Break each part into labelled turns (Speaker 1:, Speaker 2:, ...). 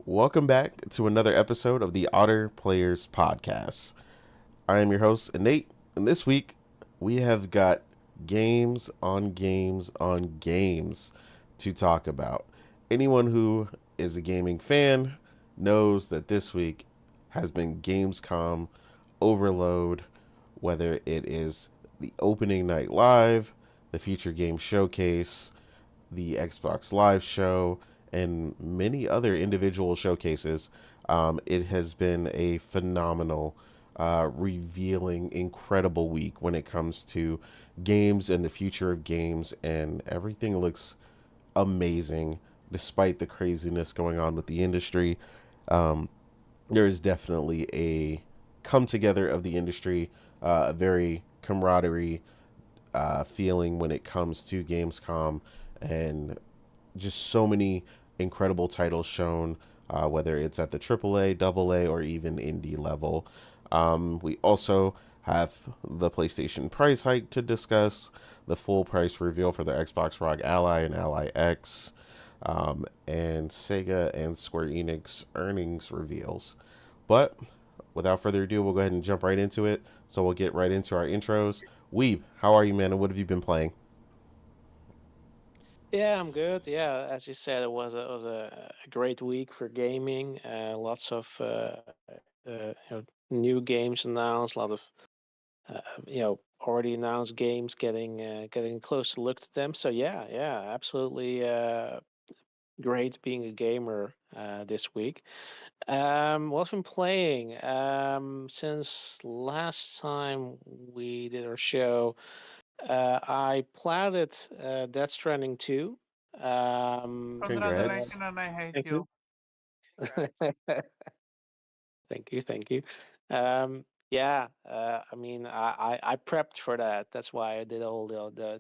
Speaker 1: Welcome back to another episode of the Otter Players Podcast. I am your host, Nate, and this week we have got games on games on games to talk about. Anyone who is a gaming fan knows that this week has been Gamescom overload, whether it is the opening night live, the future game showcase, the Xbox Live show, and many other individual showcases. It has been a phenomenal, revealing, incredible week when it comes to games and the future of games, and everything looks amazing despite the craziness going on with the industry. Um, there is definitely a come together of the industry, a very camaraderie feeling when it comes to Gamescom, and just so many incredible titles shown, whether it's at the AAA, AA, or even indie level. We also have the PlayStation price hike to discuss, the full price reveal for the Xbox ROG Ally and Ally X, and Sega and Square Enix earnings reveals. But without further ado, we'll go ahead and jump right into it. So we'll get right into our intros. Weeb, how are you, man, and what have you been playing?
Speaker 2: Yeah, I'm good. Yeah, as you said, it was a great week for gaming. Lots of new games announced. A lot of already announced games getting a closer look to them. So yeah, absolutely great being a gamer this week. What I've been playing since last time we did our show. I plotted Death Stranding 2.
Speaker 1: Congrats.
Speaker 3: Congratulations, and I hate
Speaker 2: Thank you.
Speaker 3: you.
Speaker 2: Thank you. Yeah, I mean, I prepped for that. That's why I did all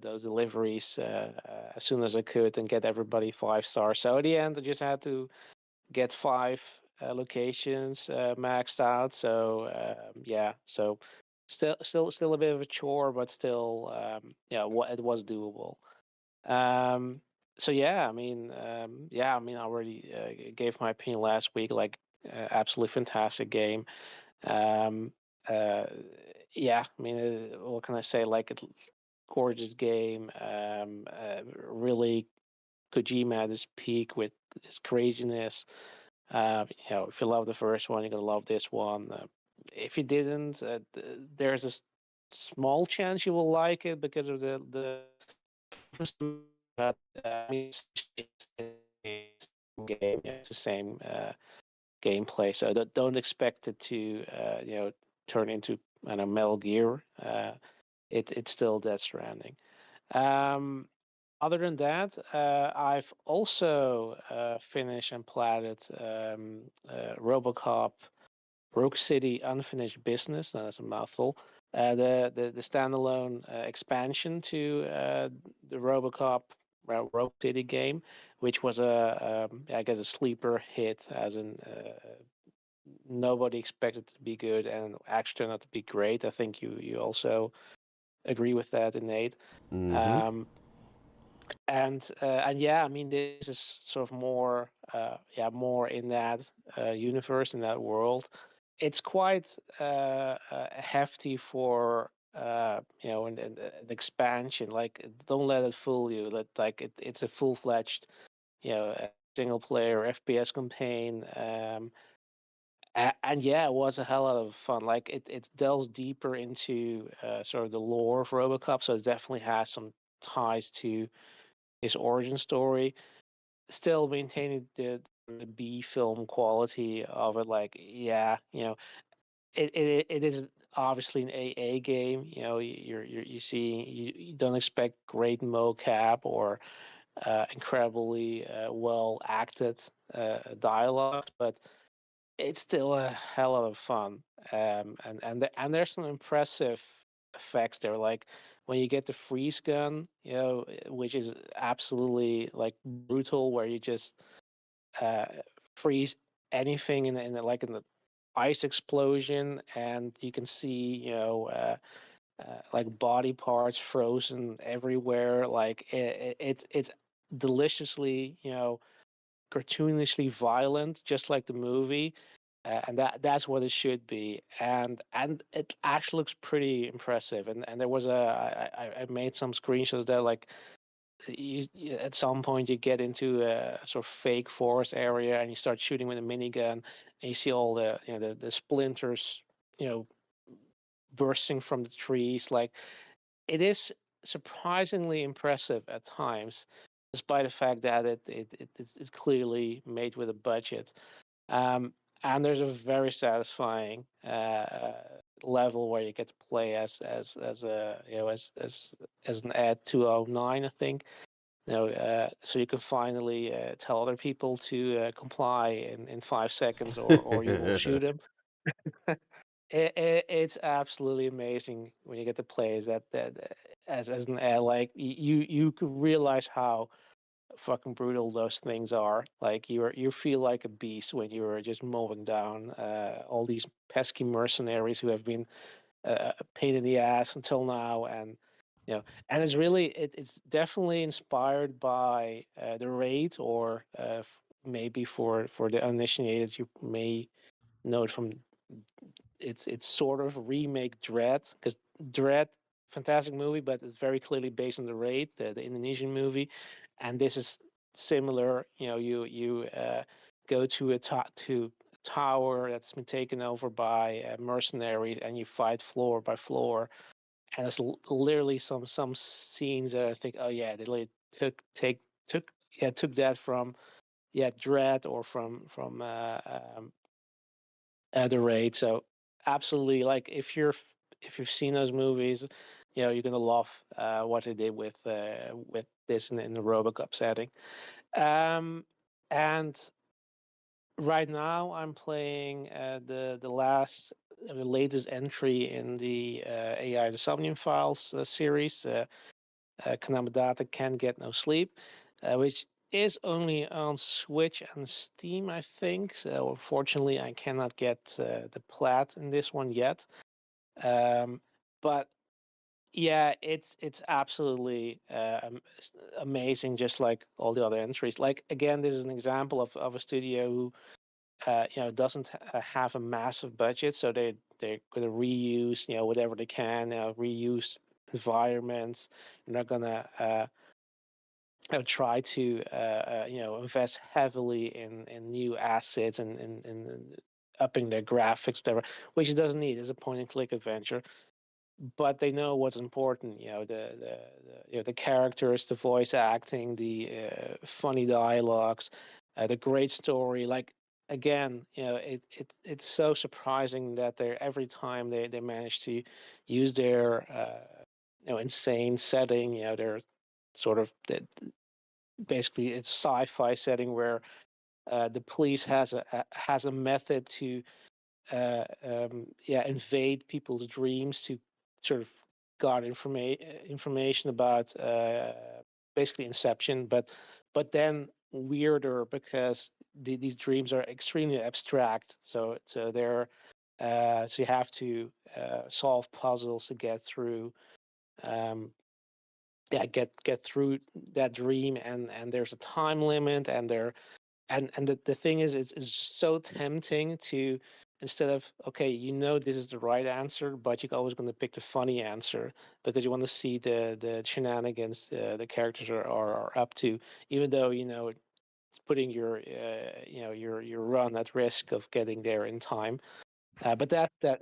Speaker 2: those deliveries as soon as I could and get everybody 5 stars. So at the end, I just had to get five locations maxed out. So yeah, so still a bit of a chore, but still, it was doable. Um, so yeah, I mean, I already gave my opinion last week. Like, absolutely fantastic game. Um, uh, yeah, I mean, what can I say? Like, gorgeous game. Really, Kojima at his peak with his craziness. If you love the first one, you're gonna love this one. If you didn't, there's a small chance you will like it because of the but I mean, it's the same game. Yeah, it's the same gameplay. So don't expect it to turn into Metal Gear. It's still Death Stranding. Um, Other than that, I've also finished and platted RoboCop Rogue City Unfinished Business. Now, that's a mouthful. The standalone expansion to the RoboCop Rogue City game, which was I guess a sleeper hit, as in nobody expected it to be good and actually turned out to be great. I think you also agree with that, Nate.
Speaker 1: Mm-hmm.
Speaker 2: Um, and yeah, I mean, this is sort of more in that universe, in that world. It's quite hefty for an expansion. Like, don't let it fool you. It's a full-fledged, single player FPS campaign. And yeah, it was a hell of fun. Like, it delves deeper into sort of the lore of RoboCop, so it definitely has some ties to his origin story, still maintaining the B film quality of it. Like, yeah, it is obviously an AA game. You see, you don't expect great mocap or incredibly well acted dialogue, but it's still a hell of fun. And there's some impressive effects there, like when you get the freeze gun, which is absolutely like brutal, where you just uh, freeze anything like in the ice explosion, and you can see like body parts frozen everywhere. Like it's deliciously cartoonishly violent, just like the movie, and that's what it should be. And it actually looks pretty impressive. And there was I made some screenshots there, like at some point you get into a sort of fake forest area and you start shooting with a minigun, and you see all the splinters, you know, bursting from the trees. Like, it is surprisingly impressive at times, despite the fact that it's clearly made with a budget. Um, and there's a very satisfying level where you get to play as a as an Ed 209, I think. So you can finally tell other people to comply in 5 seconds, or you will shoot them. It's absolutely amazing when you get to play as that as an like you could realize how fucking brutal those things are. Like, you feel like a beast when you're just mowing down all these pesky mercenaries who have been a pain in the ass until now. And and it's definitely inspired by the Raid, or maybe for the uninitiated, you may know it from it's sort of remake Dread, because Dread, fantastic movie, but it's very clearly based on the Raid, the Indonesian movie, and this is similar. You go to to tower that's been taken over by mercenaries, and you fight floor by floor. And it's literally some scenes that I think, oh yeah, they really took that from Dread, or from the Raid. So absolutely, like, if you've seen those movies, you're gonna love what they did with this in the RoboCop setting. And right now I'm playing the latest entry in the AI the Somnium Files series. Kanamidata Can Get No Sleep, which is only on Switch and Steam, I think. So unfortunately, I cannot get the plat in this one yet. But yeah, it's absolutely amazing, just like all the other entries. Like, again, this is an example of a studio who doesn't have a massive budget, so they're going to reuse whatever they can, reuse environments. They're not gonna try to invest heavily in new assets, and upping their graphics, whatever, which it doesn't need. It's a point and click adventure, but they know what's important. The characters, the voice acting, the funny dialogues, the great story. Like, again, it's so surprising that every time they manage to use their insane setting. They're sort of basically, it's sci-fi setting where the police has a method to invade people's dreams to sort of got information about basically Inception, but then weirder, because these dreams are extremely abstract. So they're so you have to solve puzzles to get through. Um, get through that dream, and there's a time limit, and the thing is, it's so tempting to, instead of, okay, this is the right answer, but you're always going to pick the funny answer, because you want to see the shenanigans the characters are up to, even though it's putting your run at risk of getting there in time. But that's the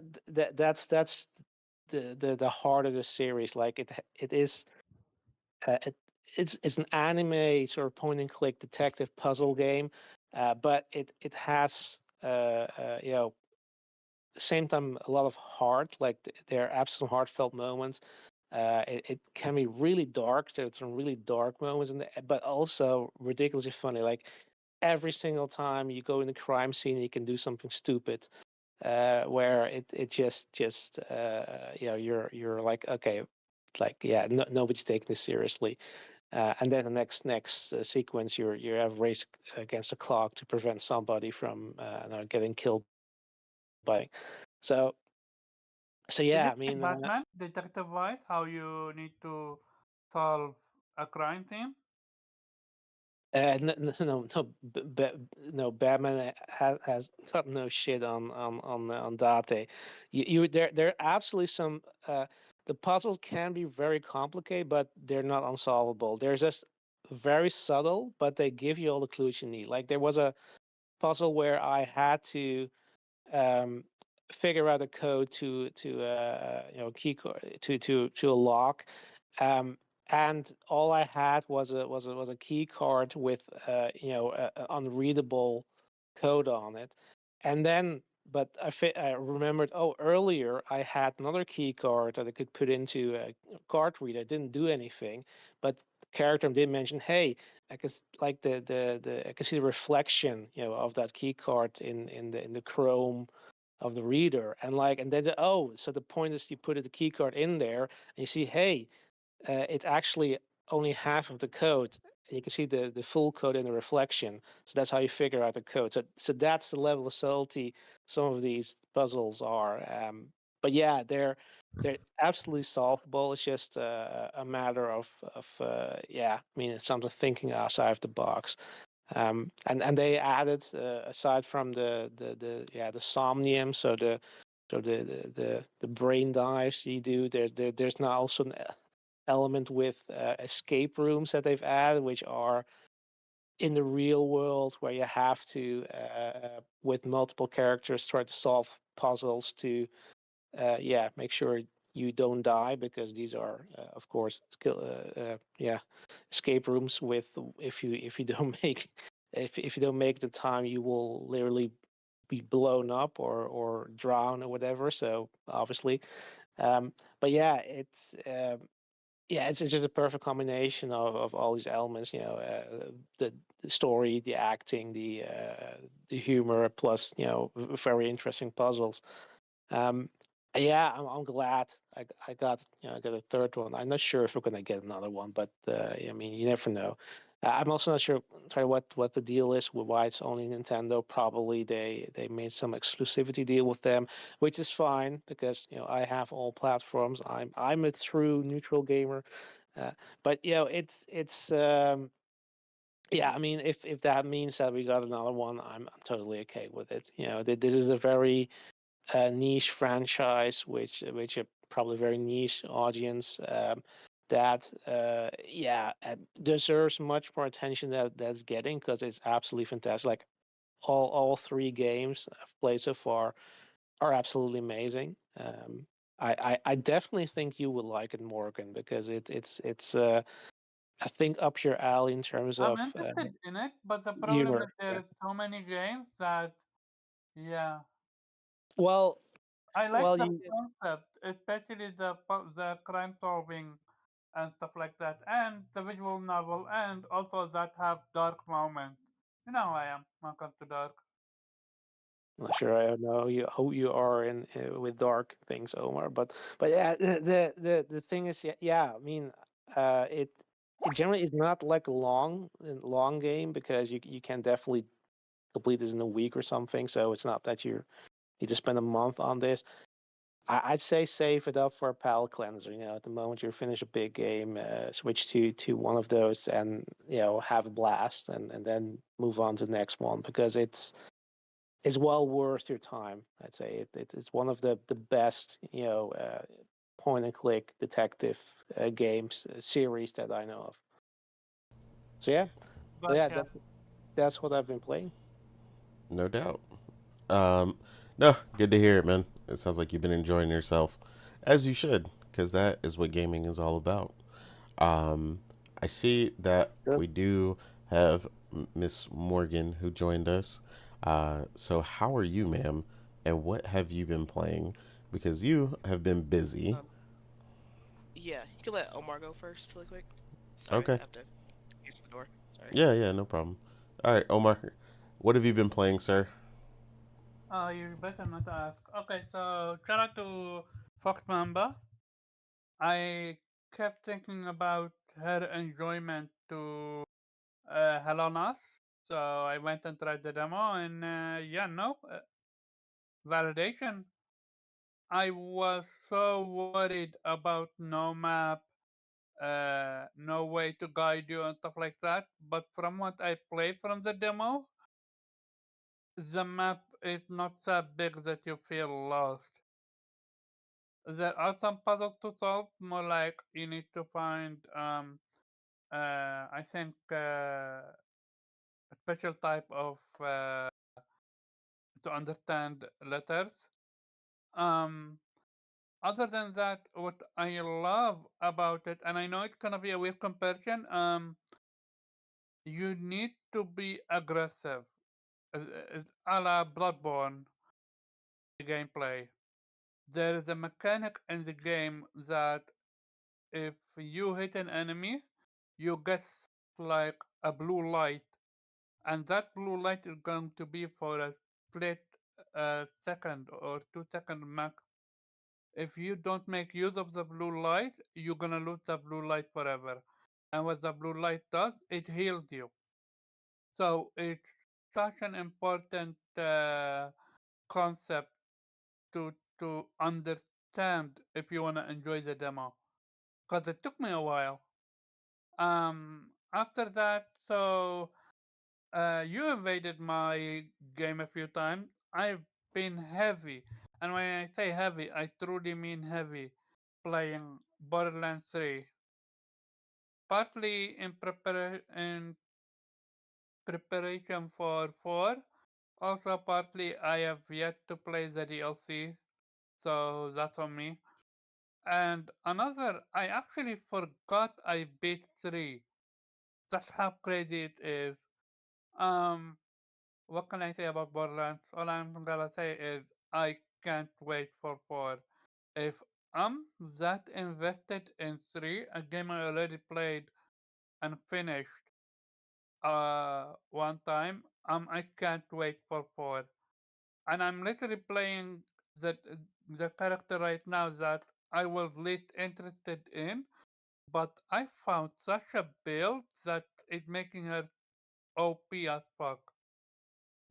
Speaker 2: heart of the series. Like, it is uh, it, it's an anime sort of point and click detective puzzle game, but it has the same time a lot of heart. Like, there are absolute heartfelt moments. It can be really dark. There's some really dark moments but also ridiculously funny. Like, every single time you go in the crime scene, you can do something stupid. Where it just you're like, okay, like, yeah, nobody's taking this seriously. And then the next sequence, you have race against the clock to prevent somebody from getting killed by. So so
Speaker 3: Is
Speaker 2: yeah,
Speaker 3: it
Speaker 2: I
Speaker 3: like
Speaker 2: mean,
Speaker 3: Batman, detective wise, how you need to solve a crime theme?
Speaker 2: No, Batman has got no shit on Date. There are absolutely some. The puzzles can be very complicated, but they're not unsolvable. They're just very subtle, but they give you all the clues you need. Like there was a puzzle where I had to um, figure out a code to key to a lock, um, and all I had was a key card with a unreadable code on it, and then. But I remembered, oh, earlier I had another key card that I could put into a card reader. It didn't do anything, but the character did mention, hey, I could like I could see the reflection, of that key card in the Chrome of the reader, and then oh, so the point is you put the key card in there, and you see, hey, it's actually only half of the code. And you can see the full code in the reflection. So that's how you figure out the code. So that's the level of subtlety some of these puzzles are. But yeah, they're absolutely solvable. It's just a matter of yeah. I mean, it's something thinking outside of the box. And they added aside from the somnium, so the brain dives you do. There's now also an element with escape rooms that they've added, which are in the real world where you have to with multiple characters try to solve puzzles to yeah, make sure you don't die, because these are of course yeah, escape rooms with, if you don't make, if you don't make the time, you will literally be blown up or drown or whatever. So obviously, but yeah, it's just a perfect combination of all these elements. The story, the acting, the humor, plus very interesting puzzles. Um, yeah, I'm glad I got a third one. I'm not sure if we're gonna get another one, but I mean, you never know. I'm also not sure, sorry, what the deal is with why it's only Nintendo. Probably they made some exclusivity deal with them, which is fine because I have all platforms. I'm a true neutral gamer, uh, but it's yeah. I mean, if that means that we got another one, I'm totally okay with it. This is a very niche franchise, which a probably very niche audience, that yeah, deserves much more attention that's getting, because it's absolutely fantastic. Like all three games I've played so far are absolutely amazing. I definitely think you would like it, Morgan, because it's I think up your alley in terms
Speaker 3: I'm
Speaker 2: of
Speaker 3: interested in it, but the problem is
Speaker 2: humor.
Speaker 3: there
Speaker 2: Yeah.
Speaker 3: are so many games that, yeah,
Speaker 2: Well,
Speaker 3: I like
Speaker 2: well,
Speaker 3: the
Speaker 2: you
Speaker 3: concept, especially the crime solving and stuff like that, and the visual novel, and also that have dark moments. You know how I am when it comes to dark.
Speaker 2: I'm not sure I know who you are in with dark things, Omar. But yeah, the thing is, yeah. I mean, it generally is not like a long game, because you can definitely complete this in a week or something. So it's not that you need to spend a month on this. I'd say save it up for a palate cleanser. At the moment you finish a big game, switch to one of those, and have a blast, and then move on to the next one, because it's is well worth your time. I'd say it's one of the best point and click detective games series that I know of. So yeah, so yeah,
Speaker 3: Gotcha.
Speaker 2: that's what I've been playing.
Speaker 1: No doubt. Um, no, good to hear it, man. It sounds like you've been enjoying yourself, as you should, because that is what gaming is all about. Um, I see that
Speaker 2: Good.
Speaker 1: we do have Miss Morgan who joined us. So how are you, ma'am? And what have you been playing? Because you have been busy.
Speaker 4: Um, yeah, you can let Omar go first, really quick. Sorry,
Speaker 1: Okay.
Speaker 4: I have to answer the door. Sorry.
Speaker 1: Yeah, yeah, no problem. All right, Omar, what have you been playing, sir?
Speaker 3: You better not ask. Okay, so shout out to Fox Mamba. I kept thinking about her enjoyment to Hello Nas, so I went and tried the demo, and yeah, no, validation. I was so worried about no map no way to guide you and stuff like that. But from what I played from the demo, the map is not that big that you feel lost. There are some puzzles to solve, more like you need to find, I think, a special type of to understand letters. Um, Other than that, what I love about it, and I know it's gonna be a weird comparison, you need to be aggressive, a la Bloodborne gameplay. There is a mechanic in the game that if you hit an enemy, you get like a blue light, and that blue light is going to be for a split second or 2 second max. If you don't make use of the blue light, you're gonna lose the blue light forever. And what the blue light does, it heals you. So it's such an important concept to understand if you wanna enjoy the demo. Cause it took me a while. After that, so you invaded my game a few times. I've been heavy, and when I say heavy, I truly mean heavy, playing Borderlands 3. Partly in preparation for 4. Also, partly I have yet to play the DLC, so that's on me. And another, I actually forgot I beat 3. That's how crazy it is. Um, what can I say about Borderlands? All I'm gonna say is I can't wait for 4. If I'm that invested in 3, a game I already played and finished one time, I can't wait for 4. And I'm literally playing the the character right now that I was least interested in, but I found such a build that it's making her OP as fuck.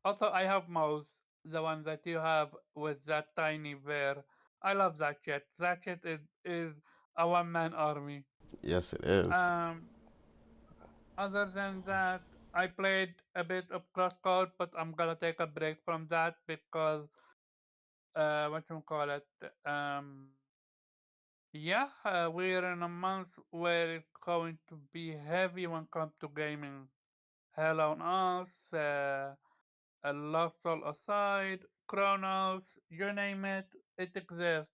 Speaker 3: Also, I have Mouse, the one that you have with that tiny bear. I love that shit. That shit is a one-man army.
Speaker 1: Yes, it is.
Speaker 3: Um, Other than that, I played a bit of Crosscode, but I'm gonna take a break from that because what you call it? Yeah, we're in a month where it's going to be heavy when it comes to gaming. Hell on Earth, a Lost Soul Aside, Chronos, you name it, it exists.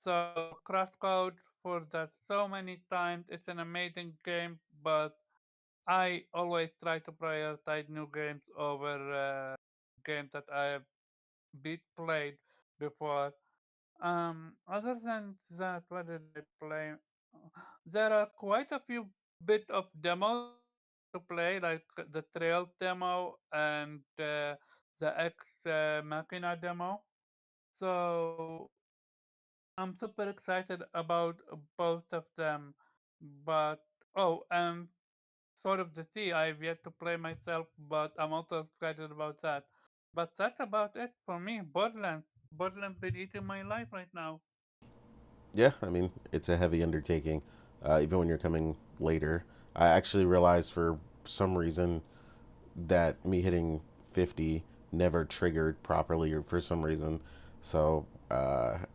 Speaker 3: So Crosscode for that so many times. It's an amazing game, but I always try to prioritize new games over games that I have played before. Other than that, what did I play? There are quite a few bit of demos that I want to play, like the Trail demo and the Ex Machina demo. So I'm super excited about both of them. But oh, and Sword of the Sea, I've yet to play myself, but I'm also excited about that. But that's about it for me. Borderlands. Borderlands been eating my life right now.
Speaker 1: Yeah, I mean, it's a heavy undertaking, even when you're coming later. I actually realized for some reason that me hitting 50 never triggered properly or for some reason. So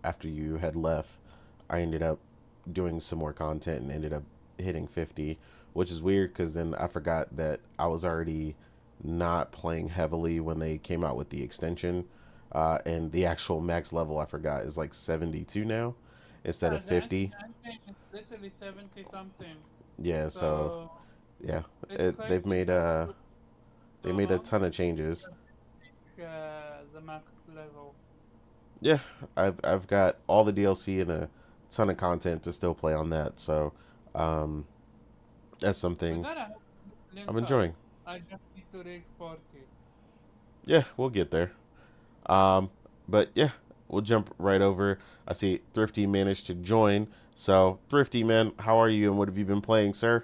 Speaker 1: after you had left, I ended up doing some more content and ended up hitting 50, which is weird because then I forgot that I was already not playing heavily when they came out with the extension. And the actual max level I forgot is like 72 now instead
Speaker 3: Yeah,
Speaker 1: of 50.
Speaker 3: the engine is literally 70 something.
Speaker 1: Yeah, so
Speaker 3: So
Speaker 1: yeah,
Speaker 3: it's
Speaker 1: they've
Speaker 3: crazy
Speaker 1: made
Speaker 3: that it took
Speaker 1: they
Speaker 3: so
Speaker 1: made a
Speaker 3: long
Speaker 1: ton of changes.
Speaker 3: to reach the max level.
Speaker 1: Yeah, I've got all the DLC and a ton of content to still play on that. So um, that's
Speaker 3: We
Speaker 1: something
Speaker 3: gotta have
Speaker 1: I'm
Speaker 3: link up.
Speaker 1: enjoying.
Speaker 3: I just need to reach 40.
Speaker 1: Yeah, we'll get there. Um, but yeah, we'll jump right over. I see Thrifty managed to join. So Thrifty man, how are you and what have you been playing, sir?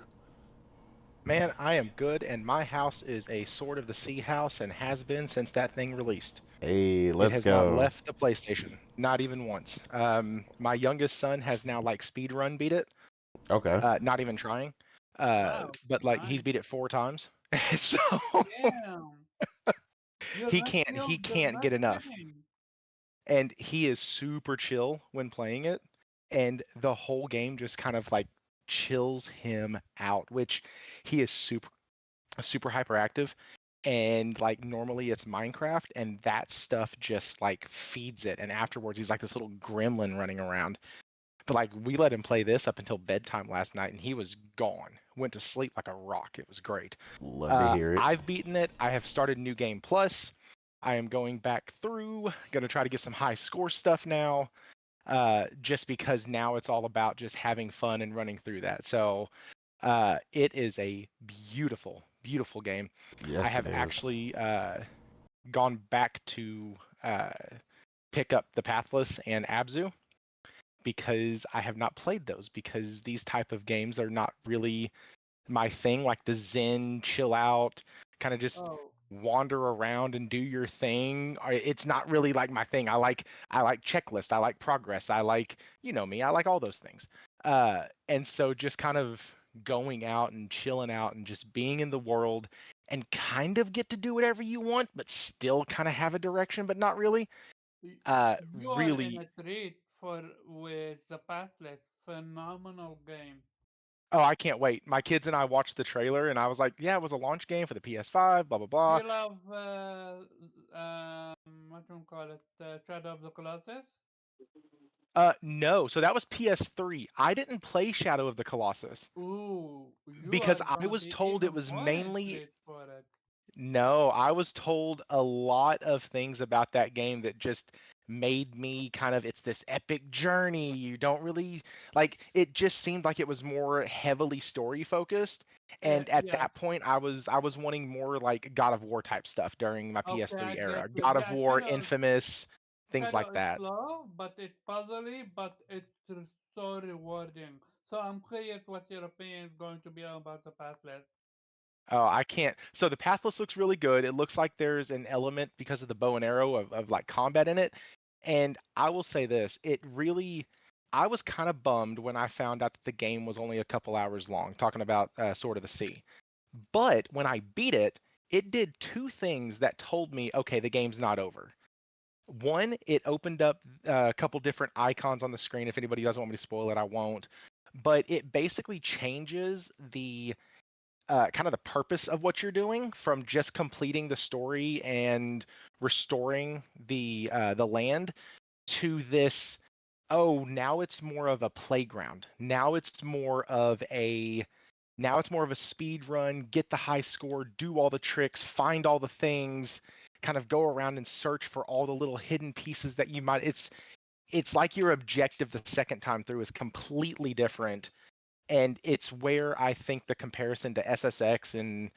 Speaker 5: Man, I am good, and my house is a Sword of the Sea house and has been since that thing released.
Speaker 1: Hey,
Speaker 5: It
Speaker 1: let's
Speaker 5: has not
Speaker 1: go.
Speaker 5: left the PlayStation, not even once. My youngest son has now like speedrun beat it.
Speaker 1: Okay.
Speaker 5: not even trying.
Speaker 3: Wow,
Speaker 5: But like he's
Speaker 3: nice.
Speaker 5: beat it 4 times, so
Speaker 3: Damn. You're
Speaker 5: he
Speaker 3: not
Speaker 5: can't
Speaker 3: still
Speaker 5: he can't
Speaker 3: not
Speaker 5: get enough.
Speaker 3: kidding.
Speaker 5: And he is super chill when playing it, and the whole game just kind of like chills him out, which he is super hyperactive, and like normally it's Minecraft, and that stuff just like feeds it, and afterwards he's like this little gremlin running around. But like we let him play this up until bedtime last night, and he was gone, went to sleep like a rock. It was great.
Speaker 1: Love to hear it.
Speaker 5: I've beaten it. I have started New Game Plus. I am going back through, gonna try to get some high score stuff now, just because now it's all about just having fun and running through that. So it is a beautiful, beautiful game. I
Speaker 1: Yes,
Speaker 5: have
Speaker 1: it is.
Speaker 5: actually gone back to pick up the Pathless and Abzu because I have not played those, because these type of games are not really my thing. Like the zen, chill out, kind of just
Speaker 3: Oh,
Speaker 5: wander around and do your thing. It's not really like my thing. I like checklist. I like progress. I like, you know me. I like all those things. And so just kind of going out and chilling out and just being in the world and kind of get to do whatever you want, but still kind of have a direction, but not really.
Speaker 3: y-
Speaker 5: Uh,
Speaker 3: you are in
Speaker 5: really.
Speaker 3: a treat for with the Pathless. Phenomenal game.
Speaker 5: Oh, I can't wait. My kids and I watched the trailer, and I was like, "Yeah, it was a launch game for the PS5." Blah blah
Speaker 3: Do
Speaker 5: blah.
Speaker 3: you love what do you call it? Shadow of the Colossus?
Speaker 5: No. So that was PS3. I didn't play Shadow of the Colossus
Speaker 3: Ooh, you
Speaker 5: because
Speaker 3: are
Speaker 5: I
Speaker 3: gonna
Speaker 5: was
Speaker 3: be
Speaker 5: told it
Speaker 3: even
Speaker 5: was
Speaker 3: more in
Speaker 5: mainly.
Speaker 3: treat for it.
Speaker 5: No, I was told a lot of things about that game that just made me kind of, it's this epic journey. You don't really like it, just seemed like it was more heavily story focused. And at
Speaker 3: Yeah.
Speaker 5: that point I was wanting more like God of War type stuff during my
Speaker 3: Okay, I
Speaker 5: PS3
Speaker 3: get
Speaker 5: era.
Speaker 3: you.
Speaker 5: God of
Speaker 3: Yeah,
Speaker 5: War, Infamous, things
Speaker 3: Shadow
Speaker 5: like
Speaker 3: is
Speaker 5: that.
Speaker 3: slow, but it's puzzly, but it's so rewarding. So I'm curious what your opinion is going to be about the Pathless.
Speaker 5: Oh, I can't. So the Pathless looks really good. It looks like there's an element because of the bow and arrow of like combat in it. And I will say this, it really, I was kind of bummed when I found out that the game was only a couple hours long, talking about Sword of the Sea. But when I beat it, it did two things that told me, okay, the game's not over. One, it opened up a couple different icons on the screen. If anybody doesn't want me to spoil it, I won't. But it basically changes the kind of the purpose of what you're doing from just completing the story and restoring the land to this. Oh, now it's more of a playground. Now it's more of a speed run, get the high score, do all the tricks, find all the things, kind of go around and search for all the little hidden pieces that you might. It's like your objective the second time through is completely different, and it's where I think the comparison to SSX and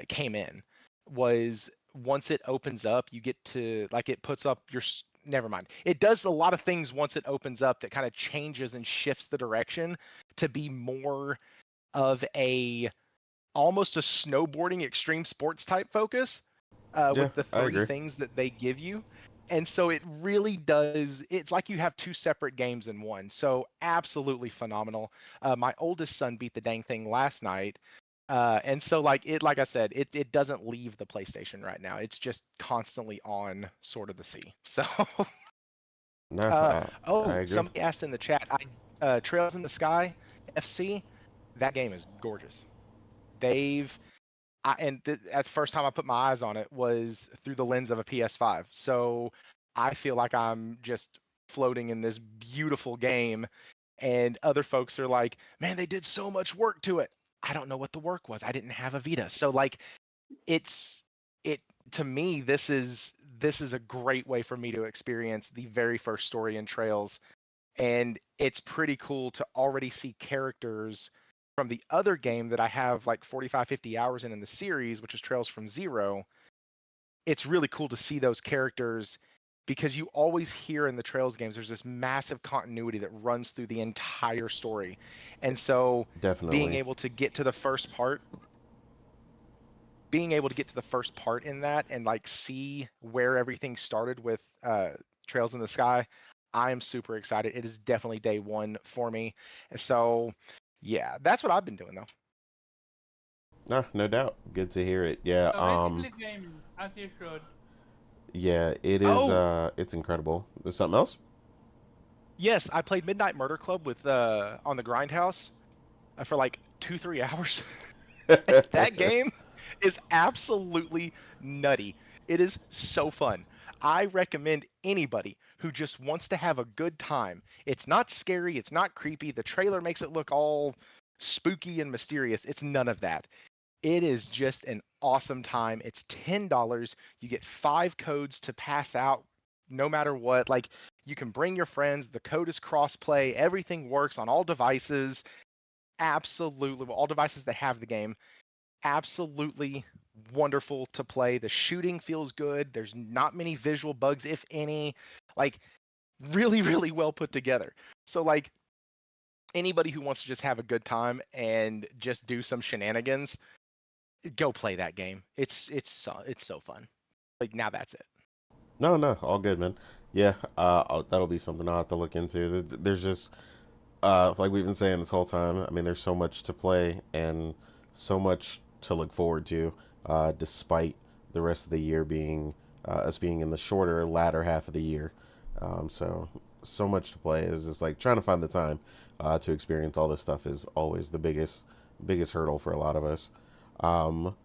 Speaker 5: came in, was once it opens up, you get to like it puts up your. Never mind. It does a lot of things once it opens up that kind of changes and shifts the direction to be more of a almost a snowboarding extreme sports type focus
Speaker 1: Yeah,
Speaker 5: with the
Speaker 1: I
Speaker 5: three
Speaker 1: agree.
Speaker 5: things that they give you. And so it really does, it's like you have two separate games in one. So absolutely phenomenal. My oldest son beat the dang thing last night. And so like I said, it doesn't leave the PlayStation right now. It's just constantly on Sword of the Sea. So
Speaker 1: No, I
Speaker 5: oh,
Speaker 1: agree.
Speaker 5: somebody asked in the chat, Trails in the Sky FC, that game is gorgeous. They've that's the first time I put my eyes on it was through the lens of a PS5. So I feel like I'm just floating in this beautiful game, and other folks are like, "Man, they did so much work to it." I don't know what the work was. I didn't have a Vita, so like, it's it to me. This is a great way for me to experience the very first story in Trails, and it's pretty cool to already see characters from the other game that I have like 45, 50 hours in the series, which is Trails from Zero. It's really cool to see those characters because you always hear in the Trails games there's this massive continuity that runs through the entire story. And so being
Speaker 1: Definitely.
Speaker 5: able to get to the first part, in that and like see where everything started with Trails in the Sky, I am super excited. It is definitely day one for me. So, yeah, that's what I've been doing though.
Speaker 1: No doubt. Good to hear it. Yeah.
Speaker 3: So basically gaming, as you should.
Speaker 1: Yeah. It is.
Speaker 5: Oh,
Speaker 1: It's incredible. There's something else.
Speaker 5: yes, I played Midnight Murder Club with on the Grindhouse for like 2-3 hours. That game is absolutely nutty. It is so fun. I recommend anybody who just wants to have a good time. It's not scary, it's not creepy. The trailer makes it look all spooky and mysterious. It's none of that. It is just an awesome time. It's $10. You get 5 codes to pass out no matter what. Like, you can bring your friends. The code is crossplay. Everything works on all devices. Absolutely. Well, all devices that have the game. Absolutely wonderful to play. The shooting feels good. There's not many visual bugs, if any. Like, really, really well put together. So, like, anybody who wants to just have a good time and just do some shenanigans, go play that game. It's so fun. Like, now that's it.
Speaker 1: No, no, all good, man. Yeah. That'll be something I'll have to look into. There's just like we've been saying this whole time. I mean, there's so much to play and so much to look forward to, despite the rest of the year being us being in the shorter latter half of the year. So much to play. It's just like trying to find the time to experience all this stuff is always the biggest hurdle for a lot of us. Um,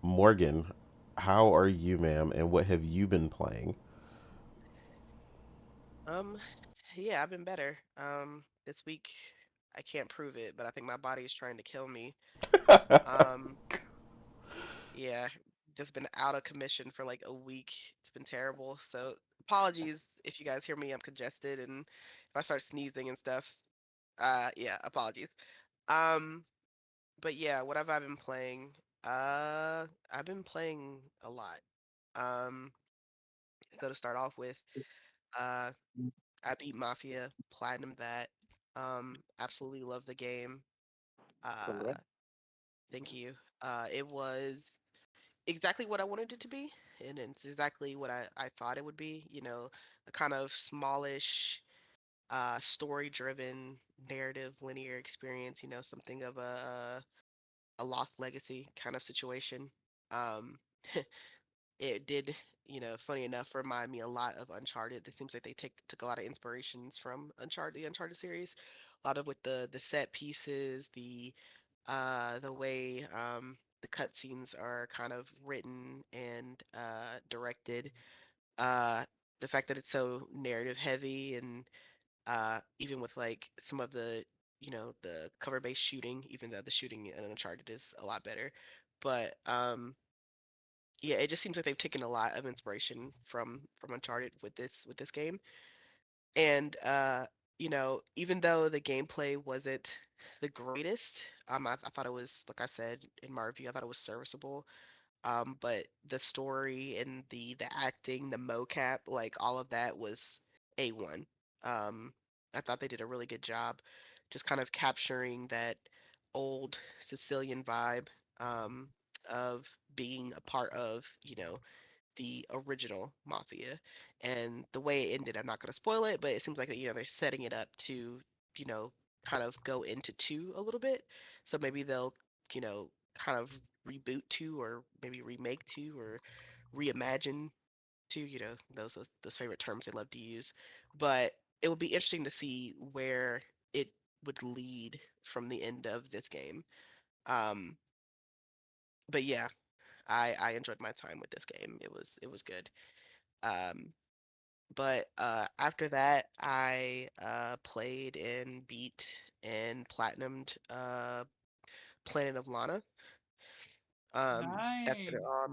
Speaker 1: Morgan, how are you, ma'am, and what have you been playing?
Speaker 4: Um, yeah, I've been better. This week I can't prove it, but I think my body is trying to kill me. Um, yeah, just been out of commission for like a week. It's been terrible. So apologies if you guys hear me. I'm congested, and if I start sneezing and stuff. Yeah, apologies. Um, but yeah, what have I been playing? I've been playing a lot. Um, so to start off with, uh, I beat Mafia, platinum that. Absolutely love the game. Uh,
Speaker 2: Congrats.
Speaker 4: thank you. It was exactly what I wanted it to be, and it's exactly what I thought it would be. You know, a kind of smallish, story-driven, narrative, linear experience. You know, something of a lost legacy kind of situation. Um, it did, funny enough, remind me a lot of Uncharted. It seems like they took a lot of inspirations from Uncharted, the Uncharted series. A lot of with the set pieces, the way the cutscenes are kind of written and directed. Uh, the fact that it's so narrative heavy and even with like some of the cover-based shooting, even though the shooting in Uncharted is a lot better. But yeah, it just seems like they've taken a lot of inspiration from Uncharted with this game. And even though the gameplay wasn't the greatest, I thought it was, like I said in my review, I thought it was serviceable. But the story and the acting, the mocap, like all of that was A1. Um, I thought they did a really good job just kind of capturing that old Sicilian vibe um, of being a part of, the original Mafia. And the way it ended, I'm not going to spoil it, but it seems like they're setting it up to, you know, kind of go into two a little bit. So maybe they'll, kind of reboot two or maybe remake two or reimagine two, those favorite terms they love to use. But it would be interesting to see where it would lead from the end of this game. Um, but yeah, I enjoyed my time with this game. It was good. Um, but after that, I played and beat and platinumed Planet of Lana. That's been
Speaker 3: Nice.
Speaker 4: on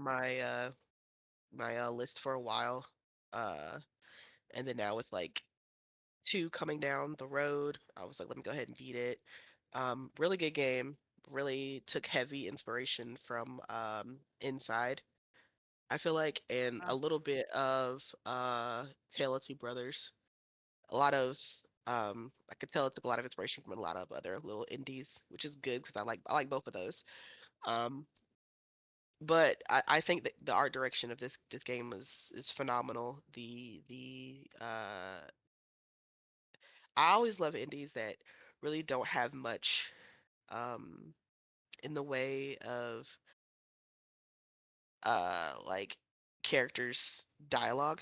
Speaker 4: my list for a while. Uh, and then now with like two coming down the road, I was like, let me go ahead and beat it. Really good game. Really took heavy inspiration from Inside. I feel like, and
Speaker 3: Uh,
Speaker 4: a little bit of Tale of Two Brothers. A lot of I could tell it took a lot of inspiration from a lot of other little indies, which is good because I like both of those. Um, but I think that the art direction of this game is phenomenal. The I always love indies that really don't have much um, in the way of like characters dialogue.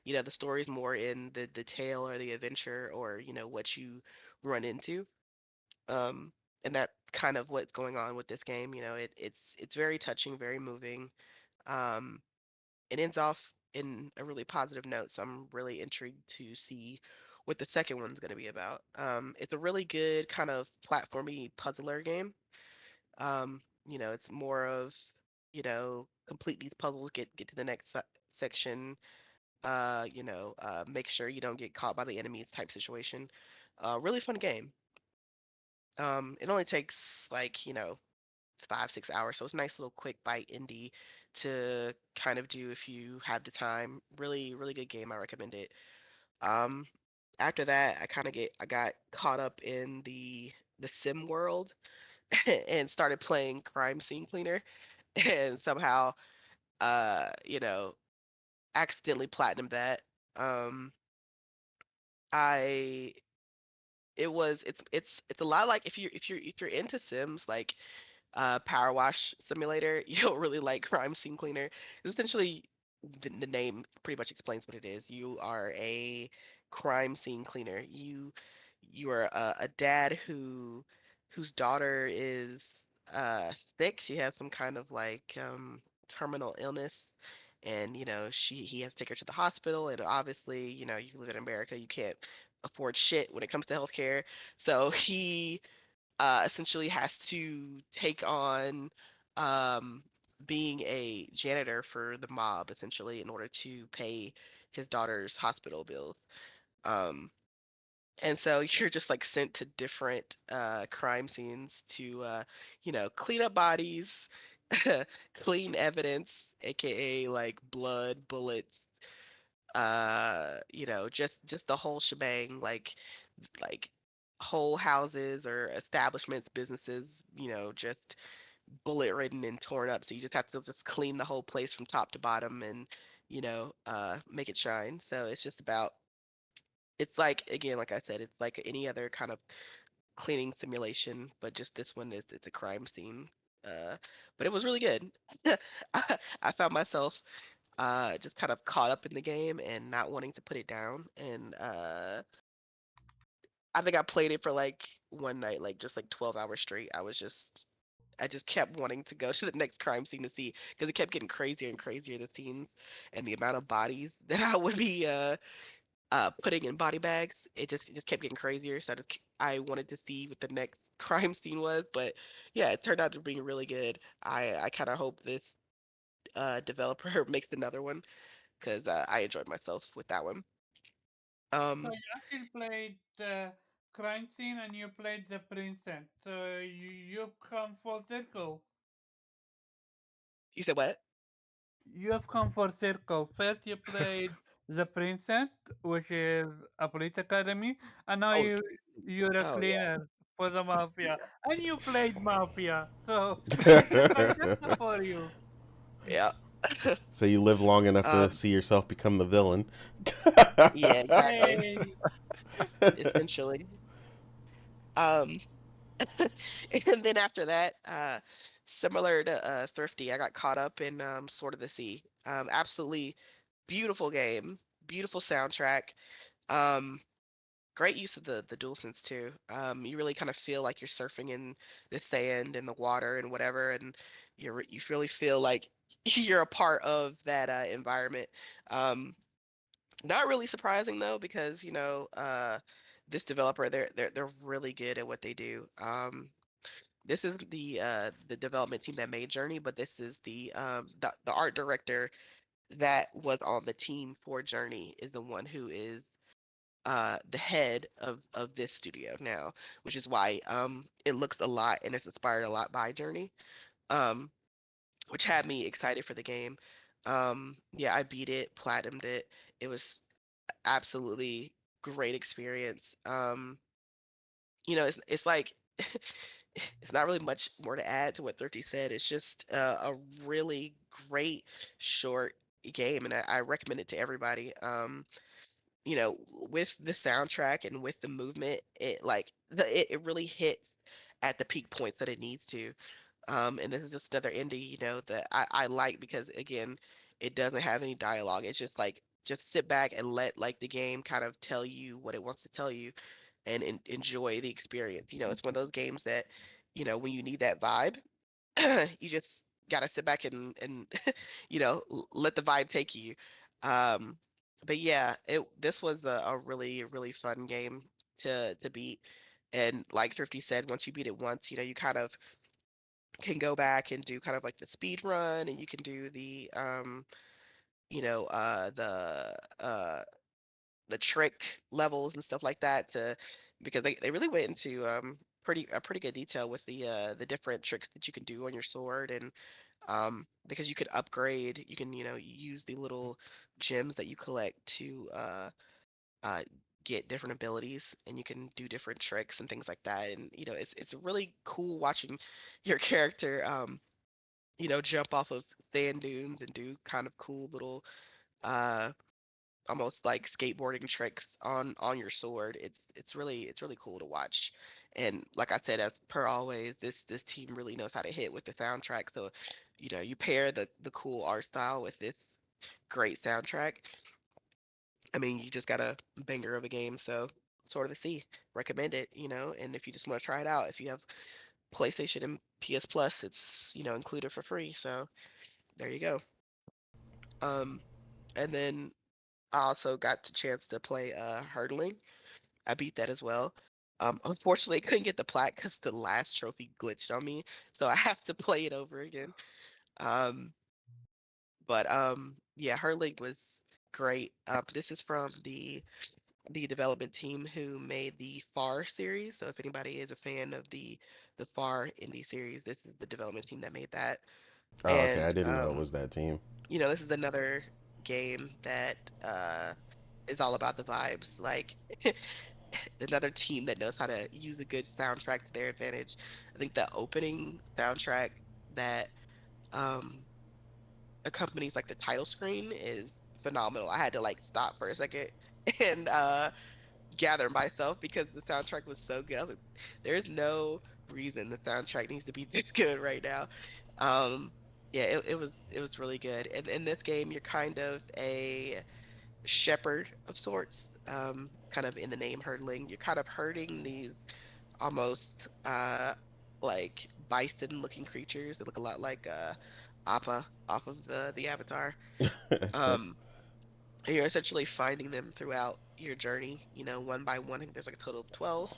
Speaker 4: The story's more in the tale or the adventure or what you run into. Um, and that's kind of what's going on with this game. It's very touching, very moving. Um, it ends off in a really positive note, so I'm really intrigued to see what the second one's going to be about. It's a really good kind of platformy puzzler game. It's more of, complete these puzzles, get to the next section, make sure you don't get caught by the enemies type situation. Really fun game. It only takes like, 5, 6 hours, so it's a nice little quick bite indie to kind of do if you have the time. Really, really good game. I recommend it. Um, After that, I got caught up in the sim world and started playing Crime Scene Cleaner, and somehow, uh, you know, accidentally platinumed that. Um, I it's a lot like if you're into Sims, like Power Wash Simulator, you'll really like Crime Scene Cleaner. Essentially, the name pretty much explains what it is. You are a crime scene cleaner. You are a dad whose daughter is sick. She has some kind of like terminal illness, and he has to take her to the hospital. And obviously, you live in America, you can't afford shit when it comes to healthcare. So he essentially has to take on um, being a janitor for the mob, essentially, in order to pay his daughter's hospital bills. Um, and so you're just like sent to different crime scenes to, clean up bodies, clean evidence, aka like blood, bullets, just the whole shebang, like whole houses or establishments, businesses, just bullet ridden and torn up. So you just have to just clean the whole place from top to bottom and, make it shine. So it's just about, it's like, again, like I said, it's like any other kind of cleaning simulation, but just this one is, it's a crime scene. Uh, but it was really good. I found myself just kind of caught up in the game and not wanting to put it down. And I think I played it for like one night, like just like 12 hours straight. I just kept wanting to go to the next crime scene to see because it kept getting crazier and crazier, the scenes and the amount of bodies that I would be putting in body bags. It just kept getting crazier. So I wanted to see what the next crime scene was, but yeah, it turned out to be really good. I kind of hope this developer makes another one because I enjoyed myself with that one.
Speaker 3: So
Speaker 4: Um,
Speaker 3: you actually played the crime scene and you played the princess. So you've come full circle.
Speaker 4: you said what?
Speaker 3: You have come full circle. First you played the princess, which is a police academy, and now
Speaker 4: Oh,
Speaker 3: you're a
Speaker 4: oh yeah,
Speaker 3: cleaner for the mafia, and you played mafia. So this is fantastic for you.
Speaker 4: yeah.
Speaker 1: So you live long enough to
Speaker 4: um,
Speaker 1: see yourself become the villain.
Speaker 4: yeah, exactly.
Speaker 3: Yay!
Speaker 4: Essentially. Um, and then after that, similar to Thrifty, I got caught up in Sword of the Sea. Absolutely beautiful game, beautiful soundtrack. Um, Great use of the DualSense too. You really kind of feel like you're surfing in the sand and the water and whatever, and you really feel like you're a part of that environment. Um, Not really surprising though, because this developer, they're really good at what they do. This is the development team that made Journey, but this is the art director that was on the team for Journey is the one who is the head of this studio now, which is why it looks a lot and it's inspired a lot by Journey, um, which had me excited for the game. Yeah, I beat it, platinumed it. It was absolutely great experience. It's like it's not really much more to add to what Thrifty said. It's just a really great short game, and I recommend it to everybody. with the soundtrack and with the movement, it really hits at the peak points that it needs to. And this is just another indie, that I like because again, it doesn't have any dialogue. It's just like just sit back and let like the game kind of tell you what it wants to tell you and enjoy the experience. It's one of those games that, when you need that vibe, you just gotta sit back and let the vibe take you. Um, but yeah, this was a really really fun game to beat. And like Thrifty said, once you beat it once, you kind of can go back and do kind of like the speed run, and you can do you know, uh, the uh, the trick levels and stuff like that because they really went into pretty good detail with the different tricks that you can do on your sword. And because you could upgrade, you can use the little gems that you collect to uh, get different abilities, and you can do different tricks and things like that. And it's really cool watching your character jump off of sand dunes and do kind of cool little uh almost like skateboarding tricks on your sword. It's really cool to watch. And like I said, as per always, this team really knows how to hit with the soundtrack. So you pair the cool art style with this great soundtrack. I mean, you just got a banger of a game. So Sword of the Sea, recommend it. And if you just want to try it out, if you have PlayStation and PS Plus, it's included for free. So there you go. um and then I also got the chance to play hurdling. I beat that as well. Unfortunately, I couldn't get the plat because the last trophy glitched on me, so I have to play it over again. Um, but yeah, hurdling was great. This is from the development team who made the Far series. So if anybody is a fan of the Far indie series, this is the development team that made that.
Speaker 1: Oh, okay. I
Speaker 4: And
Speaker 1: didn't know it was that team.
Speaker 4: this is another game that is all about the vibes. Like another team that knows how to use a good soundtrack to their advantage. I think the opening soundtrack that um, accompanies like the title screen is phenomenal. I had to like stop for a second and gather myself because the soundtrack was so good. I was like, there's no reason the soundtrack needs to be this good right now. Um, yeah, it was really good. And in this game, you're kind of a shepherd of sorts, kind of in the name herdling. You're kind of herding these almost like bison looking creatures that look a lot like Appa off of the Avatar. Um, and you're essentially finding them throughout your journey, one by one. I think there's like a total of 12,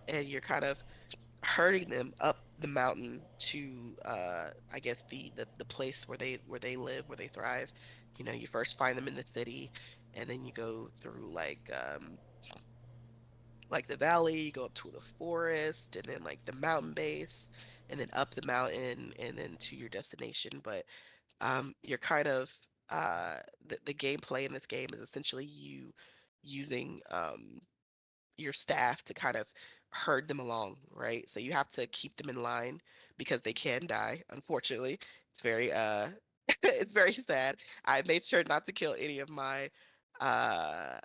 Speaker 4: and you're kind of herding them up the mountain to I guess the place where they live, where they thrive. You first find them in the city, and then you go through like the valley, you go up to the forest, and then like the mountain base, and then up the mountain, and then to your destination. But you're kind of the gameplay in this game is essentially you using your staff to kind of herd them along, right? So you have to keep them in line because they can die. Unfortunately, it's very it's very sad. I made sure not to kill any of my uh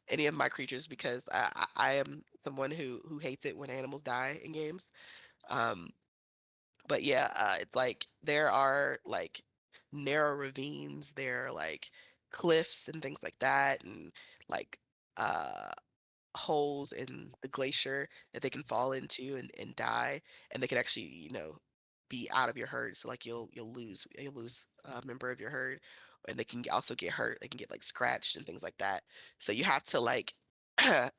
Speaker 4: any of my creatures because I am someone who hates it when animals die in games. Um, but yeah, it's like there are like narrow ravines, there are like cliffs and things like that, and like uh holes in the glacier that they can fall into and die, and they can actually be out of your herd. So like you'll lose a member of your herd, and they can also get hurt. They can get like scratched and things like that. So you have to like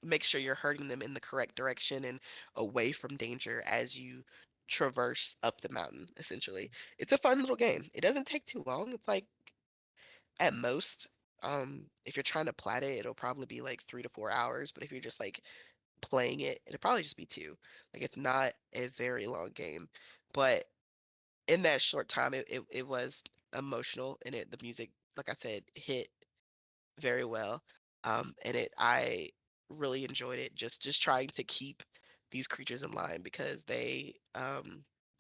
Speaker 4: make sure you're herding them in the correct direction and away from danger as you traverse up the mountain. Essentially, it's a fun little game. It doesn't take too long. It's like at most, if you're trying to plat it, it'll probably be like 3 to 4 hours. But if you're just like playing it, it'll probably just be two. Like it's not a very long game, but in that short time, it was emotional, and the music, like I said, hit very well. And I really enjoyed it. Just trying to keep these creatures in line because they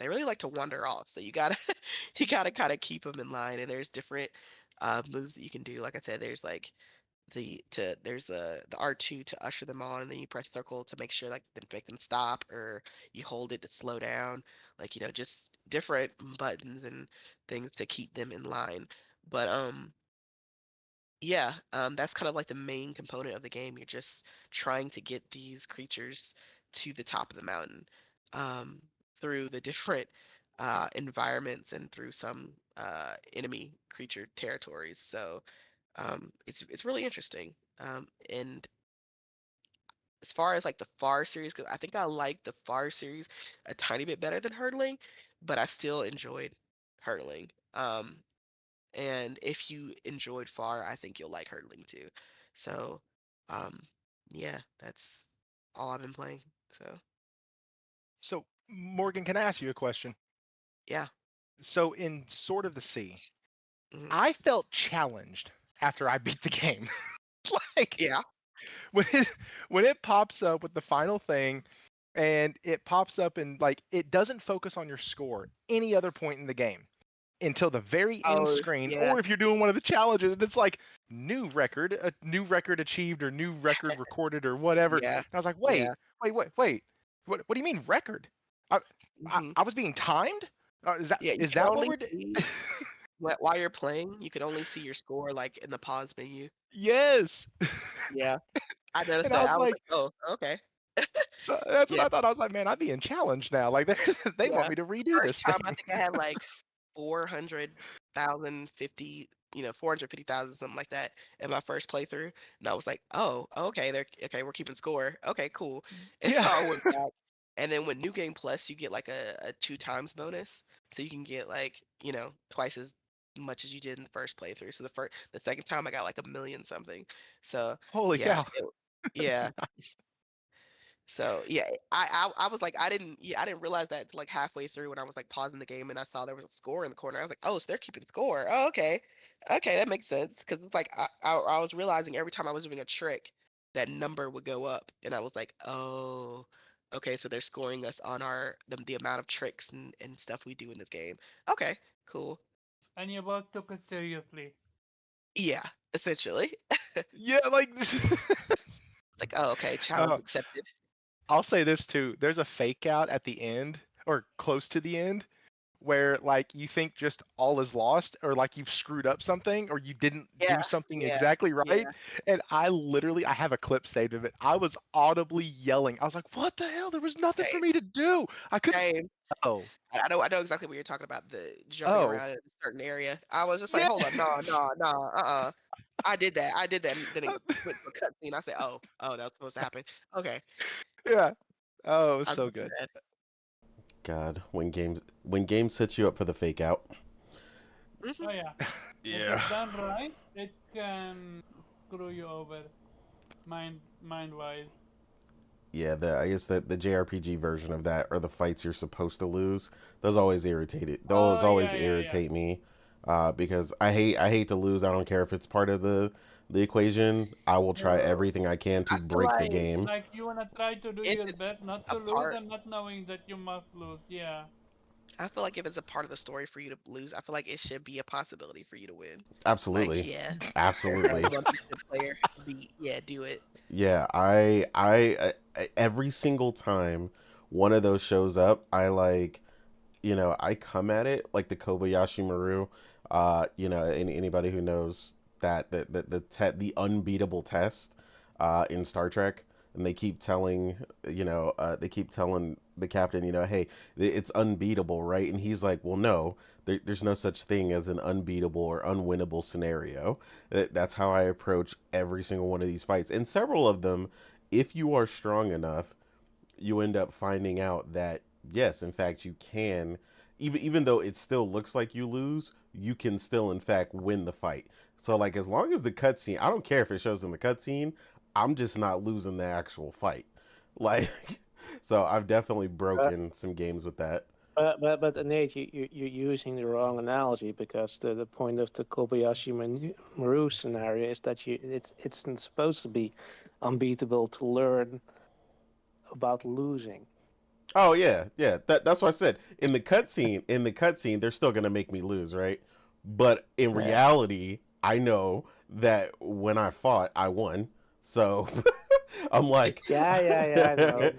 Speaker 4: really like to wander off. So you gotta you gotta kind of keep them in line. And there's different moves that you can do. Like I said, there's like there's the R2 to usher them on, and then you press circle to make sure like to make them stop, or you hold it to slow down, like just different buttons and things to keep them in line. But yeah, that's kind of like the main component of the game. You're just trying to get these creatures to the top of the mountain, um, through the different environments and through some enemy creature territories. So it's really interesting. And as far as like the Far series, because I think I like the Far series a tiny bit better than Hurdling, but I still enjoyed Hurdling. And if you enjoyed Far, I think you'll like Hurdling too. So, um, yeah, that's all I've been playing. So,
Speaker 5: So, Morgan, can I ask you a question?
Speaker 4: yeah.
Speaker 5: So, in Sword of the Sea,
Speaker 4: Mhm.
Speaker 5: I felt challenged after I beat the game. Like
Speaker 4: Yeah.
Speaker 5: when it pops up with the final thing, and it pops up and like it doesn't focus on your score any other point in the game until the very end
Speaker 4: Oh,
Speaker 5: screen,
Speaker 4: yeah.
Speaker 5: or if you're doing one of the challenges and it's like new record achieved, or new record recorded, or whatever.
Speaker 4: Yeah.
Speaker 5: And I was like,
Speaker 4: Yeah.
Speaker 5: wait, what do you mean record? I,
Speaker 4: Hmm.
Speaker 5: I was being timed. Is that
Speaker 4: Yeah. You
Speaker 5: is
Speaker 4: can
Speaker 5: that what
Speaker 4: only
Speaker 5: we're doing?
Speaker 4: see while you're playing. You can only see your score like in the pause menu.
Speaker 5: Yes.
Speaker 4: Yeah. I noticed
Speaker 5: And I
Speaker 4: that.
Speaker 5: was
Speaker 4: I was
Speaker 5: like,
Speaker 4: like, oh, okay.
Speaker 5: so that's what
Speaker 4: Yeah.
Speaker 5: I thought. I was like, man, I'm being challenged now. Like they want
Speaker 4: Yeah.
Speaker 5: me to redo
Speaker 4: First
Speaker 5: this
Speaker 4: time, I
Speaker 5: thing.
Speaker 4: think I had like 400,000, 450,000, something like that in my first playthrough. And I was like, oh, okay, okay, we're keeping score. Okay, cool. And so
Speaker 5: Yeah.
Speaker 4: I went back. And then with New Game Plus, you get like a 2 times bonus. So you can get like, twice as much as you did in the first playthrough. So the second time I got like 1 million something. So
Speaker 5: Holy
Speaker 4: yeah,
Speaker 5: cow. That's
Speaker 4: yeah.
Speaker 5: nice.
Speaker 4: So yeah, I was like, I didn't realize that till like halfway through when I was like pausing the game and I saw there was a score in the corner. I was like, oh, so they're keeping score. Oh, okay, okay, that makes sense. Because it's like I was realizing every time I was doing a trick, that number would go up, and I was like, oh, okay, so they're scoring us on the amount of tricks and stuff we do in this game. Okay, cool.
Speaker 3: And you both took it seriously.
Speaker 4: Yeah, essentially.
Speaker 5: Yeah, like
Speaker 4: Like, oh, okay, challenge
Speaker 5: uh,
Speaker 4: accepted.
Speaker 5: I'll say this too. There's a fake out at the end, or close to the end, where like you think just all is lost, or like you've screwed up something, or you didn't
Speaker 4: Yeah,
Speaker 5: do something
Speaker 4: yeah,
Speaker 5: exactly right.
Speaker 4: yeah.
Speaker 5: And I have a clip saved of it. I was audibly yelling. I was like, what the hell? There was nothing for
Speaker 4: Same,
Speaker 5: me to do. I couldn't.
Speaker 4: same.
Speaker 5: Oh,
Speaker 4: I know exactly what you're talking about, the jumping
Speaker 5: oh,
Speaker 4: around in a certain area. I was just like, hold up, no,
Speaker 5: yes.
Speaker 4: no, no, I did that, and then it went to a cutscene. I said, oh, that was supposed to happen. Okay,
Speaker 5: Yeah. Oh, it was
Speaker 4: I'll
Speaker 5: so
Speaker 4: go do
Speaker 5: good.
Speaker 4: that.
Speaker 1: God, when games set you up for the fake out.
Speaker 4: Hmm.
Speaker 3: Oh yeah. If
Speaker 1: Yeah.
Speaker 3: it's done right, it can screw you over mind wise.
Speaker 1: Yeah, I guess the JRPG version of that, or the fights you're supposed to lose, those always
Speaker 3: Oh
Speaker 1: always
Speaker 3: yeah.
Speaker 1: irritate me, because I hate to lose. I don't care if it's part of the equation. I will try
Speaker 4: No,
Speaker 1: everything I can
Speaker 4: I
Speaker 1: to
Speaker 4: feel
Speaker 1: break the
Speaker 4: like
Speaker 1: game.
Speaker 3: Like you wanna try to do
Speaker 4: if
Speaker 3: your
Speaker 4: it's
Speaker 3: best not
Speaker 4: a
Speaker 3: to lose
Speaker 4: part,
Speaker 3: and not knowing that you must lose. Yeah.
Speaker 4: I feel like if it's a part of the story for you to lose, I feel like it should be a possibility for you to win. Like,
Speaker 1: Absolutely,
Speaker 4: yeah, as
Speaker 1: absolutely.
Speaker 4: one good player, do it.
Speaker 1: Yeah, every single time one of those shows up, I come at it like the Kobayashi Maru. Anybody who knows that the unbeatable test in Star Trek, and they keep telling the captain, hey, it's unbeatable, right? And he's like, well, no, there's no such thing as an unbeatable or unwinnable scenario. That's how I approach every single one of these fights, and several of them, if you are strong enough, you end up finding out that yes, in fact, you can, even though it still looks like you lose, you can still in fact win the fight. So like, as long as the cutscene, I don't care if it shows in the cutscene, I'm just not losing the actual fight. Like, so I've definitely
Speaker 2: Uh,
Speaker 1: broken some games with that.
Speaker 2: but Nate, you're using the wrong analogy, because the point of the Kobayashi Maru scenario is that it's not supposed to be unbeatable to learn about losing.
Speaker 1: Oh yeah, yeah. That's what I said. In the cutscene, they're still gonna make me lose, right? But in
Speaker 2: Yeah.
Speaker 1: reality, I know that when I fought, I won. So I'm like,
Speaker 2: Yeah, I know.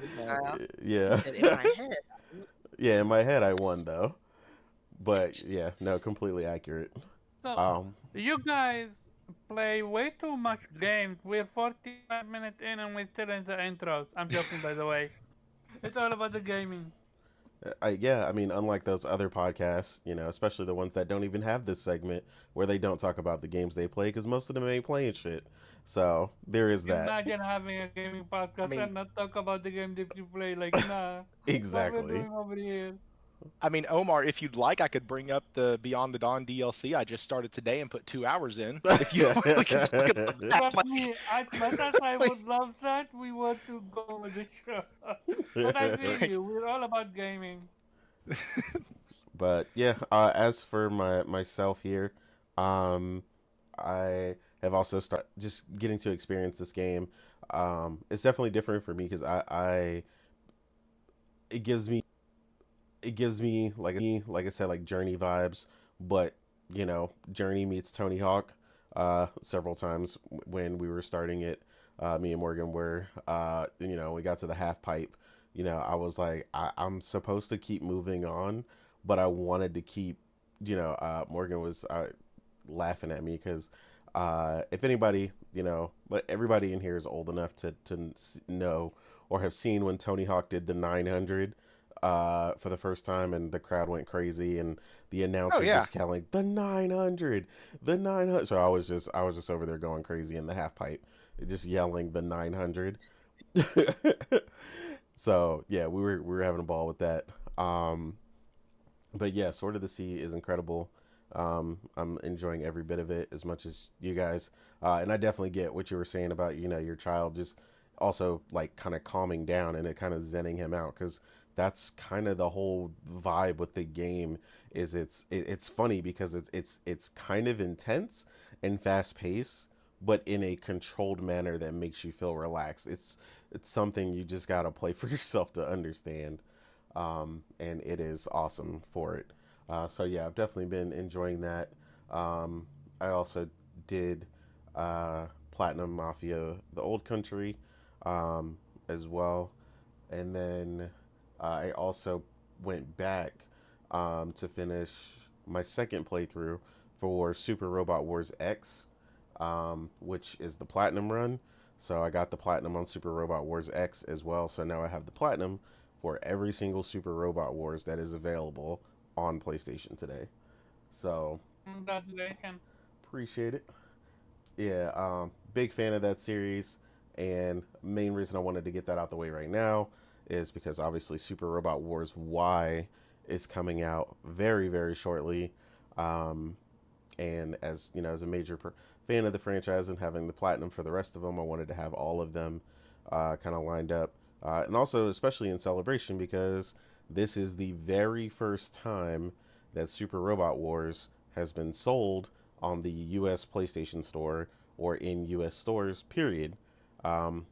Speaker 1: yeah,
Speaker 4: And in my head,
Speaker 1: yeah. In my head, I won though. But yeah, no, completely accurate.
Speaker 3: So
Speaker 1: Um,
Speaker 3: you guys play way too much games. We're 45 minutes in and we're still in the intros. I'm joking, by the way. It's all about the gaming.
Speaker 1: yeah, I mean, unlike those other podcasts, especially the ones that don't even have this segment where they don't talk about the games they play because most of them ain't playing shit. So there is that.
Speaker 3: Imagine having a gaming
Speaker 5: I
Speaker 3: podcast
Speaker 5: mean,
Speaker 3: and not talk about the game that you play. Like, nah, what we're
Speaker 1: Exactly.
Speaker 3: doing over here.
Speaker 5: Omar, if you'd like, I could bring up the Beyond the Dawn DLC I just started today and put 2 hours in. If you we could talk about that.
Speaker 3: Trust me, as much as I would love that, we want to go with the show. But I feel
Speaker 5: like,
Speaker 3: you. We're all about gaming.
Speaker 1: But yeah, as for myself here, um, I have also started just getting to experience this game. It's definitely different for me because it gives me like I said, like Journey vibes, but Journey meets Tony Hawk. Several times when we were starting it, me and Morgan were, we got to the half pipe. I was like, I'm supposed to keep moving on, but I wanted to keep. Morgan was laughing at me because if anybody, but everybody in here is old enough to know or have seen when Tony Hawk did the 900 for the first time and the crowd went crazy and the announcer just yelling the 900, the 900. So I was just over there going crazy in the half pipe, just yelling the 900. So yeah, we were having a ball with that. But yeah, Sword of the Sea is incredible. I'm enjoying every bit of it as much as you guys. And I definitely get what you were saying about, your child just also like kind of calming down and it kind of zenning him out because that's kind of the whole vibe with the game is it's funny because it's kind of intense and fast paced, but in a controlled manner that makes you feel relaxed. It's something you just gotta play for yourself to understand. And it is awesome for it. So yeah, I've definitely been enjoying that. I also did Platinum Mafia, the Old Country, as well, and then I also went back to finish my second playthrough for Super Robot Wars X, which is the Platinum run. So I got the Platinum on Super Robot Wars X as well. So now I have the Platinum for every single Super Robot Wars that is available on PlayStation today. So
Speaker 3: Congratulations.
Speaker 1: appreciate it. Yeah, big fan of that series, and main reason I wanted to get that out the way right now is because obviously Super Robot Wars Y is coming out very, very shortly. And as as a major fan of the franchise and having the platinum for the rest of them, I wanted to have all of them kind of lined up, and also especially in celebration because this is the very first time that Super Robot Wars has been sold on the U.S. PlayStation Store or in U.S. stores, period.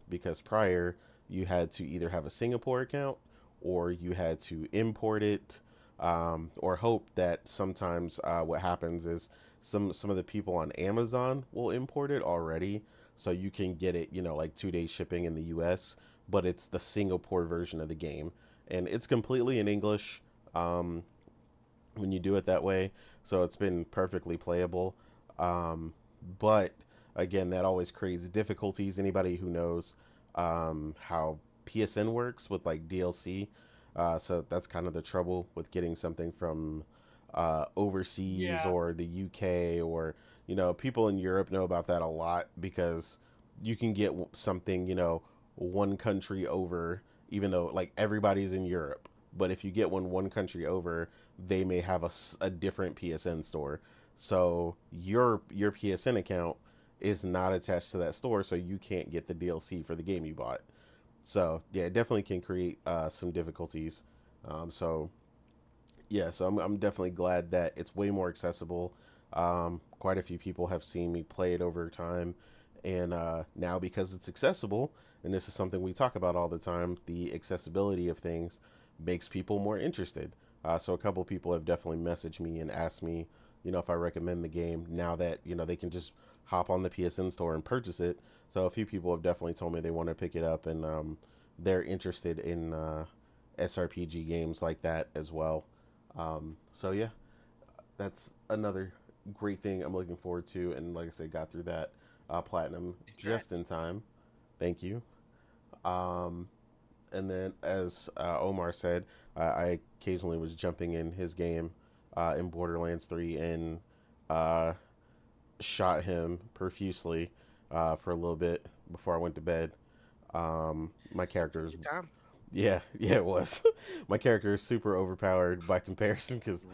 Speaker 1: Because prior, you had to either have a Singapore account or you had to import it, or hope that sometimes what happens is some of the people on Amazon will import it already, so you can get it, like 2 day shipping in the U.S., but it's the Singapore version of the game, and it's completely in English. When you do it that way. So it's been perfectly playable. But again, that always creates difficulties. Anybody who knows how PSN works with like DLC. So that's kind of the trouble with getting something from overseas or the UK or, people in Europe know about that a lot because you can get something, one country over, even though like everybody's in Europe. But if you get one country over, they may have a different PSN store. So your PSN account is not attached to that store, so you can't get the DLC for the game you bought. So yeah, it definitely can create some difficulties. So yeah, so I'm definitely glad that it's way more accessible. Quite a few people have seen me play it over time, and now because it's accessible, and this is something we talk about all the time, the accessibility of things makes people more interested. So a couple people have definitely messaged me and asked me, if I recommend the game now that, they can just hop on the PSN store and purchase it. So a few people have definitely told me they want to pick it up, and they're interested in SRPG games like that as well. So yeah, that's another great thing I'm looking forward to. And like I said, got through that platinum just in time. Thank you. And then, as Omar said, I occasionally was jumping in his game in Borderlands 3 and shot him profusely for a little bit before I went to bed. My character is,
Speaker 4: Good time.
Speaker 1: yeah, it was. My character is super overpowered by comparison because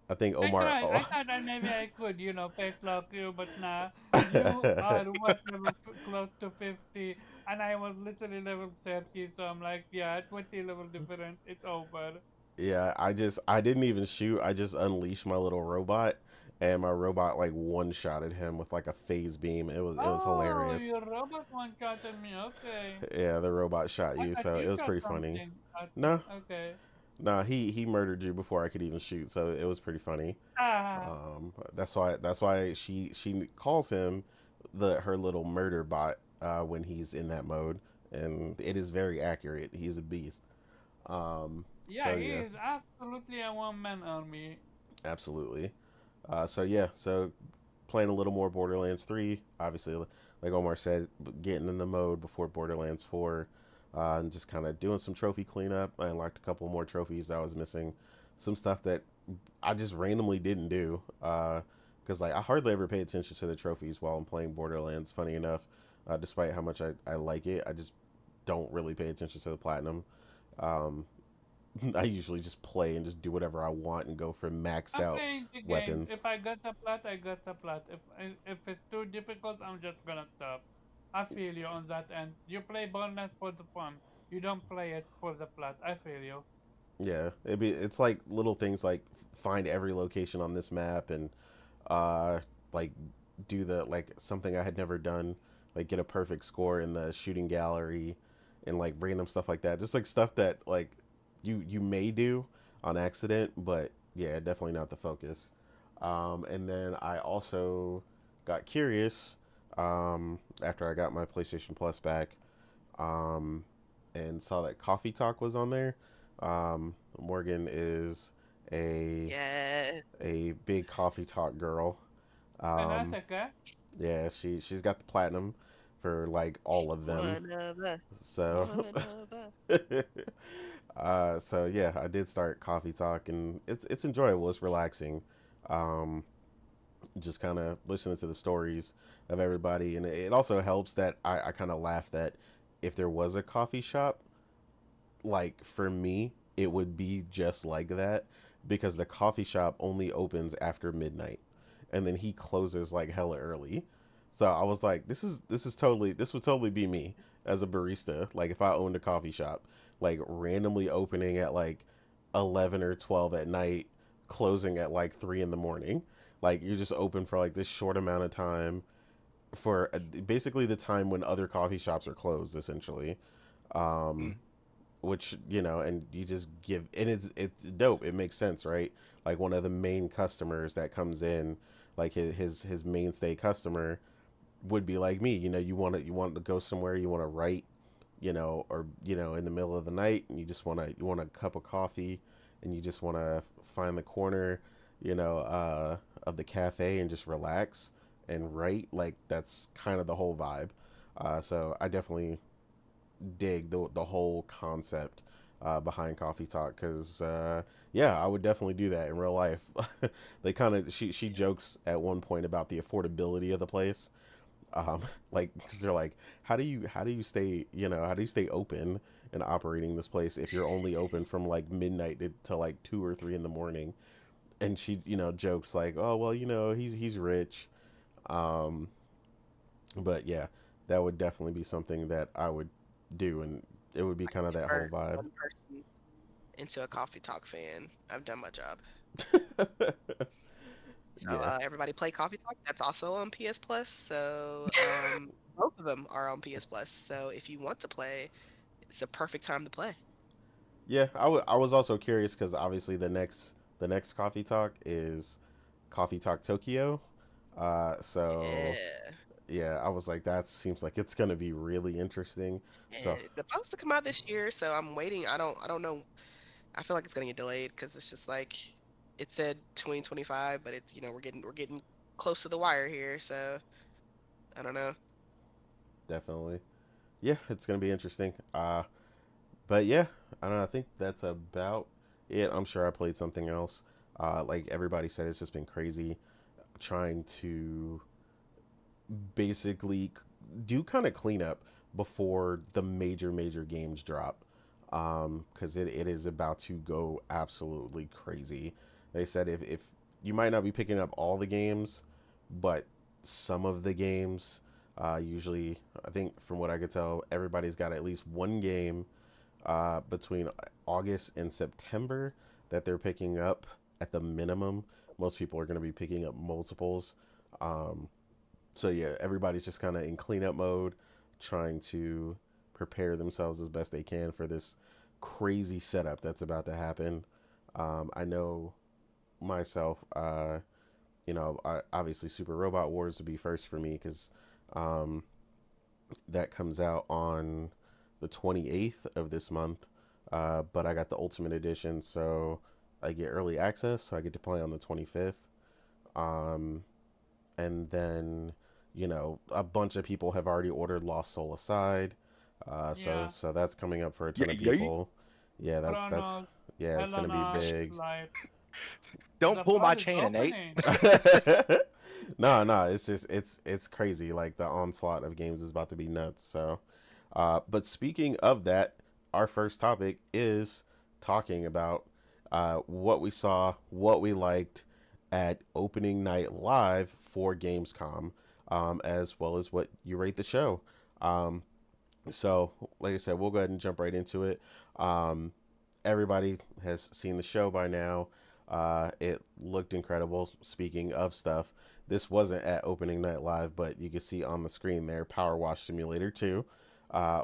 Speaker 1: I think
Speaker 3: I
Speaker 1: Omar.
Speaker 3: tried. I thought that maybe I could, fake lock you, but nah. You are what level close to 50, and I was literally level 30, so I'm like, yeah, 20 level difference. It's over.
Speaker 1: Yeah, I didn't even shoot. I just unleashed my little robot, and my robot like one-shotted him with like a phase beam. It was
Speaker 3: Oh,
Speaker 1: hilarious.
Speaker 3: your robot one-shotted me. Okay.
Speaker 1: Yeah, the robot shot
Speaker 3: I
Speaker 1: you,
Speaker 3: thought
Speaker 1: so it
Speaker 3: you
Speaker 1: was
Speaker 3: shot
Speaker 1: pretty funny.
Speaker 3: something.
Speaker 1: No,
Speaker 3: Okay.
Speaker 1: no, he murdered you before I could even shoot, so it was pretty funny.
Speaker 3: Ah.
Speaker 1: That's why she calls him her little murder bot when he's in that mode, and it is very accurate. He's a beast. Um,
Speaker 3: Yeah,
Speaker 1: so
Speaker 3: he
Speaker 1: yeah,
Speaker 3: is absolutely a one-man army.
Speaker 1: absolutely. So yeah, so playing a little more Borderlands 3, obviously, like Omar said, getting in the mode before Borderlands 4, and just kind of doing some trophy cleanup. I unlocked a couple more trophies that I was missing, some stuff that I just randomly didn't do, because like I hardly ever pay attention to the trophies while I'm playing Borderlands. Funny enough, despite how much I like it, I just don't really pay attention to the platinum. Um, I usually just play and just do whatever I want and go for maxed
Speaker 3: I'm
Speaker 1: out
Speaker 3: playing the game.
Speaker 1: weapons.
Speaker 3: If I got the plot, I got the plot. If it's too difficult, I'm just gonna stop. I feel you on that end. You play Borderlands for the fun. You don't play it for the plot. I feel you.
Speaker 1: Yeah, it's like little things like find every location on this map and like do the like something I had never done, like get a perfect score in the shooting gallery and like random stuff like that. Just like stuff that like you may do on accident, but yeah, definitely not the focus. And then I also got curious after I got my PlayStation Plus back, um, and saw that Coffee Talk was on there. Morgan is a
Speaker 4: Yeah.
Speaker 1: a big Coffee Talk girl. Um,
Speaker 3: Fanatic, eh?
Speaker 1: yeah, she's got the platinum for like all of them.
Speaker 4: One of us.
Speaker 1: So,
Speaker 4: One of us.
Speaker 1: so yeah, I did start Coffee Talk, and it's enjoyable. It's relaxing. Um, just kind of listening to the stories of everybody, and it also helps that I kind of laugh that if there was a coffee shop, like for me, it would be just like that because the coffee shop only opens after midnight, and then he closes like hella early. So I was like, this would totally be me as a barista. Like if I owned a coffee shop, like randomly opening at like 11 or 12 at night, closing at like 3 in the morning. Like you're just open for like this short amount of time for basically the time when other coffee shops are closed, essentially. Um,
Speaker 5: Mm.
Speaker 1: which and you just give, and it's dope. It makes sense, right? Like one of the main customers that comes in, like his mainstay customer would be like me. You want to go somewhere, you want to write, or in the middle of the night, and you want a cup of coffee, and you just want to find the corner, of the cafe and just relax and write. Like that's kind of the whole vibe. So I definitely dig the whole concept behind Coffee Talk because yeah, I would definitely do that in real life. They kind of she jokes at one point about the affordability of the place, like because they're like, how do you stay open and operating this place if you're only open from like midnight to like 2 or 3 in the morning? And she jokes like, oh well, he's rich. um but yeah, that would definitely be something that I would do, and it would be kind of that whole
Speaker 4: Turn
Speaker 1: vibe.
Speaker 4: one person into a Coffee Talk fan. I've done my job. So
Speaker 1: Yeah.
Speaker 4: everybody play Coffee Talk. That's also on PS Plus. So both of them are on PS Plus. So if you want to play, it's a perfect time to play.
Speaker 1: Yeah, I was also curious because obviously the next Coffee Talk is Coffee Talk Tokyo. So yeah, I was like, that seems like it's gonna be really interesting.
Speaker 4: And
Speaker 1: So
Speaker 4: it's supposed to come out this year, so I'm waiting. I don't know. I feel like it's gonna get delayed because it's just like it said 2025, but it's we're getting close to the wire here, so I don't know.
Speaker 1: definitely, yeah, it's gonna be interesting. But yeah, I don't know. I think that's about it. I'm sure I played something else. Like everybody said, it's just been crazy trying to basically do kind of cleanup before the major games drop, because it is about to go absolutely crazy. They said if you might not be picking up all the games, but some of the games, usually I think from what I could tell, everybody's got at least one game between August and September that they're picking up at the minimum. Most people are going to be picking up multiples. Um, so yeah, everybody's just kind of in cleanup mode, trying to prepare themselves as best they can for this crazy setup that's about to happen. I know myself, obviously Super Robot Wars would be first for me because um, that comes out on the 28th of this month. But I got the Ultimate Edition, so I get early access, so I get to play on the 25th. Um, and then, a bunch of people have already ordered Lost Soul Aside.
Speaker 3: Yeah.
Speaker 1: So that's coming up for a ton of
Speaker 5: Yeah.
Speaker 1: people. Yeah, that's
Speaker 3: Chronos,
Speaker 1: yeah, it's gonna be
Speaker 3: Helena,
Speaker 1: big.
Speaker 3: Light.
Speaker 5: Don't
Speaker 3: The
Speaker 5: pull my
Speaker 3: pod is
Speaker 5: chain, Nate.
Speaker 3: opening.
Speaker 1: No, it's just it's crazy. Like the onslaught of games is about to be nuts. So, but speaking of that, our first topic is talking about what we saw, what we liked at opening night live for Gamescom, as well as what you rate the show. Um, so, like I said, we'll go ahead and jump right into it. Um, Everybody has seen the show by now. It looked incredible. Speaking of stuff, this wasn't at opening night live, but you can see on the screen there Power Wash Simulator 2,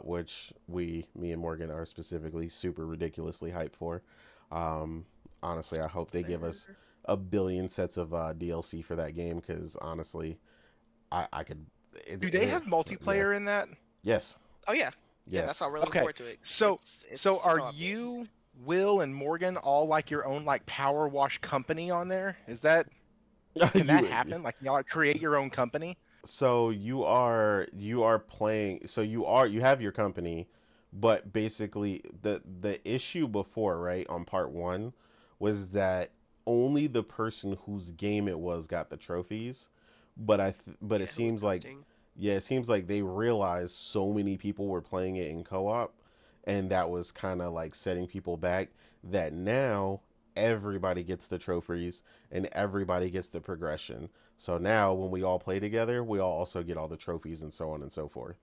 Speaker 1: which me and Morgan are specifically super ridiculously hyped for. Honestly, I hope they give us a billion sets of DLC for that game because honestly, I could.
Speaker 5: Do they have multiplayer in that?
Speaker 1: Yes.
Speaker 4: Oh yeah, yeah. That's
Speaker 1: Yes.
Speaker 4: why we're looking
Speaker 5: Okay,
Speaker 4: forward to it.
Speaker 5: So
Speaker 4: It's
Speaker 5: are
Speaker 4: co-op game.
Speaker 5: you, Will, and Morgan all like your own like power wash company on there? Is that Can that happen? Like y'all create your own company?
Speaker 1: So you are playing. So you have your company, but basically the issue before, right, on part one, was that only the person whose game it was got the trophies. But but
Speaker 4: Yeah,
Speaker 1: it
Speaker 4: who was
Speaker 1: seems like
Speaker 4: hosting?
Speaker 1: yeah, it seems like they realized so many people were playing it in co-op, and that was kind of like setting people back. That now everybody gets the trophies and everybody gets the progression. So now when we all play together, we all also get all the trophies and so on and so forth.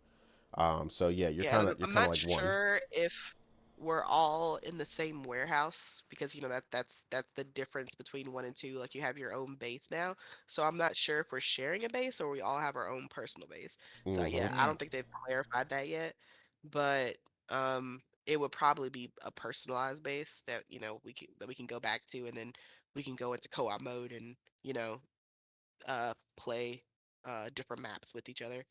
Speaker 1: So yeah, you're
Speaker 4: Yeah,
Speaker 1: kind
Speaker 4: and
Speaker 1: of
Speaker 4: I'm not
Speaker 1: like one.
Speaker 4: sure if we're all in the same warehouse because that's the difference between one and two. Like you have your own base now, so I'm not sure if we're sharing a base or we all have our own personal base. So
Speaker 1: Hmm.
Speaker 4: yeah, I don't think they've clarified that yet, but it would probably be a personalized base that we can go back to, and then we can go into co-op mode and play different maps with each other.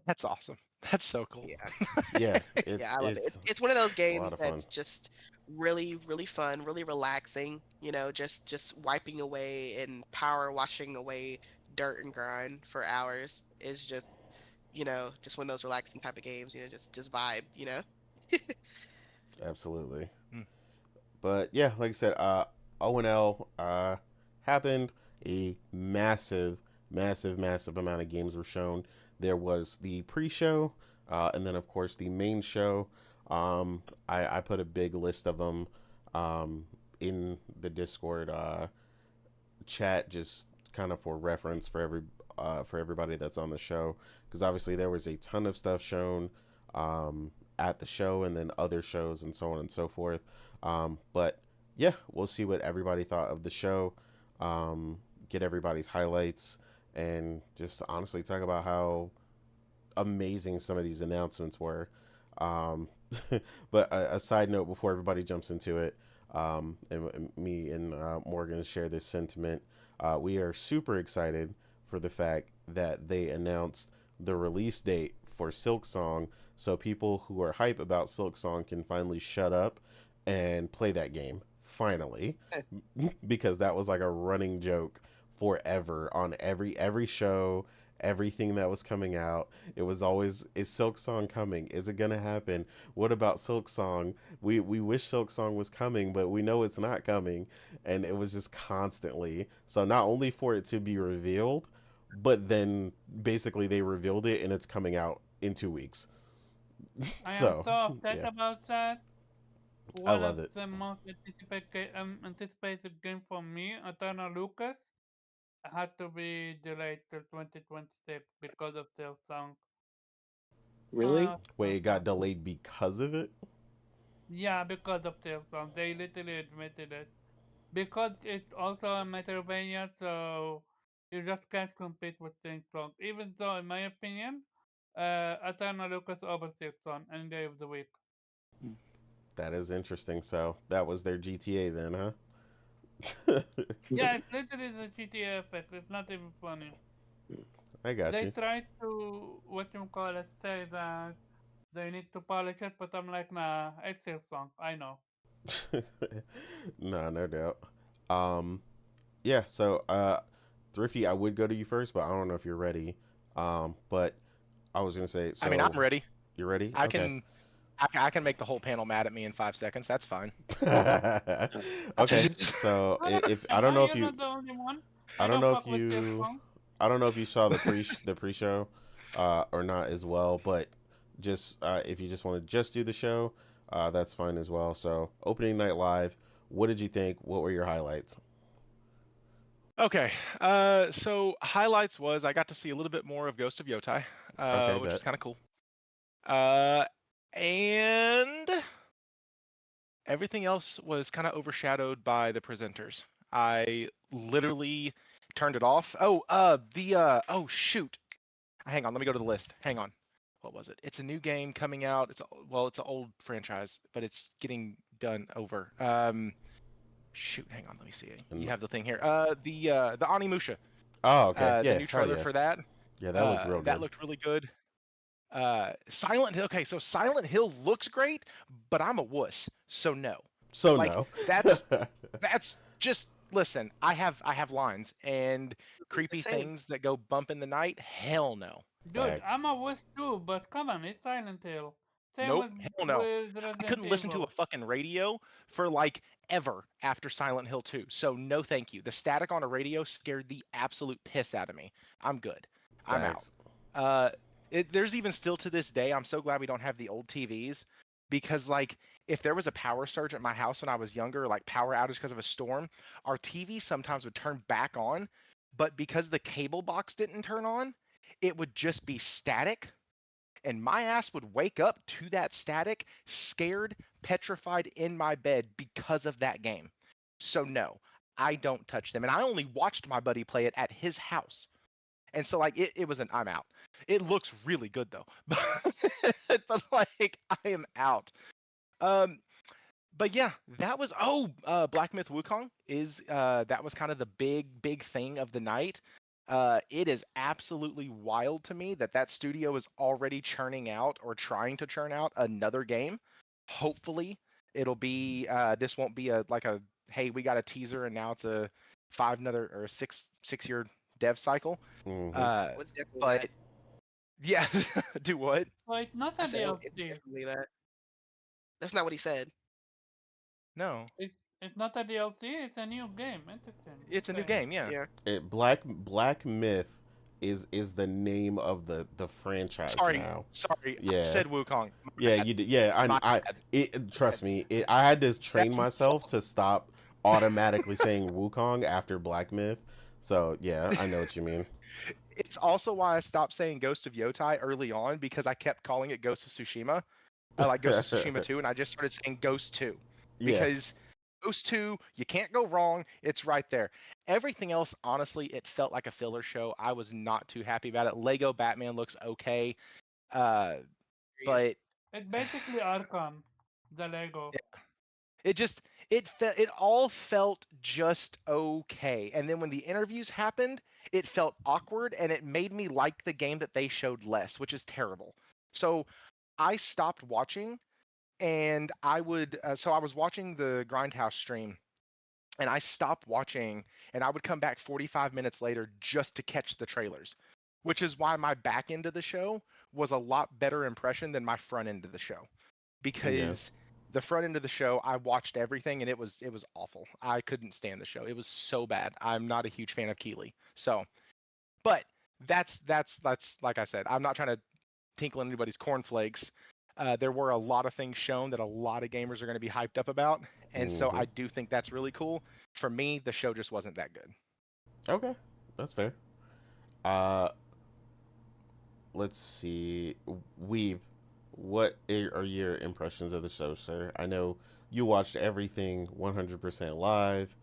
Speaker 5: That's awesome. That's so cool.
Speaker 4: Yeah.
Speaker 1: Yeah,
Speaker 4: Yeah, I love it.
Speaker 1: it's
Speaker 4: It's one of those
Speaker 1: a lot
Speaker 4: games
Speaker 1: of fun.
Speaker 4: that's just really, really fun, really relaxing. Just wiping away and power washing away dirt and grind for hours is just one of those relaxing type of games. Just vibe.
Speaker 1: Absolutely.
Speaker 5: Mm.
Speaker 1: But yeah, like I said, O&L happened. A massive amount of games were shown. There was the pre-show, and then of course the main show. I put a big list of them in the Discord chat, just kind of for reference for everybody that's on the show, because obviously there was a ton of stuff shown at the show and then other shows and so on and so forth. But yeah, we'll see what everybody thought of the show, get everybody's highlights, and just honestly talk about how amazing some of these announcements were. Um, but a side note before everybody jumps into it, and me and Morgan share this sentiment. we are super excited for the fact that they announced the release date for Silksong, so people who are hype about Silksong can finally shut up and play that game. Finally, because that was like a running joke forever on every show, everything that was coming out. It was always, is Silksong coming? Is it gonna happen? What about Silksong? We wish Silksong was coming, but we know it's not coming. And it was just constantly. So not only for it to be revealed, but then basically they revealed it and it's coming out in 2 weeks.
Speaker 3: I am
Speaker 1: So
Speaker 3: so upset
Speaker 1: yeah,
Speaker 3: about that.
Speaker 1: I
Speaker 3: One
Speaker 1: love
Speaker 3: of
Speaker 1: it.
Speaker 3: the most anticipated game for me, Eternal Lucas, had to be delayed till 2026 because of their song.
Speaker 2: Really?
Speaker 1: Wait, it got delayed because of it?
Speaker 3: Yeah, because of their song. They literally admitted it. Because it's also a Metroidvania, so you just can't compete with Saint Song. Even though, in my opinion, Eternal Lucas over Silksong any day of the week.
Speaker 1: That is interesting. So that was their GTA then, huh?
Speaker 3: Yeah, it's literally the GTA effect. It's not even funny.
Speaker 1: I got
Speaker 3: They
Speaker 1: you.
Speaker 3: try to, what you call it, say that they need to polish it, but I'm like, nah, it's Silksong. I know.
Speaker 1: Nah, no doubt. Um, yeah. So, Thrifty, I would go to you first, but I don't know if you're ready. But I was gonna say,
Speaker 5: I mean, I'm
Speaker 1: so
Speaker 5: ready.
Speaker 1: you're ready?
Speaker 5: I
Speaker 1: Okay.
Speaker 5: can I can make the whole panel mad at me in 5 seconds. That's fine.
Speaker 1: Okay. So if I
Speaker 3: And
Speaker 1: don't
Speaker 3: now
Speaker 1: know if
Speaker 3: you're
Speaker 1: you,
Speaker 3: not the only one.
Speaker 1: I
Speaker 3: I
Speaker 1: don't
Speaker 3: don't
Speaker 1: know if
Speaker 3: fuck with
Speaker 1: you,
Speaker 3: Silksong.
Speaker 1: I don't know if you saw the pre-show, or not as well. But just if you just want to just do the show, that's fine as well. So opening night live. What did you think? What were your highlights?
Speaker 5: Okay. So highlights was I got to see a little bit more of Ghost of Yotai,
Speaker 1: Okay,
Speaker 5: which
Speaker 1: bet.
Speaker 5: was kind of cool. And everything else was kind of overshadowed by the presenters. I literally turned it off. Oh shoot. Hang on, let me go to the list. Hang on. What was it? It's a new game coming out. It's an old franchise, but it's getting done over. Shoot, hang on, let me see. You
Speaker 1: And
Speaker 5: have the thing here. The Onimusha.
Speaker 1: oh, okay,
Speaker 5: The
Speaker 1: yeah,
Speaker 5: new
Speaker 1: hell
Speaker 5: trailer
Speaker 1: yeah,
Speaker 5: for that.
Speaker 1: yeah, that looked real
Speaker 5: That
Speaker 1: good.
Speaker 5: looked really good. Silent Hill. Okay, so Silent Hill looks great, but I'm a wuss, so no.
Speaker 1: So
Speaker 5: Like
Speaker 1: no.
Speaker 5: that's just listen. I have lines and creepy
Speaker 4: Same.
Speaker 5: things that go bump in the night. Hell no.
Speaker 3: Dude,
Speaker 1: Facts.
Speaker 3: I'm a wish too, but come on, it's Silent Hill. Same
Speaker 5: Nope.
Speaker 3: with
Speaker 5: Hell no. I
Speaker 3: Resident
Speaker 5: couldn't listen to a
Speaker 3: Evil.
Speaker 5: fucking radio for like ever after Silent Hill 2. So no thank you. The static on a radio scared the absolute piss out of me. I'm good. I'm out.
Speaker 1: Facts.
Speaker 5: Uh there's even still to this day, I'm so glad we don't have the old TVs because like if there was a power surge at my house when I was younger, like power outage because of a storm, our TV sometimes would turn back on, but because the cable box didn't turn on, it would just be static and my ass would wake up to that static, scared, petrified in my bed because of that game. So no, I don't touch them. And I only watched my buddy play it at his house. And so like it was an I'm out. It looks really good though. But like I am out. Um but yeah, that was Black Myth Wukong is that was kind of the big thing of the night. It is absolutely wild to me that that studio is already churning out or trying to churn out another game. Hopefully, it'll be this won't be a like a hey we got a teaser and now it's a 6 year dev cycle.
Speaker 1: Hmm.
Speaker 4: What's definitely
Speaker 5: But
Speaker 4: that?
Speaker 5: yeah, do what?
Speaker 3: So it's not
Speaker 4: I
Speaker 3: a
Speaker 4: said it's
Speaker 3: DLC.
Speaker 4: definitely that. That's not what he said.
Speaker 5: No,
Speaker 3: It's not a DLC, it's a new game. Interesting.
Speaker 5: it's a new
Speaker 3: Okay.
Speaker 5: game. Yeah.
Speaker 4: Yeah.
Speaker 1: It Black Myth is the name of the franchise now.
Speaker 5: Sorry, I
Speaker 1: Yeah.
Speaker 5: said Wukong. My
Speaker 1: Yeah,
Speaker 5: bad.
Speaker 1: you did. Yeah,
Speaker 5: My
Speaker 1: I
Speaker 5: bad.
Speaker 1: it trust me. I had to train
Speaker 5: That's my
Speaker 1: myself
Speaker 5: fault.
Speaker 1: to stop automatically saying Wukong after Black Myth. So, yeah, I know what you mean.
Speaker 5: It's also why I stopped saying Ghost of Yotai early on because I kept calling it Ghost of Tsushima. I like Ghost of Tsushima 2, and I just started saying Ghost 2
Speaker 1: Yeah.
Speaker 5: because Ghost 2, you can't go wrong. It's right there. Everything else, honestly, it felt like a filler show. I was not too happy about it. Lego Batman looks okay,
Speaker 4: Agreed.
Speaker 5: but
Speaker 3: It's basically Arkham, the Lego.
Speaker 5: it just it all felt just okay. And then when the interviews happened, it felt awkward and it made me like the game that they showed less, which is terrible. So I stopped watching and I would so I was watching the Grindhouse stream and I stopped watching and I would come back 45 minutes later just to catch the trailers, which is why my back end of the show was a lot better impression than my front end of the show because the front end of the show I watched everything and it was awful. I couldn't stand the show. It was so bad. I'm not a huge fan of Keeley. So, but that's like I said, I'm not trying to tinkle in anybody's cornflakes. There were a lot of things shown that a lot of gamers are going to be hyped up about, and so I do think that's really cool. For me, the show just wasn't that good.
Speaker 1: Okay, that's fair. Let's see. Weeb, what are your impressions of the show, sir? I know you watched everything 100% live.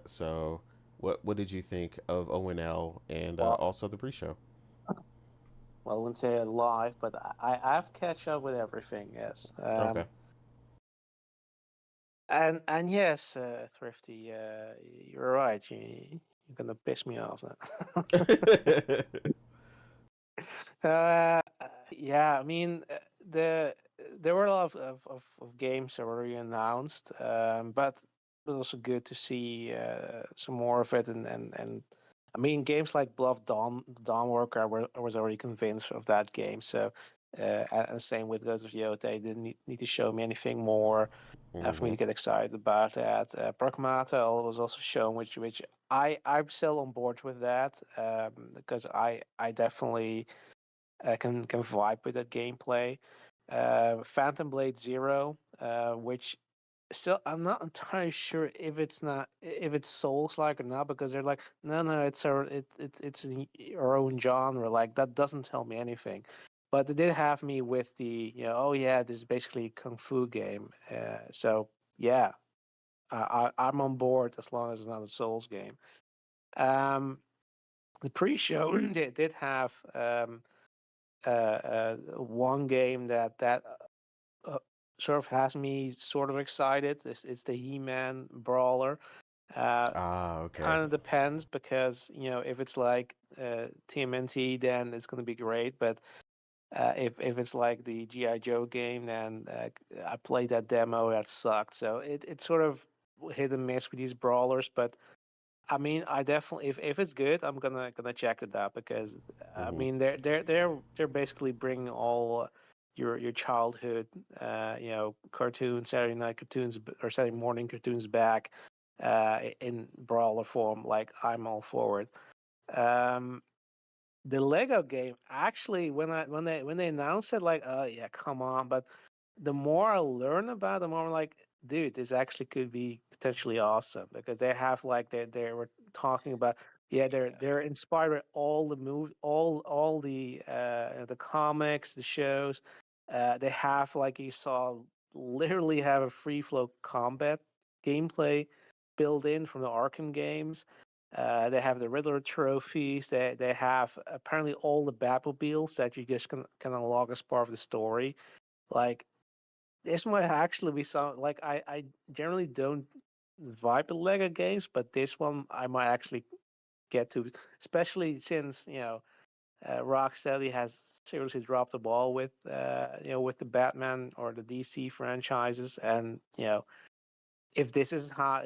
Speaker 1: So what did you think of ONL and also the pre-show?
Speaker 2: Well, I wouldn't say it live, but I've catch up with everything. Yes.
Speaker 1: Okay.
Speaker 2: And yes, Thrifty, you're right. You're gonna piss me off now. Yeah, I mean, there were a lot of games that were already announced, but it was also good to see some more of it. And I mean, games like Bluff Dawn Worker, I was already convinced of that game. So, and same with Ghost of Yote, they didn't need to show me anything more for me to get excited about that. Pragmata was also shown, which I'm still on board with that because I definitely can vibe with that gameplay. Phantom Blade Zero, which still I'm not entirely sure if it's Souls like or not because they're like no it's our own genre, like that doesn't tell me anything. But they did have me with the oh yeah, this is basically a kung fu game. So yeah, I'm on board as long as it's not a Souls game. The pre-show did have one game that sort of has me sort of excited. It's the He-Man brawler.
Speaker 1: Okay.
Speaker 2: Kind of depends because if it's like TMNT, then it's going to be great. But if it's like the GI Joe game, then I played that demo that sucked. So it's sort of hit and miss with these brawlers, but. I mean, I definitely if it's good, I'm gonna check it out because I mean they're basically bringing all your childhood cartoons, Saturday night cartoons or Saturday morning cartoons back in brawler form. Like I'm all for it. The Lego game actually when they announced it, like oh yeah, come on, but the more I learn about it, the more I'm like, dude, this actually could be potentially awesome because they have like they were talking about they're inspired by all the all the comics, the shows. They have like you saw literally have a free flow combat gameplay built in from the Arkham games. They have the Riddler trophies. They have apparently all the Batmobiles that you just can unlock as part of the story. Like this might actually be some like I generally don't vibe with Lego games, but this one I might actually get to, especially since Rocksteady has seriously dropped the ball with with the Batman or the DC franchises, and if this is how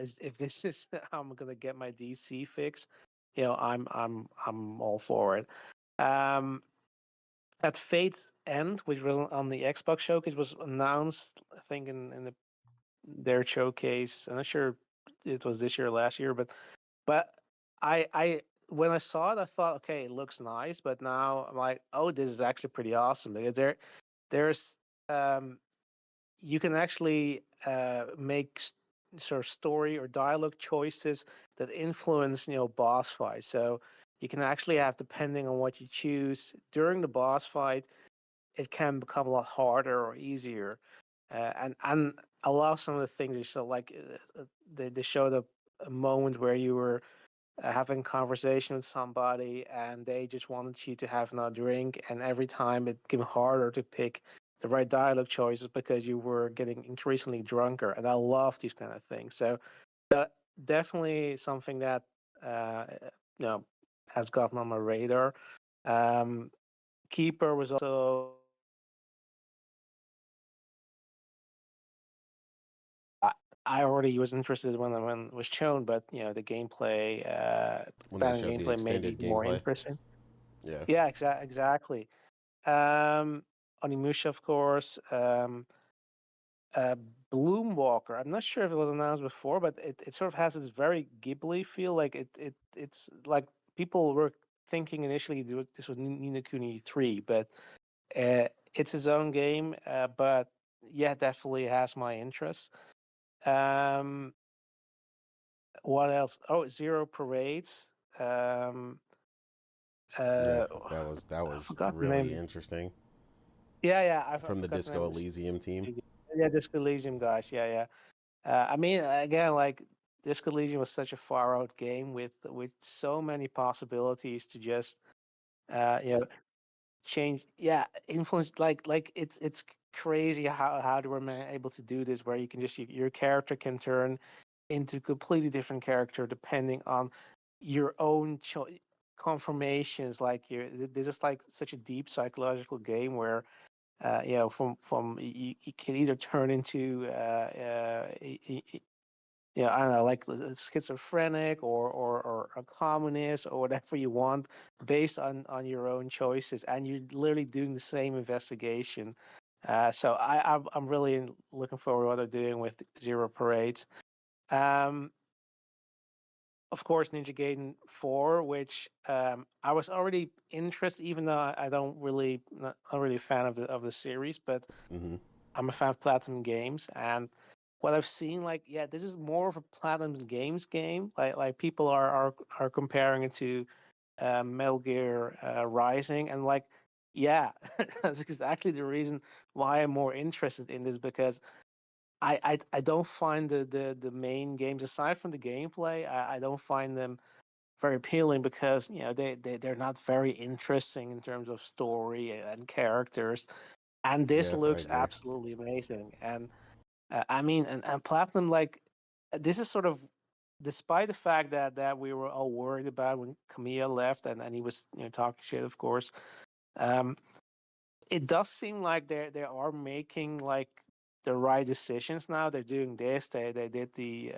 Speaker 2: I'm gonna get my DC fix, I'm all for it. Um, at Fate's End, which was on the Xbox showcase, was announced, I think, in their showcase. I'm not sure it was this year or last year, but I when I saw it, I thought, okay, it looks nice, but now I'm like, oh, this is actually pretty awesome because there's you can actually make sort of story or dialogue choices that influence boss fights. So you can actually have, depending on what you choose during the boss fight, it can become a lot harder or easier. And I love some of the things you saw, like they showed a moment where you were having a conversation with somebody and they just wanted you to have another drink, and every time it became harder to pick the right dialogue choices because you were getting increasingly drunker, and I love these kind of things. So definitely something that you know has gotten on my radar. Um, Keeper was also I already was interested when it was shown, but the gameplay,
Speaker 1: When they
Speaker 2: expanding
Speaker 1: showed the
Speaker 2: gameplay made it
Speaker 1: extended
Speaker 2: even more
Speaker 1: gameplay.
Speaker 2: interesting.
Speaker 1: Yeah.
Speaker 2: Yeah, exactly. Onimusha, of course. Uh, Bloomwalker. I'm not sure if it was announced before, but it sort of has this very Ghibli feel. Like it's like people were thinking initially this was Ni no Kuni 3, but it's his own game. But yeah, definitely has my interest. Um, what else? Oh, Zero Parades. Um,
Speaker 1: Yeah,
Speaker 2: uh,
Speaker 1: that
Speaker 2: I
Speaker 1: was
Speaker 2: forgot the
Speaker 1: really
Speaker 2: name.
Speaker 1: interesting.
Speaker 2: Yeah, I
Speaker 1: From the
Speaker 2: forgot the name
Speaker 1: Disco
Speaker 2: of this.
Speaker 1: Elysium team.
Speaker 2: Yeah, Disco Elysium guys. Yeah. I mean, again, like Disco Elysium was such a far out game with so many possibilities to just change. Yeah, influence. Like it's crazy how they were able to do this, where you can just your character can turn into a completely different character depending on your own confirmations. Like this is like such a deep psychological game where from you can either turn into I don't know, like schizophrenic or a communist or whatever you want, based on your own choices, and you're literally doing the same investigation. So I'm really looking forward to what they're doing with Zero Parades. Um, of course, Ninja Gaiden 4, which I was already interested, even though I don't really not really a fan of the series, but
Speaker 1: Mm-hmm.
Speaker 2: I'm a fan of Platinum Games, and what I've seen, like, yeah, this is more of a Platinum Games game. Like people are comparing it to Metal Gear Rising, and like, yeah, that's exactly the reason why I'm more interested in this, because I don't find the main games, aside from the gameplay, I don't find them very appealing, because they're not very interesting in terms of story and characters, and this
Speaker 1: Yeah, I
Speaker 2: looks
Speaker 1: agree.
Speaker 2: absolutely amazing. And I mean, and Platinum, like, this is sort of, despite the fact that we were all worried about when Camilla left, and he was talking shit, of course. um it does seem like they are making like the right decisions now. They're doing this. They did the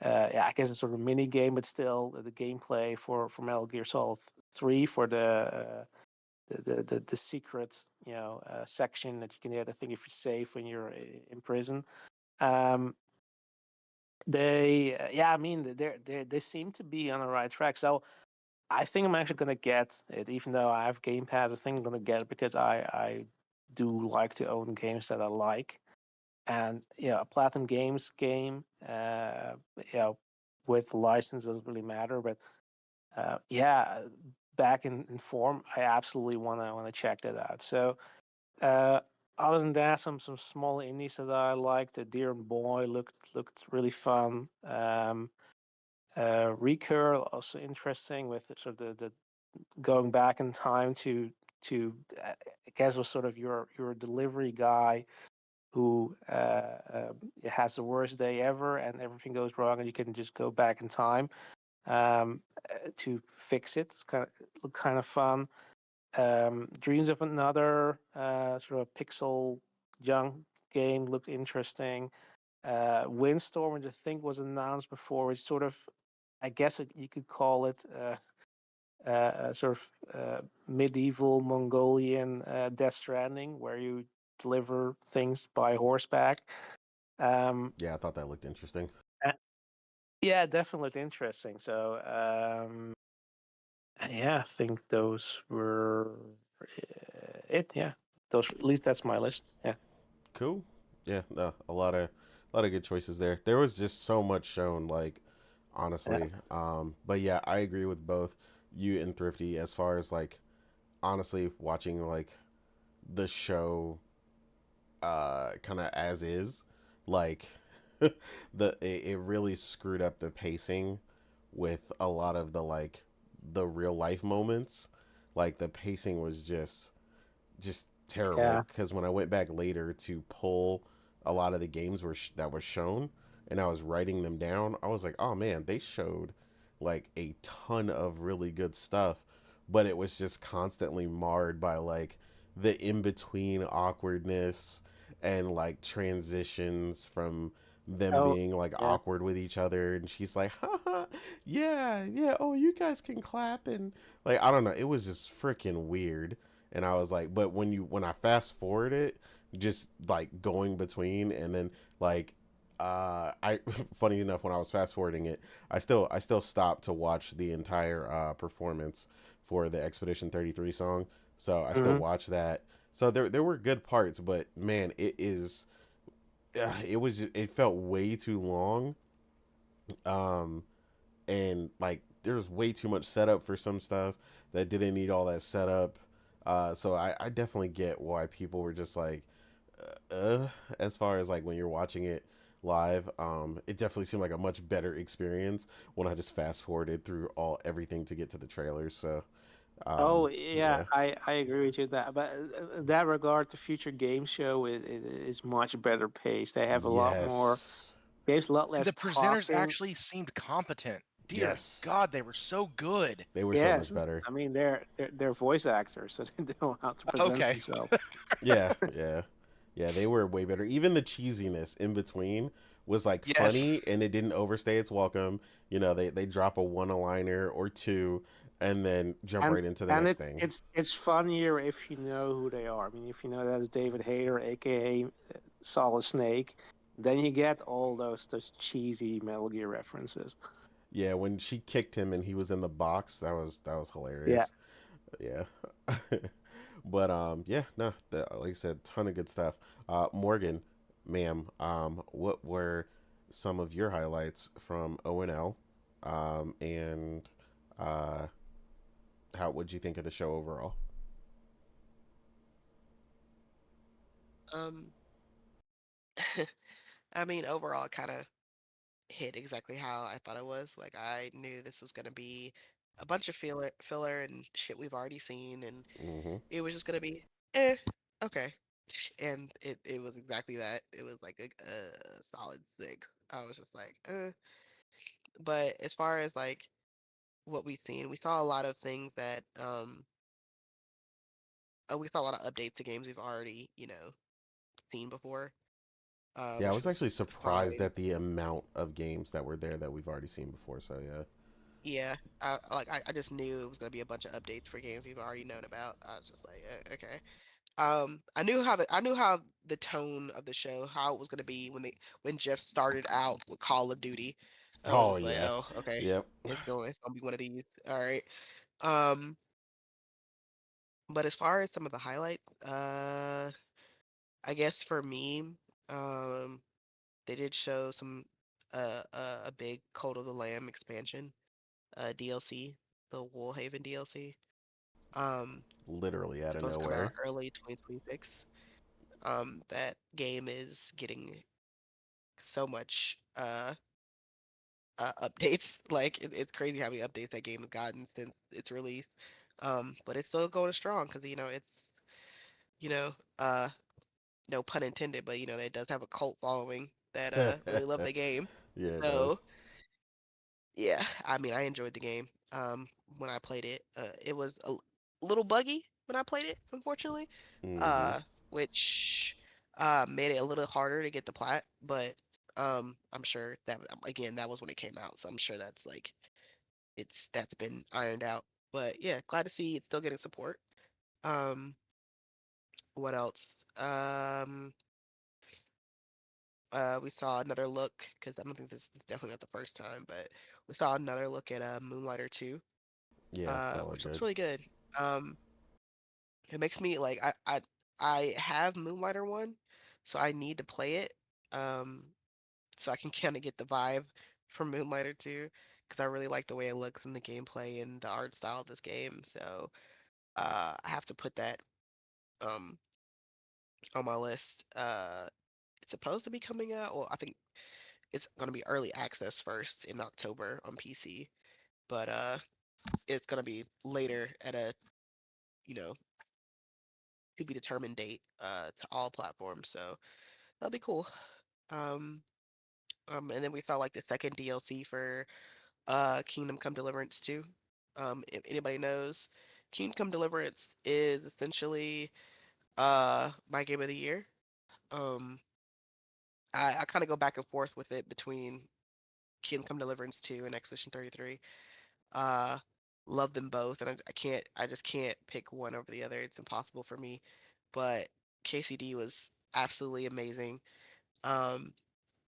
Speaker 2: yeah, I guess it's sort of a mini game, but still the gameplay for Metal Gear Solid 3, for the secret section that you can get, I think, if you're safe when you're in prison. Um, yeah, I mean, they seem to be on the right track. So I think I'm actually gonna get it, even though I have Game Pass. I think I'm gonna get it because I do like to own games that I like, and a Platinum Games game, you know, with license doesn't really matter. But yeah, back in form, I absolutely wanna check that out. So uh, other than that, some small indies that I liked. Deer and Boy looked really fun. Recur also interesting, with sort of the going back in time to I guess was sort of your delivery guy who has the worst day ever and everything goes wrong, and you can just go back in time to fix it. It's kind of fun. Dreams of Another, sort of pixel junk game, looked interesting. Windstorm, which I think was announced before, is sort of, I guess you could call it sort of medieval Mongolian Death Stranding, where you deliver things by horseback. Um,
Speaker 1: Yeah, I thought that looked interesting.
Speaker 2: uh, yeah, definitely looked interesting. So yeah, I think those were it. Yeah, those, at least that's my list. Yeah.
Speaker 1: Cool. Yeah, no, a lot of good choices there. There was just so much shown, like,
Speaker 2: Yeah.
Speaker 1: honestly. But yeah, I agree with both you and Thrifty as far as, like, honestly watching, like, the show kind of as is, like, it really screwed up the pacing with a lot of the, like, the real life moments. Like, the pacing was just terrible
Speaker 2: Yeah.
Speaker 1: because when I went back later to pull a lot of the games that were shown, and I was writing them down, I was like, oh man, they showed like a ton of really good stuff, but it was just constantly marred by like the in between awkwardness and like transitions from them
Speaker 2: Oh,
Speaker 1: being like
Speaker 2: yeah.
Speaker 1: awkward with each other, and she's like, haha, yeah, yeah, oh, you guys can clap, and like, I don't know, it was just freaking weird. And I was like, but when I fast forward it, just like going between, and then like I funny enough, when I was fast forwarding it, I still stopped to watch the entire performance for the Expedition 33 song. So I still
Speaker 2: Hmm.
Speaker 1: watched that. So there were good parts, but man, it was just, it felt way too long. Um and like there was way too much setup for some stuff that didn't need all that setup. So I definitely get why people were just like, as far as like when you're watching it live. It definitely seemed like a much better experience when I just fast forwarded through everything to get to the trailers. So
Speaker 2: Oh yeah,
Speaker 1: yeah,
Speaker 2: I agree with you that. But in that regard, the future game show is much better paced. They have a lot more
Speaker 1: yes,
Speaker 2: games, a lot
Speaker 5: And
Speaker 2: less
Speaker 5: the presenters
Speaker 2: talking.
Speaker 5: actually seemed competent. Dear
Speaker 1: yes,
Speaker 5: God, they were so good.
Speaker 1: they were so
Speaker 2: Yes,
Speaker 1: much better.
Speaker 2: I mean they're voice actors, so they know how to present
Speaker 5: Okay.
Speaker 2: themselves.
Speaker 1: Yeah, yeah, yeah. They were way better. Even the cheesiness in between was like
Speaker 5: Yes.
Speaker 1: funny, and it didn't overstay its welcome. You know, they drop a one-liner or two, and then jump
Speaker 2: And
Speaker 1: right into the
Speaker 2: and
Speaker 1: next
Speaker 2: it
Speaker 1: thing.
Speaker 2: it's funnier if you know who they are. I mean, if you know that's David Hayter, aka Solid Snake, then you get all those cheesy Metal Gear references.
Speaker 1: Yeah, when she kicked him and he was in the box, that was
Speaker 2: Yeah.
Speaker 1: hilarious. Yeah. But yeah, no, like I said, ton of good stuff. Morgan, ma'am, what were some of your highlights from ONL? And uh how would you think of the show overall?
Speaker 4: Um, I mean, overall, it kind of hit exactly how I thought it was. Like, I knew this was gonna be a bunch of filler and shit we've already seen, and
Speaker 1: Mm-hmm.
Speaker 4: it was just gonna be, eh, okay. And it was exactly that. It was like a solid 6. I was just like, But as far as like what we've seen, we saw a lot of things that we saw a lot of updates to games we've already, seen before,
Speaker 1: Yeah, I
Speaker 4: which
Speaker 1: was
Speaker 4: was
Speaker 1: actually surprised
Speaker 4: fine.
Speaker 1: at the amount of games that were there that we've already seen before. So yeah.
Speaker 4: Yeah, I just knew it was gonna be a bunch of updates for games we've already known about. I was just like, okay. I knew how the tone of the show, how it was gonna be when Jeff started out with Call of Duty. I was
Speaker 1: Oh
Speaker 4: just like,
Speaker 1: yeah.
Speaker 4: oh, okay,
Speaker 1: Yep.
Speaker 4: it's gonna be one of these. All right. Um, but as far as some of the highlights, I guess for me, um, they did show some a big Cult of the Lamb expansion, DLC, the Woolhaven DLC. Um,
Speaker 1: Literally out of
Speaker 4: supposed to come out
Speaker 1: nowhere.
Speaker 4: early 2026. That game is getting so much updates. Like it's crazy how many updates that game has gotten since its release. But it's still going strong because it's you know uh no pun intended, but it does have a cult following that
Speaker 1: Yeah,
Speaker 4: really love the game.
Speaker 1: it
Speaker 4: So
Speaker 1: does.
Speaker 4: yeah, I mean I enjoyed the game. When I played it, it was little buggy when I played it, unfortunately,
Speaker 1: Mm-hmm.
Speaker 4: uh, which made it a little harder to get the plat. But I'm sure that again that was when it came out, so I'm sure that's like that's been ironed out. But yeah, glad to see it's still getting support. Um, what else? We saw another look because I don't think this is definitely not the first time, but we saw another look at Moonlighter 2,
Speaker 1: Yeah, that looked
Speaker 4: which looks
Speaker 1: good.
Speaker 4: really good. Um, it makes me like I have Moonlighter 1, so I need to play it, um, so I can kind of get the vibe from Moonlighter 2 because I really like the way it looks in the gameplay and the art style of this game. So I have to put that um on my list. It's supposed to be coming out. Well, I think it's gonna be early access first in October on PC, but it's gonna be later at a you know to be determined date to all platforms. So that'll be cool. Um, and then we saw like the second DLC for Kingdom Come Deliverance 2. If anybody knows, Kingdom Come Deliverance is essentially my game of the year. Um, I kind of go back and forth with it between Kingdom Come Deliverance 2 and Expedition 33. Uh, love them both, and I just can't pick one over the other. It's impossible for me. But KCD was absolutely amazing. Um,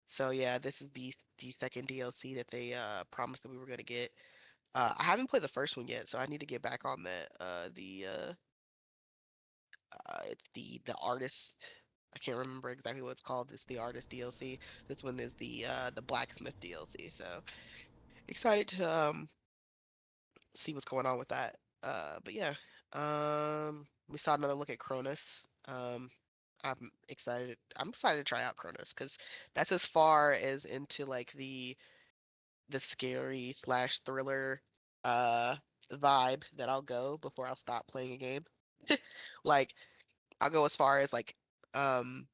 Speaker 4: so yeah, this is the second DLC that they promised that we were gonna get. I haven't played the first one yet, so I need to get back on that. It's the artist. I can't remember exactly what it's called. It's the artist DLC. This one is the blacksmith DLC. So excited to see what's going on with that. But yeah, we saw another look at Cronus. I'm excited to try out Cronus because that's as far as into like the scary slash thriller uh vibe that I'll go before I'll stop playing a game. Like I'll go as far as like um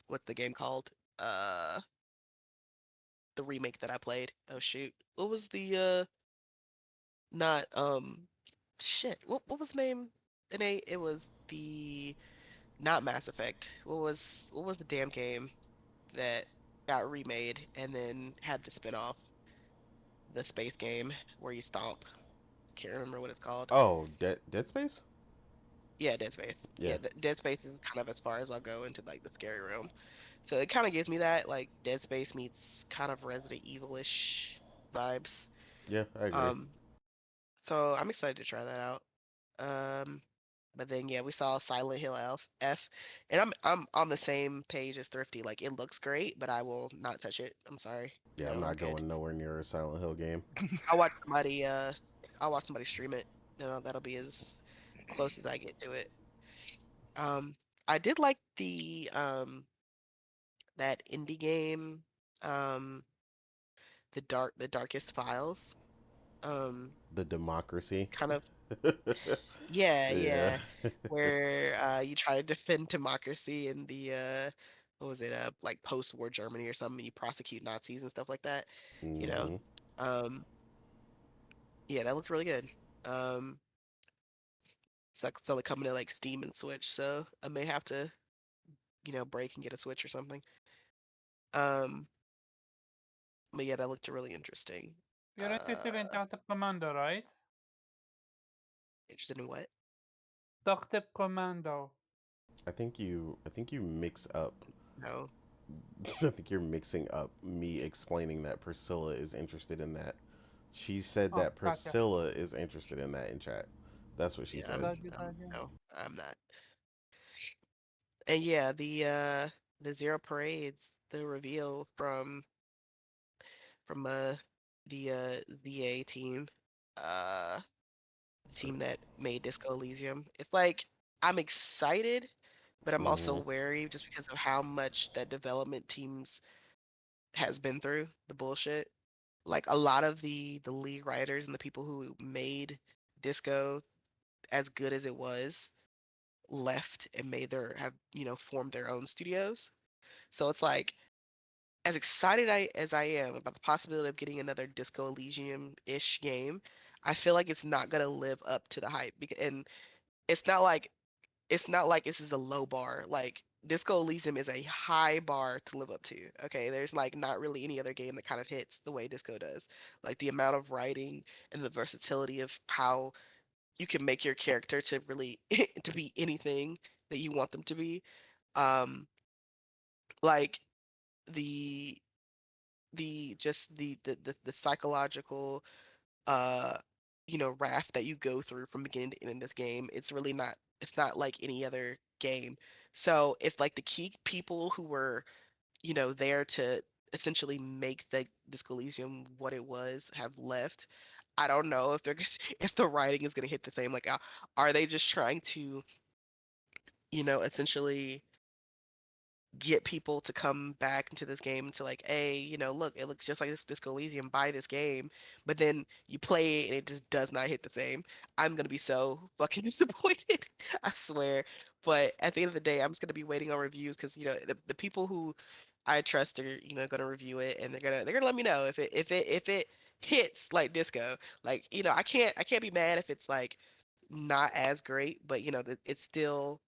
Speaker 4: what's the game called? Uh the remake that I played. Oh shoot. What was the not shit. What was the name? It was the not Mass Effect. What was the damn game that got remade and then had the spin-off, the space game where you stomp. Can't remember what it's called.
Speaker 1: Oh, Dead Space.
Speaker 4: Yeah, Dead Space.
Speaker 1: Yeah.
Speaker 4: Yeah, Dead Space is kind of as far as I'll go into like the scary realm. So it kind of gives me that like Dead Space meets kind of Resident Evil-ish vibes.
Speaker 1: Yeah, I agree.
Speaker 4: So I'm excited to try that out. Um, but then yeah, we saw Silent Hill F, and I'm on the same page as Thrifty. Like it looks great, but I will not touch it. I'm sorry.
Speaker 1: Yeah,
Speaker 4: No,
Speaker 1: I'm
Speaker 4: I'm
Speaker 1: not
Speaker 4: good.
Speaker 1: going nowhere near a Silent Hill game.
Speaker 4: I'll watch somebody stream it. No, that'll be as close as I get to it. Um, I did like the that indie game, um, the Darkest Files.
Speaker 1: The Democracy.
Speaker 4: Kind of yeah,
Speaker 1: Yeah.
Speaker 4: yeah, where you try to defend democracy in the what was it, like post-war Germany or something. You prosecute Nazis and stuff like that. You know,
Speaker 1: Hmm.
Speaker 4: um, yeah, that looked really good. Um, it's only coming to like Steam and Switch, so I may have to break and get a Switch or something. Um, but yeah, that looked really interesting.
Speaker 3: You're interested in
Speaker 4: Uh,
Speaker 3: Tactic Commando, right?
Speaker 4: interested in what?
Speaker 3: Tactic Commando.
Speaker 1: I think you mix up.
Speaker 4: No.
Speaker 1: I think you're mixing up me explaining that Priscilla is interested in that. She said
Speaker 3: Oh,
Speaker 1: that
Speaker 3: gotcha.
Speaker 1: Priscilla is interested in that in chat. That's what she
Speaker 4: Yeah,
Speaker 1: said.
Speaker 4: no, I'm not. And yeah, the Zero Parades, the reveal from the ZA team, uh the team that made Disco Elysium. It's like I'm excited, but I'm also
Speaker 1: Hmm.
Speaker 4: wary just because of how much that development teams has been through the bullshit. Like a lot of the lead writers and the people who made Disco as good as it was left and made their have formed their own studios. So it's like as excited as I am about the possibility of getting another Disco Elysium-ish game, I feel like it's not gonna live up to the hype. And it's not like this is a low bar. Like Disco Elysium is a high bar to live up to. Okay, there's like not really any other game that kind of hits the way Disco does. Like the amount of writing and the versatility of how you can make your character to really to be anything that you want them to be. Um, like the the psychological raft that you go through from beginning to end in this game. It's not like any other game. So if like the key people who were there to essentially make the Disco Elysium what it was have left, I don't know if they're if the writing is going to hit the same. Like are they just trying to essentially get people to come back into this game to like, hey, look, it looks just like this Disco Elysium, buy this game, but then you play it and it just does not hit the same. I'm gonna be so fucking disappointed, I swear. But at the end of the day, I'm just gonna be waiting on reviews because the people who I trust are gonna review it, and they're gonna let me know if it hits like Disco. Like, I can't be mad if it's like not as great, but it's still,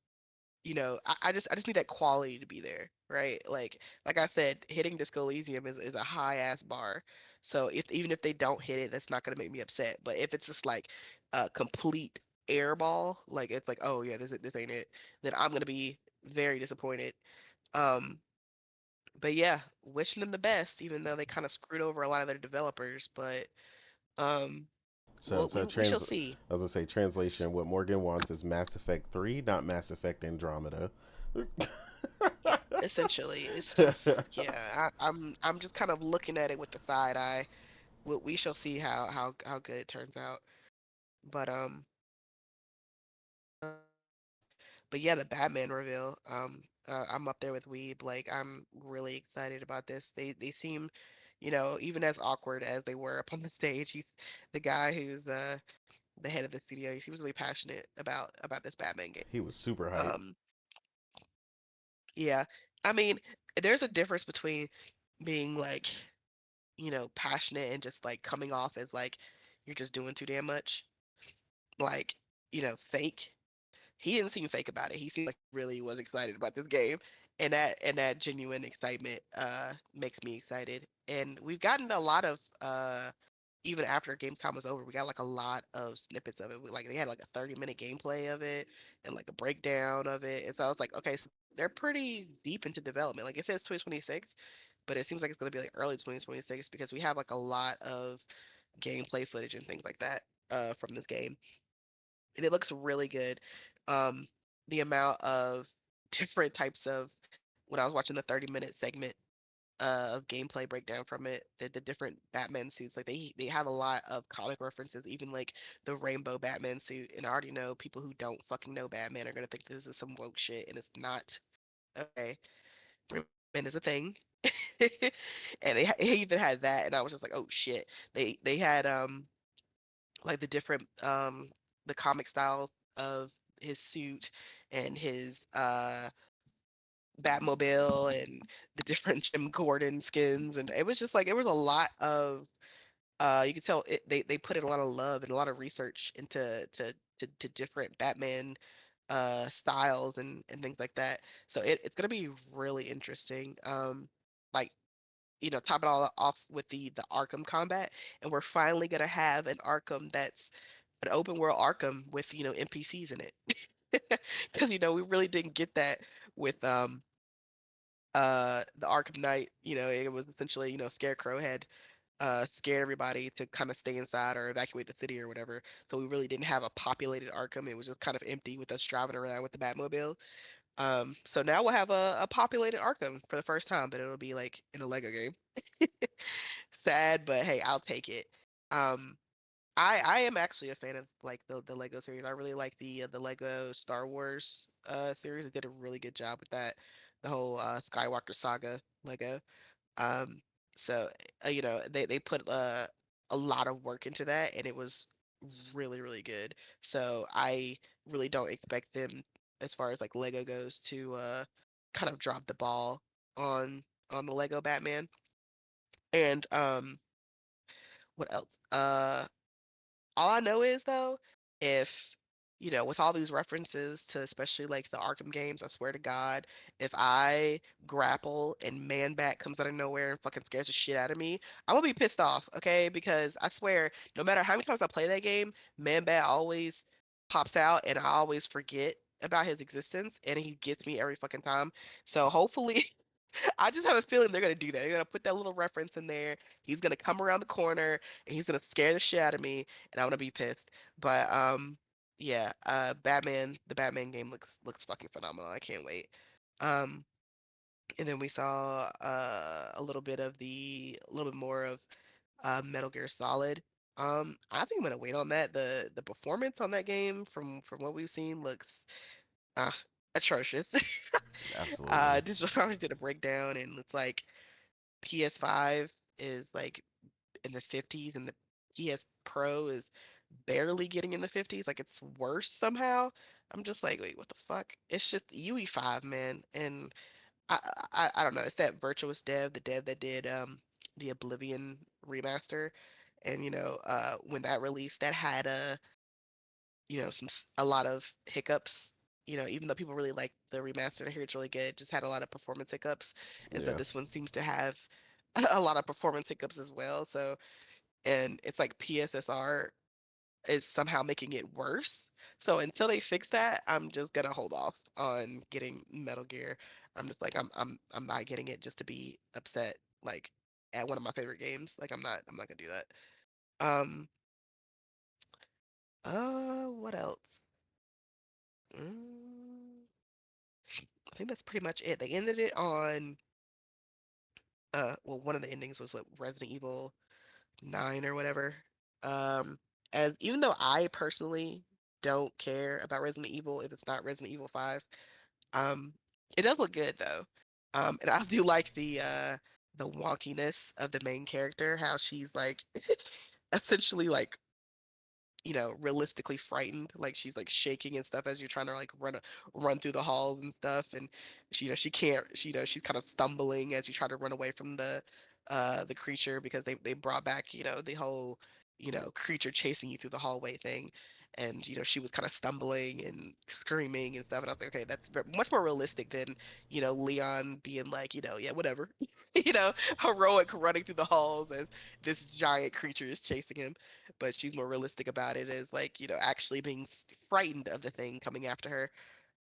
Speaker 4: I just need that quality to be there, right? Like I said, hitting Disco Elysium is a high ass bar. So even if they don't hit it, that's not gonna make me upset. But if it's just like a complete airball, like it's like, oh yeah, this ain't it, then I'm gonna be very disappointed. Um, but yeah, wishing them the best, even though they kind of screwed over a lot of their developers. But um,
Speaker 1: So,
Speaker 4: we shall see.
Speaker 1: I was gonna say translation. What Morgan wants is Mass Effect 3, not Mass Effect Andromeda.
Speaker 4: Yeah, essentially, it's just yeah. I'm just kind of looking at it with the side eye. We shall see how good it turns out. But uh, but yeah, the Batman reveal. I'm up there with Weeb. Like, I'm really excited about this. They seem, even as awkward as they were up on the stage, he's the guy who's the head of the studio. He seems really passionate about this Batman game.
Speaker 1: He was super hype.
Speaker 4: Um, yeah. I mean, there's a difference between being like, passionate and just like coming off as like you're just doing too damn much. Like, fake. He didn't seem fake about it. He seemed like he really was excited about this game. And that genuine excitement makes me excited. And we've gotten a lot of even after Gamescom was over, we got like a lot of snippets of it. Like they had like a 30-minute gameplay of it and like a breakdown of it. And so I was like, okay, so they're pretty deep into development. Like it says 2026, but it seems like it's going to be like early 2026 because we have like a lot of gameplay footage and things like that from this game, and it looks really good. Um, the amount of different types of when I was watching the 30-minute segment of gameplay breakdown from it, the different Batman suits, like they have a lot of comic references, even like the rainbow Batman suit. And I already know people who don't fucking know Batman are gonna think this is some woke shit, and it's not. Okay, Batman is a thing. And they even had that, and I was just like, oh shit. They had like the different the comic style of his suit and his Batmobile and the different Jim Gordon skins, and it was just like it was a lot of you could tell they put in a lot of love and a lot of research into to different Batman styles and things like that. So it's gonna be really interesting. Like, top it all off with the Arkham combat, and we're finally gonna have an Arkham that's an open world Arkham with NPCs in it, because we really didn't get that with the Arkham Knight. It was essentially Scarecrow had scared everybody to kind of stay inside or evacuate the city or whatever. So we really didn't have a populated Arkham. It was just kind of empty with us driving around with the Batmobile. So now we'll have a populated Arkham for the first time, but it'll be like in a Lego game. Sad, but hey, I'll take it. Um, I am actually a fan of like the Lego series. I really like the Lego Star Wars series. They did a really good job with that. The whole Skywalker saga Lego. Um, so they put a lot of work into that, and it was really really good. So I really don't expect them, as far as like Lego goes, to kind of drop the ball on the Lego Batman. And what else? All I know is though, if with all these references to especially like the Arkham games, I swear to God, if I grapple and Man Bat comes out of nowhere and fucking scares the shit out of me, I'm gonna be pissed off, okay? Because I swear, no matter how many times I play that game, Man Bat always pops out and I always forget about his existence and he gets me every fucking time. So hopefully I just have a feeling they're gonna do that. They're gonna put that little reference in there. He's gonna come around the corner and he's gonna scare the shit out of me, and I'm gonna be pissed. But yeah, the Batman game looks fucking phenomenal. I can't wait. Um, and then we saw a little bit more of Metal Gear Solid. I think I'm gonna wait on that. The performance on that game from what we've seen looks atrocious.
Speaker 1: Absolutely.
Speaker 4: Digital Foundry did a breakdown, and it's like PS5 is like in the 50s, and the PS Pro is barely getting in the 50s. Like it's worse somehow. I'm just like, wait, what the fuck? It's just UE5, man, and I don't know. It's that virtuous dev, the dev that did the Oblivion remaster, and when that released, that had a lot of hiccups. Even though people really like the remaster, I hear it's really good. It just had a lot of performance hiccups, and so
Speaker 1: Yeah.
Speaker 4: this one seems to have a lot of performance hiccups as well. So, and it's like PSSR is somehow making it worse. So until they fix that, I'm just gonna hold off on getting Metal Gear. I'm just like I'm not getting it just to be upset like at one of my favorite games. Like I'm not gonna do that. Um what else? Mm, I think that's pretty much it. They ended it on well, one of the endings was what, Resident Evil 9 or whatever. Um and even though I personally don't care about Resident Evil if it's not Resident Evil 5, Um, it does look good though. And I do like the wonkiness of the main character, how she's like essentially like realistically frightened, like she's like shaking and stuff as you're trying to like run through the halls and stuff, and she can't, she's kind of stumbling as you try to run away from the creature, because they brought back the whole creature chasing you through the hallway thing, and she was kind of stumbling and screaming and stuff, and I was like, okay, that's much more realistic than Leon being like, yeah, whatever, heroic running through the halls as this giant creature is chasing him. But she's more realistic about it as like actually being frightened of the thing coming after her.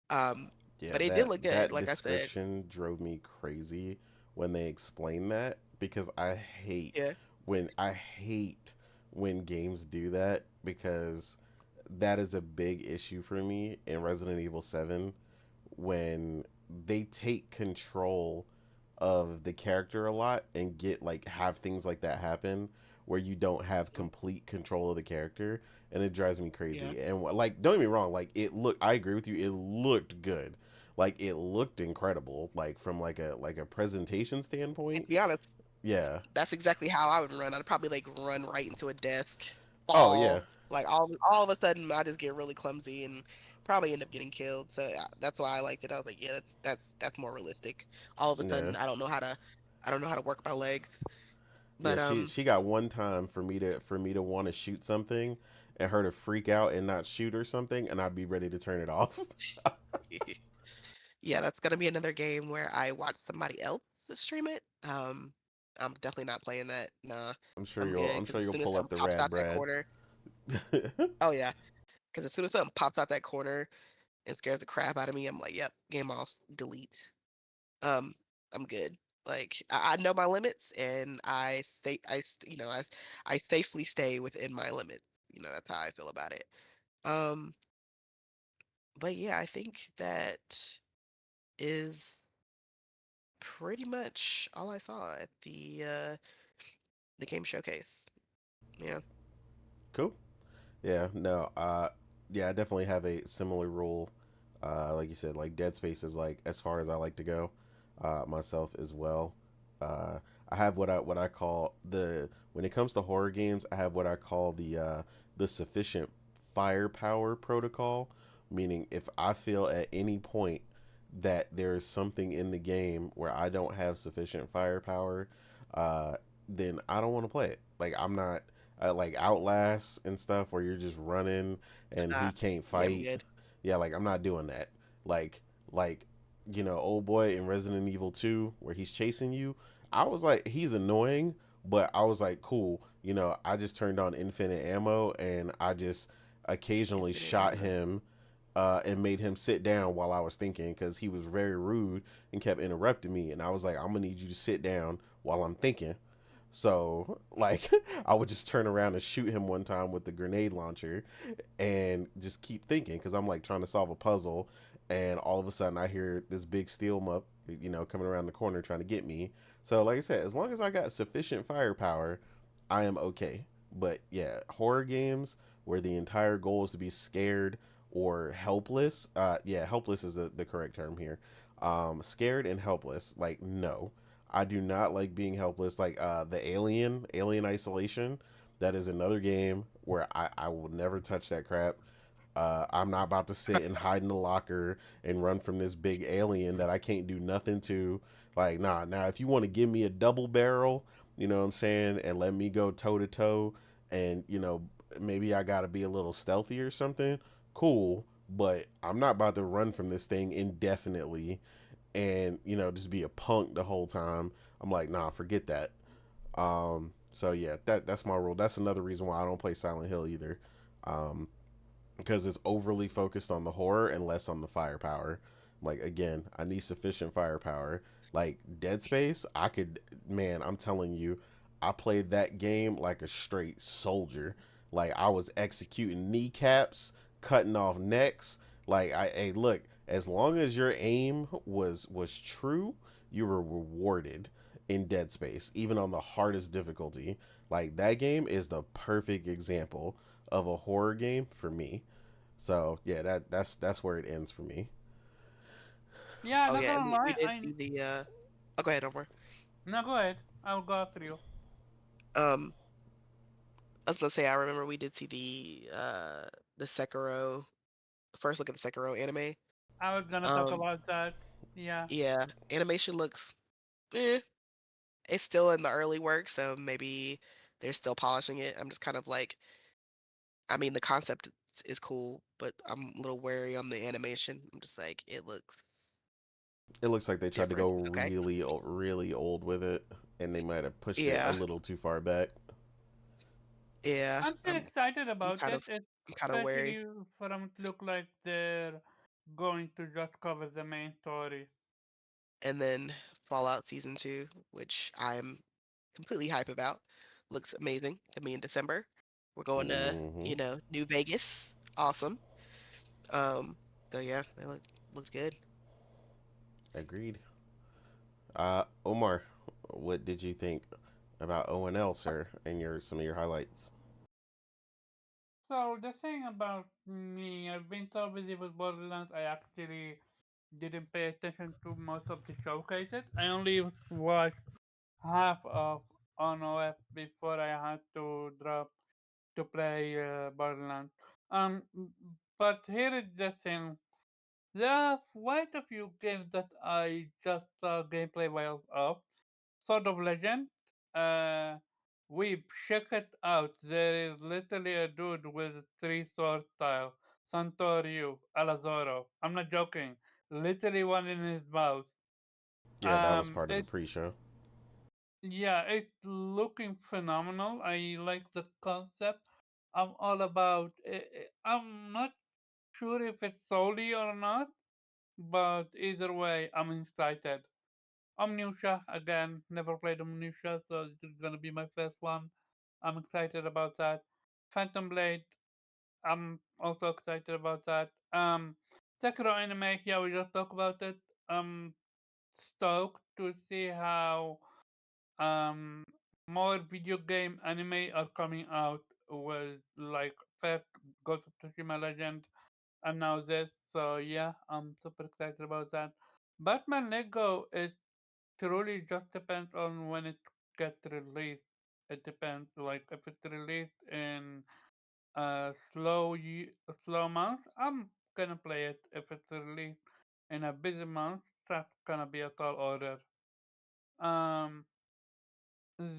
Speaker 4: Um,
Speaker 1: Yeah,
Speaker 4: but it did look good,
Speaker 1: that
Speaker 4: like I said.
Speaker 1: description drove me crazy when they explained that, because
Speaker 4: Yeah,
Speaker 1: I hate when games do that, because that is a big issue for me in Resident Evil 7, when they take control of the character a lot and get like have things like that happen where you don't have
Speaker 4: mm,
Speaker 1: complete control of the character, and it drives me
Speaker 4: yeah.
Speaker 1: crazy. And like, don't get me wrong, like I agree with you, it looked good, like it looked incredible, like from like a presentation
Speaker 4: And
Speaker 1: standpoint.
Speaker 4: to be honest,
Speaker 1: Yeah.
Speaker 4: that's exactly how I would run. I'd probably like run right into a desk,
Speaker 1: Oh yeah.
Speaker 4: fall, like all of a sudden I just get really clumsy and probably end up getting killed. So yeah, that's why I liked it. I was like, yeah, that's more realistic. All of a
Speaker 1: Yeah.
Speaker 4: sudden I don't know how to work my legs.
Speaker 1: Yeah,
Speaker 4: But
Speaker 1: she got one time for me to want to shoot something and her to freak out and not shoot or something, and I'd be ready to turn it off.
Speaker 4: yeah, that's gonna be another game where I watch somebody else stream it. I'm definitely not playing that. Nah, I'm good.
Speaker 1: I'm
Speaker 4: Because
Speaker 1: sure
Speaker 4: as
Speaker 1: you'll
Speaker 4: soon as
Speaker 1: pull up
Speaker 4: something
Speaker 1: the
Speaker 4: pops
Speaker 1: rad
Speaker 4: out that
Speaker 1: Brad.
Speaker 4: corner, oh yeah. Because as soon as something pops out that corner and scares the crap out of me, I'm like, yep, game off, delete. Um, I'm good. Like I know my limits, and I safely stay within my limits. That's how I feel about it. Um, but yeah, I think that is pretty much all I saw at the game showcase. Yeah.
Speaker 1: Cool. Yeah, no, yeah, I definitely have a similar rule. Like you said, like Dead Space is like as far as I like to go, myself as well. Uh, I have what I call the when it comes to horror games, I have what I call the sufficient firepower protocol, meaning if I feel at any point that there is something in the game where I don't have sufficient firepower, uh, then I don't want to play it. Like I'm not like Outlast and stuff where you're just running and
Speaker 4: Uh,
Speaker 1: he can't
Speaker 4: yeah, I'm
Speaker 1: fight.
Speaker 4: good.
Speaker 1: Yeah, like I'm not doing that. Like like old boy in Resident Evil 2 where he's chasing you. I was like, he's annoying, but I was like, cool. I just turned on infinite ammo and I just occasionally
Speaker 4: Infinite
Speaker 1: shot
Speaker 4: ammo.
Speaker 1: him and made him sit down while I was thinking, because he was very rude and kept interrupting me. And I was like, I'm gonna need you to sit down while I'm thinking. So, like, I would just turn around and shoot him one time with the grenade launcher and just keep thinking, because I'm like trying to solve a puzzle. And all of a sudden, I hear this big steel mup, coming around the corner trying to get me. So, like I said, as long as I got sufficient firepower, I am okay. But yeah, horror games where the entire goal is to be scared or helpless. Yeah, helpless is the correct term here. Scared and helpless. Like, no, I do not like being helpless. Like the Alien Isolation. That is another game where I will never touch that crap. I'm not about to sit and hide in the locker and run from this big alien that I can't do nothing to. Like, nah. Now, if you want to give me a double barrel, you know what I'm saying, and let me go toe to toe, and maybe I got to be a little stealthy or something. Cool, but I'm not about to run from this thing indefinitely and just be a punk the whole time. I'm like, nah, forget that. So yeah, that's my rule. That's another reason why I don't play Silent Hill either. Um, because it's overly focused on the horror and less on the firepower. Like, again, I need sufficient firepower. Like Dead Space, man, I'm telling you, I played that game like a straight soldier. Like I was executing kneecaps, cutting off necks. Like hey, look, as long as your aim was true, you were rewarded in Dead Space, even on the hardest difficulty. Like that game is the perfect example of a horror game for me. So yeah, that's where it ends for me.
Speaker 3: Yeah,
Speaker 4: Oh
Speaker 3: not
Speaker 4: yeah, and
Speaker 3: gonna
Speaker 4: we
Speaker 3: lie.
Speaker 4: did see the oh, go ahead, Omar.
Speaker 3: No, go ahead. I'll go after you.
Speaker 4: Um, I was gonna say I remember we did see the Sekiro first look at the Sekiro anime.
Speaker 3: I was gonna talk
Speaker 4: Um,
Speaker 3: about that. Yeah.
Speaker 4: yeah, animation looks eh. It's still in the early work, so maybe they're still polishing it. I'm just kind of like, I mean, the concept is cool, but I'm a little wary on the animation. I'm just like, it looks
Speaker 1: It looks like they tried to
Speaker 4: different.
Speaker 1: go
Speaker 4: Okay.
Speaker 1: really old with it, and they might have pushed it a
Speaker 4: Yeah,
Speaker 1: little too far back.
Speaker 4: yeah.
Speaker 3: I'm still excited
Speaker 4: I'm
Speaker 3: about
Speaker 4: kind
Speaker 3: it,
Speaker 4: of I'm kind of wary.
Speaker 3: especially for them to look like they're going to just cover the main story.
Speaker 4: And then Fallout Season 2, which I'm completely hype about. Looks amazing to me in December. We're going to,
Speaker 1: Hmm.
Speaker 4: New Vegas. Awesome. Um, so yeah, it looks good.
Speaker 1: Agreed. Omar, what did you think about ONL, sir, and some of your highlights?
Speaker 3: So the thing about me, I've been so busy with Borderlands, I actually didn't pay attention to most of the showcases. I only watched half of ONOF before I had to drop to play Borderlands. Um, but here is the thing. There are quite a few games that I just saw gameplay while of. Sword of Legend. Uh, we check it out. There is literally a dude with three sword style. Santoryu, Alazoro. I'm not joking. Literally one in his mouth.
Speaker 1: Yeah, that was part of the
Speaker 3: It
Speaker 1: pre-show.
Speaker 3: Yeah, it's looking phenomenal. I like the concept. I'm all about. I'm not sure if it's solely or not, but either way, I'm excited. Omnisha again. Never played Omnisha, so this is gonna be my first one. I'm excited about that. Phantom Blade. I'm also excited about that. Sekiro anime. Yeah, we just talked about it. I'm stoked to see how um more video game anime are coming out with like first Ghost of Tsushima Legend and now this. So yeah, I'm super excited about that. Batman Lego is truly just depends on when it gets released. It depends. Like if it's released in a slow month, I'm gonna play it. If it's released in a busy month, that's gonna be a tall order. Um,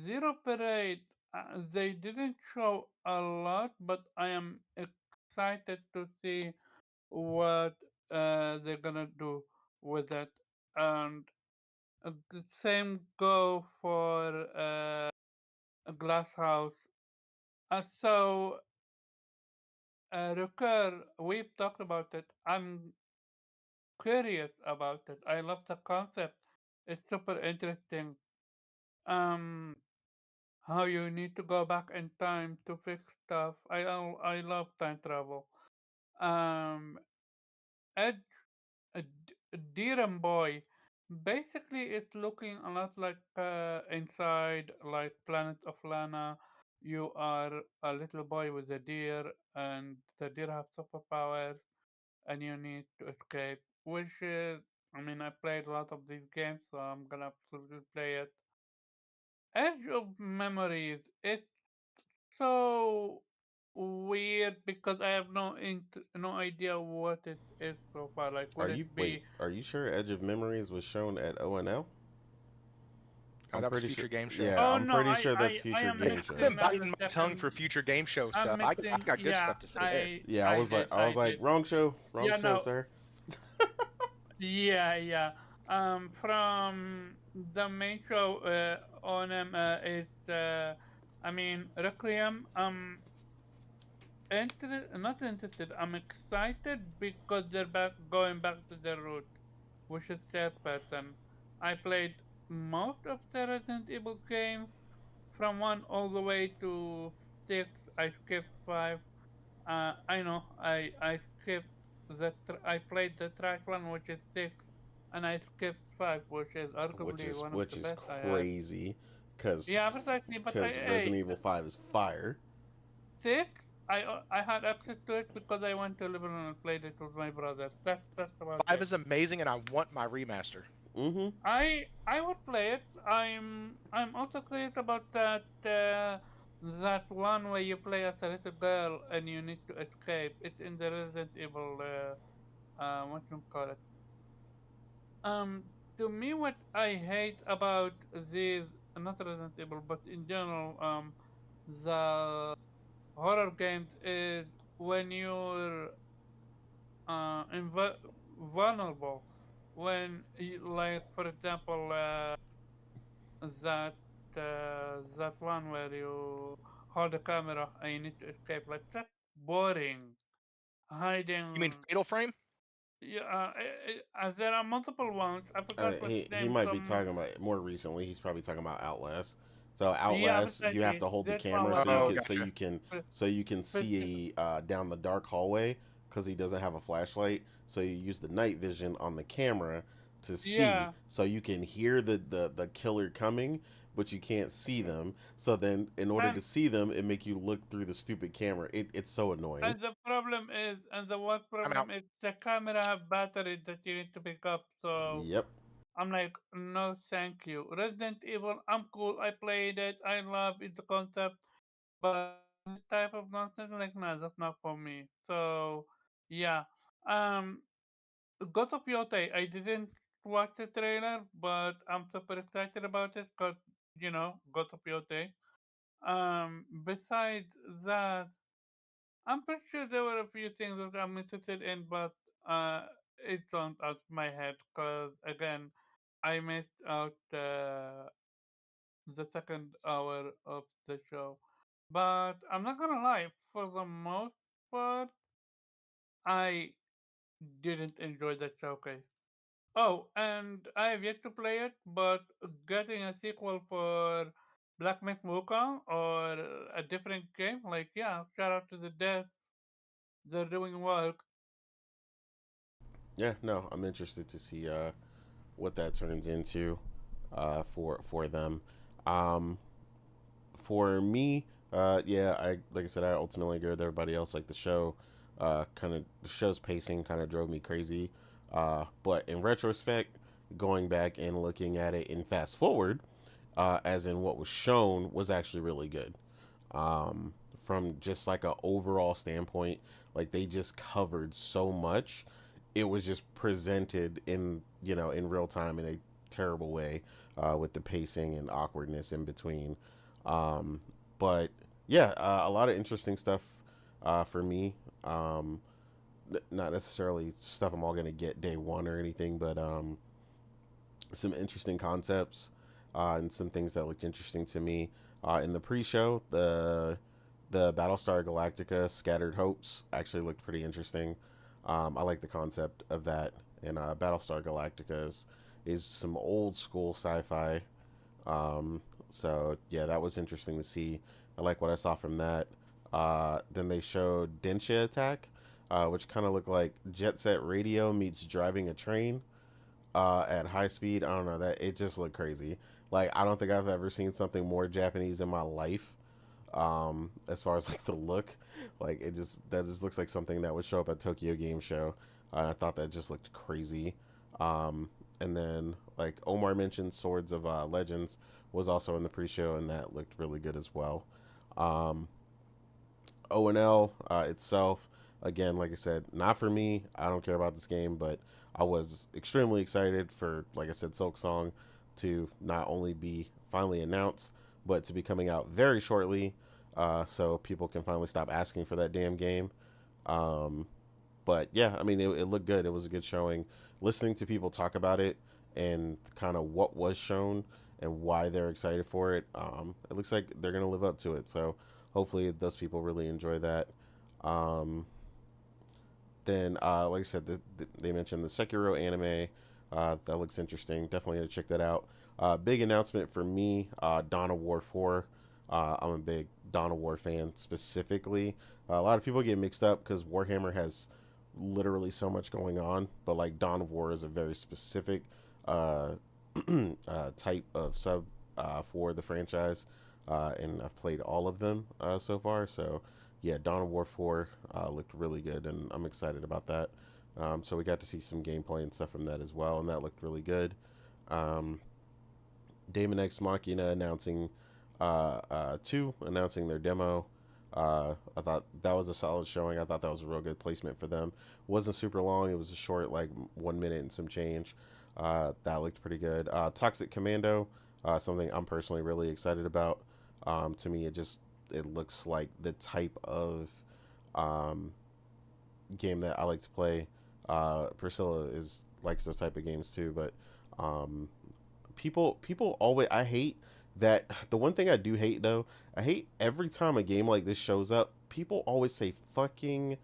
Speaker 3: Zero Parade. They didn't show a lot, but I am excited to see what they're gonna do with it. And the same go for Glass House. So, Recur, we've talked about it. I'm curious about it. I love the concept. It's super interesting. Um, how you need to go back in time to fix stuff. I love time travel. Um, Edge, Dirham Boy. Basically, it's looking a lot like inside like Planet of Lana. You are a little boy with a deer, and the deer have superpowers. and you need to escape. Which is, I mean, I played a lot of these games, so I'm gonna absolutely play it. Edge of Memories, it's so weird because I have no idea what it is so far. Like, would it be?
Speaker 1: Are you sure Edge of Memories was shown at ONL? I'm
Speaker 5: that was
Speaker 1: pretty sure.
Speaker 5: Future Game Show.
Speaker 1: Yeah,
Speaker 3: Oh
Speaker 1: I'm
Speaker 3: no,
Speaker 1: pretty sure that's
Speaker 3: I
Speaker 1: Future
Speaker 3: am
Speaker 1: Game
Speaker 5: I've
Speaker 1: Show.
Speaker 5: been
Speaker 3: mixing
Speaker 5: biting my tongue for
Speaker 3: second.
Speaker 5: Future Game Show
Speaker 3: I'm
Speaker 5: stuff. I've
Speaker 3: mixing.
Speaker 5: got good
Speaker 3: Yeah,
Speaker 5: stuff to say there.
Speaker 1: Yeah, I was
Speaker 3: I
Speaker 1: like,
Speaker 3: did.
Speaker 1: wrong show,
Speaker 3: Yeah, no.
Speaker 1: sir.
Speaker 3: Yeah. From the main show on is I mean Requiem. Not interested. I'm excited because they're going back to their root, which is third person. I played most of the Resident Evil games from 1 all the way to 6. I skipped 5. I know I skipped I played the track one, which is 6, and I skipped 5, which is arguably one of the best I had.
Speaker 1: Crazy, because
Speaker 3: Yeah, precisely. But
Speaker 1: Resident Evil 5 is fire.
Speaker 3: 6, I had access to it because I went to Lebanon and played it with my brother. That's about
Speaker 5: 5
Speaker 3: it.
Speaker 5: is amazing, and I want my remaster.
Speaker 1: Mm-hmm.
Speaker 3: I would play it. I'm also curious about that one where you play as a little girl and you need to escape. It's in the Resident Evil what you call it. To me, what I hate about these, not Resident Evil, but in general, the horror games is when you're vulnerable. When, like, for example, that that one where you hold the camera and you need to escape. Like, that's boring. Hiding.
Speaker 5: You mean Fatal Frame?
Speaker 3: Yeah, there are multiple ones. I forgot what
Speaker 1: He
Speaker 3: name.
Speaker 1: might be talking about more recently. He's probably talking about Outlast. So
Speaker 3: Yeah,
Speaker 1: Outlast, you have
Speaker 3: precisely.
Speaker 1: to hold the
Speaker 3: This one
Speaker 1: camera
Speaker 3: was
Speaker 1: so you
Speaker 5: Oh,
Speaker 1: can
Speaker 5: gotcha.
Speaker 1: so you can see down the dark hallway because he doesn't have a flashlight. So you use the night vision on the camera to see,
Speaker 3: Yeah.
Speaker 1: so you can hear the killer coming, but you can't see them. So then, in order to
Speaker 3: And
Speaker 1: see them, it make you look through the stupid camera. It's so annoying.
Speaker 3: and the problem is, and the worst
Speaker 5: I'm
Speaker 3: problem
Speaker 5: out.
Speaker 3: is the camera have batteries that you need to pick up. So
Speaker 1: Yep.
Speaker 3: I'm like, no, thank you. Resident Evil, I'm cool. I played it. I love it, the concept, but this type of nonsense, like, no, that's not for me. So yeah. Um, God of Yote, I didn't watch the trailer, but I'm super excited about it because, God of Yote. Besides that, I'm pretty sure there were a few things that I'm interested in, but it's not out of my head because, again, I missed out the second hour of the show. But I'm not gonna lie, for the most part, I didn't enjoy the showcase. Oh, and I have yet to play it, but getting a sequel for Black Myth Wukong or a different game, like, yeah, shout out to the devs. They're doing work.
Speaker 1: Yeah. No, I'm interested to see what that turns into for them. Um, for me, yeah, I like I said, I ultimately agree with everybody else. Like the show, the show's pacing kind of drove me crazy. But in retrospect, going back and looking at it in fast forward, as in what was shown was actually really good. From just like a overall standpoint, like they just covered so much. It was just presented in in real time in a terrible way, with the pacing and awkwardness in between. Um, but yeah, a lot of interesting stuff for me. Not necessarily stuff I'm all gonna get day one or anything, but some interesting concepts and some things that looked interesting to me. In the pre-show, the Battlestar Galactica Scattered Hopes actually looked pretty interesting. I like the concept of that. And Battlestar Galactica is some old school sci-fi. So yeah, that was interesting to see. I like what I saw from that. Then they showed Densha Attack, which kind of looked like Jet Set Radio meets driving a train at high speed. I don't know, that it just looked crazy. Like I don't think I've ever seen something more Japanese in my life. As far as like the look, like that just looks like something that would show up at Tokyo Game Show. I thought that just looked crazy. And then, like Omar mentioned, Swords of Legends was also in the pre-show, and that looked really good as well. ONL itself, again, like I said, not for me. I don't care about this game, but I was extremely excited for, like I said, Silk Song to not only be finally announced, but to be coming out very shortly, so people can finally stop asking for that damn game. But yeah, I mean, it looked good. It was a good showing. Listening to people talk about it and kind of what was shown and why they're excited for it, it looks like they're going to live up to it. So hopefully those people really enjoy that. Then, like I said, they mentioned the Sekiro anime. That looks interesting. Definitely going to check that out. Big announcement for me, Dawn of War 4. I'm a big Dawn of War fan specifically. A lot of people get mixed up because Warhammer has literally so much going on, but like Dawn of War is a very specific type of sub for the franchise, and I've played all of them so far. So yeah, Dawn of War 4 looked really good, and I'm excited about that. So we got to see some gameplay and stuff from that as well, and that looked really good. Daemon X Machina announcing announcing their demo. I thought that was a solid showing. I thought that was a real good placement for them. It wasn't super long. It was a short, like 1 minute and some change. That looked pretty good. Toxic Commando, something I'm personally really excited about. To me, it looks like the type of game that I like to play. Priscilla likes those type of games too, but people always, I hate that. The one thing I do hate though, I hate every time a game like this shows up, people always say fucking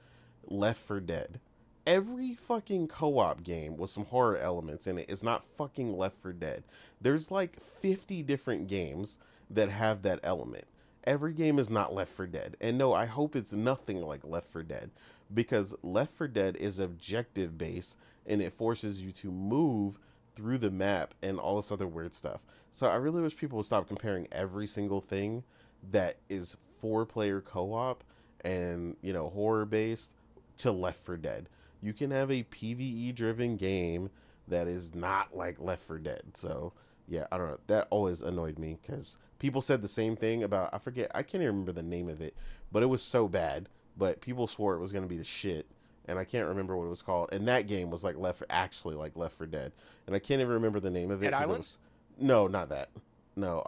Speaker 1: Left 4 Dead. Every fucking co-op game with some horror elements in it is not fucking Left 4 Dead. There's like 50 different games that have that element. Every game is not Left 4 Dead. And no, I hope it's nothing like Left 4 Dead, because Left 4 Dead is objective based and it forces you to move through the map and all this other weird stuff. So I really wish people would stop comparing every single thing that is 4-player co-op and, you know, horror based to Left 4 Dead. You can have a PvE driven game that is not like Left 4 Dead. So yeah, I don't know. That always annoyed me because people said the same thing about, I can't even remember the name of it, but it was so bad. But people swore it was going to be the shit, and I can't remember what it was called. And that game was like Left 4 Dead, and I can't even remember the name of it.
Speaker 5: Dead Island?
Speaker 1: It was, no, not that. No,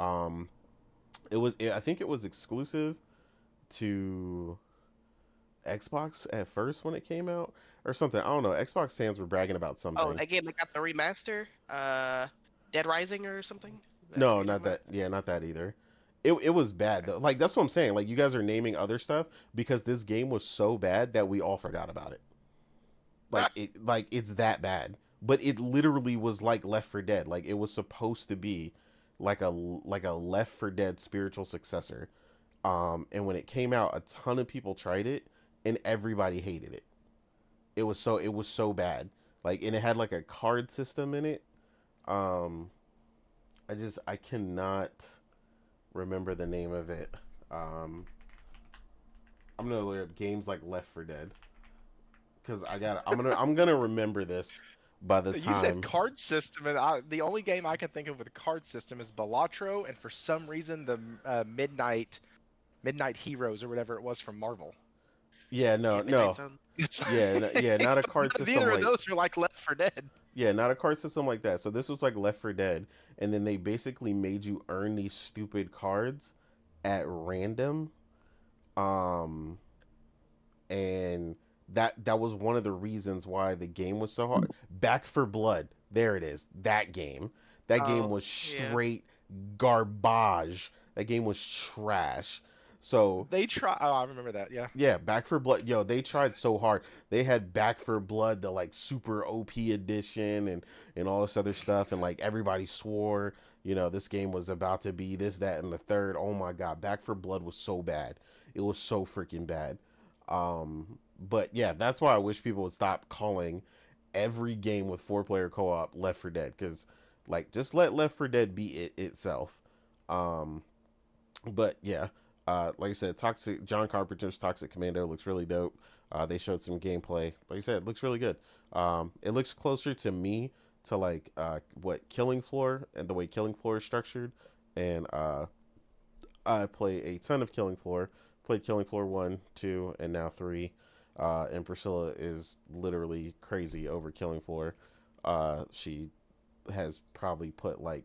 Speaker 1: I think it was exclusive to Xbox at first when it came out or something. I don't know. Xbox fans were bragging about something.
Speaker 4: Oh, that game that got the remaster, Dead Rising or something. Is that
Speaker 1: No,
Speaker 4: what you're
Speaker 1: not
Speaker 4: talking about?
Speaker 1: that. Yeah, not that either. It was bad though. Like that's what I'm saying. Like you guys are naming other stuff because this game was so bad that we all forgot about it. Like it's that bad. But it literally was like Left 4 Dead. Like it was supposed to be like a Left 4 Dead spiritual successor. And when it came out, a ton of people tried it and everybody hated it. It was so bad. Like, and it had like a card system in it. I cannot remember the name of it. I'm gonna look up games like Left 4 Dead because I'm gonna remember this by the time.
Speaker 5: You said card system, and the only game I can think of with a card system is Balatro, and for some reason the Midnight Heroes or whatever it was from Marvel.
Speaker 1: Yeah, no.
Speaker 4: Midnight Suns.
Speaker 1: Yeah, not a card system.
Speaker 5: Neither
Speaker 1: like,
Speaker 5: of those are like Left 4 Dead.
Speaker 1: Yeah, not a card system like that. So this was like Left 4 Dead, and then they basically made you earn these stupid cards at random. And that was one of the reasons why the game was so hard. Back for Blood. There it is. That game. That game was straight garbage. That game was trash. So
Speaker 5: They try. Oh, I remember that. Yeah.
Speaker 1: yeah, Back for Blood. Yo, they tried so hard. They had Back for Blood, the like super OP edition, and all this other stuff, and like everybody swore, you know, this game was about to be this, that, and the third. Oh my god, Back for Blood was so bad. It was so freaking bad. But yeah, that's why I wish people would stop calling every game with 4-player co-op Left 4 Dead, because like just let Left 4 Dead be it itself. But yeah. Like I said, John Carpenter's Toxic Commando looks really dope. They showed some gameplay. Like I said, it looks really good. It looks closer to me to like what Killing Floor and the way Killing Floor is structured. And I play a ton of Killing Floor. Played Killing Floor 1, 2, and now 3. And Priscilla is literally crazy over Killing Floor. She has probably put like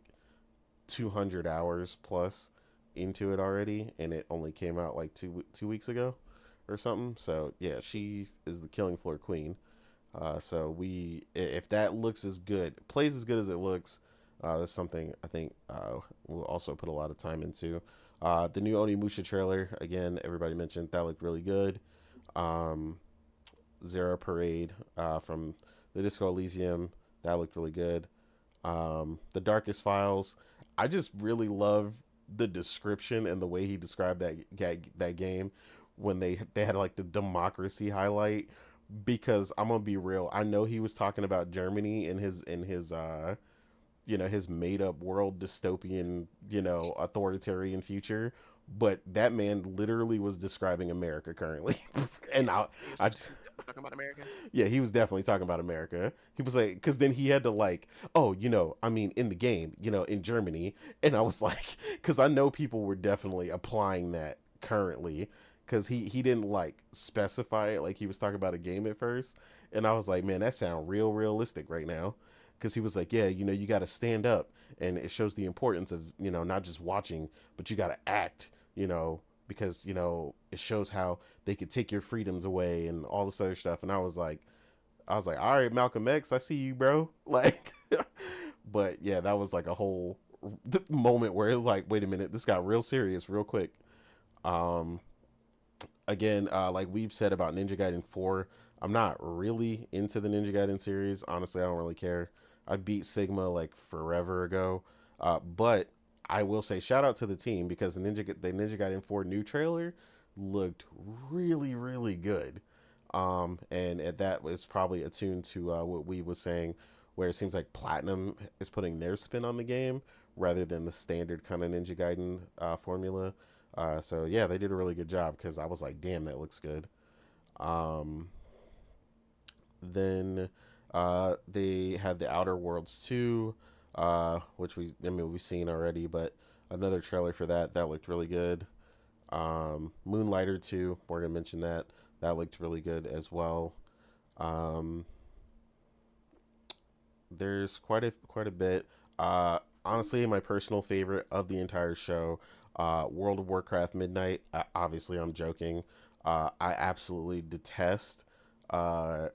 Speaker 1: 200 hours plus into it already, and it only came out like two weeks ago or something. So yeah, she is the Killing Floor queen. So if that looks as good, plays as good as it looks, that's something I think we'll also put a lot of time into. The new Onimusha trailer, again, everybody mentioned that looked really good. Zero Parade from the Disco Elysium, that looked really good. The Darkest Files, I just really love the description and the way he described that game when they had like the democracy highlight, because I'm gonna be real, I know he was talking about Germany in his his made up world dystopian, authoritarian future, but that man literally was describing America currently. And I
Speaker 4: Talking about America.
Speaker 1: yeah, he was definitely talking about America. He was like, because then he had to like, oh, I mean, in the game, in Germany. And I was like, because I know people were definitely applying that currently, because he didn't like specify it, like he was talking about a game at first. And I was like, man, that sounds real realistic right now. Because he was like, yeah, you got to stand up, and it shows the importance of, not just watching, but you got to act, because, it shows how they could take your freedoms away and all this other stuff. And I was like, all right, Malcolm X, I see you, bro. Like, but yeah, that was like a whole moment where it was like, wait a minute, this got real serious real quick. Again, like we've said about Ninja Gaiden 4, I'm not really into the Ninja Gaiden series. Honestly, I don't really care. I beat Sigma like forever ago. But I will say shout out to the team, because the Ninja Gaiden 4 new trailer looked really, really good. And that was probably attuned to what we was saying, where it seems like Platinum is putting their spin on the game rather than the standard kind of Ninja Gaiden formula. So yeah, they did a really good job, because I was like, damn, that looks good. Then they had the Outer Worlds 2, which we've seen already, but another trailer for that looked really good. Moonlighter 2, Morgan mentioned that looked really good as well. There's quite a bit. Honestly, my personal favorite of the entire show, World of Warcraft Midnight. Obviously, I'm joking. I absolutely detest World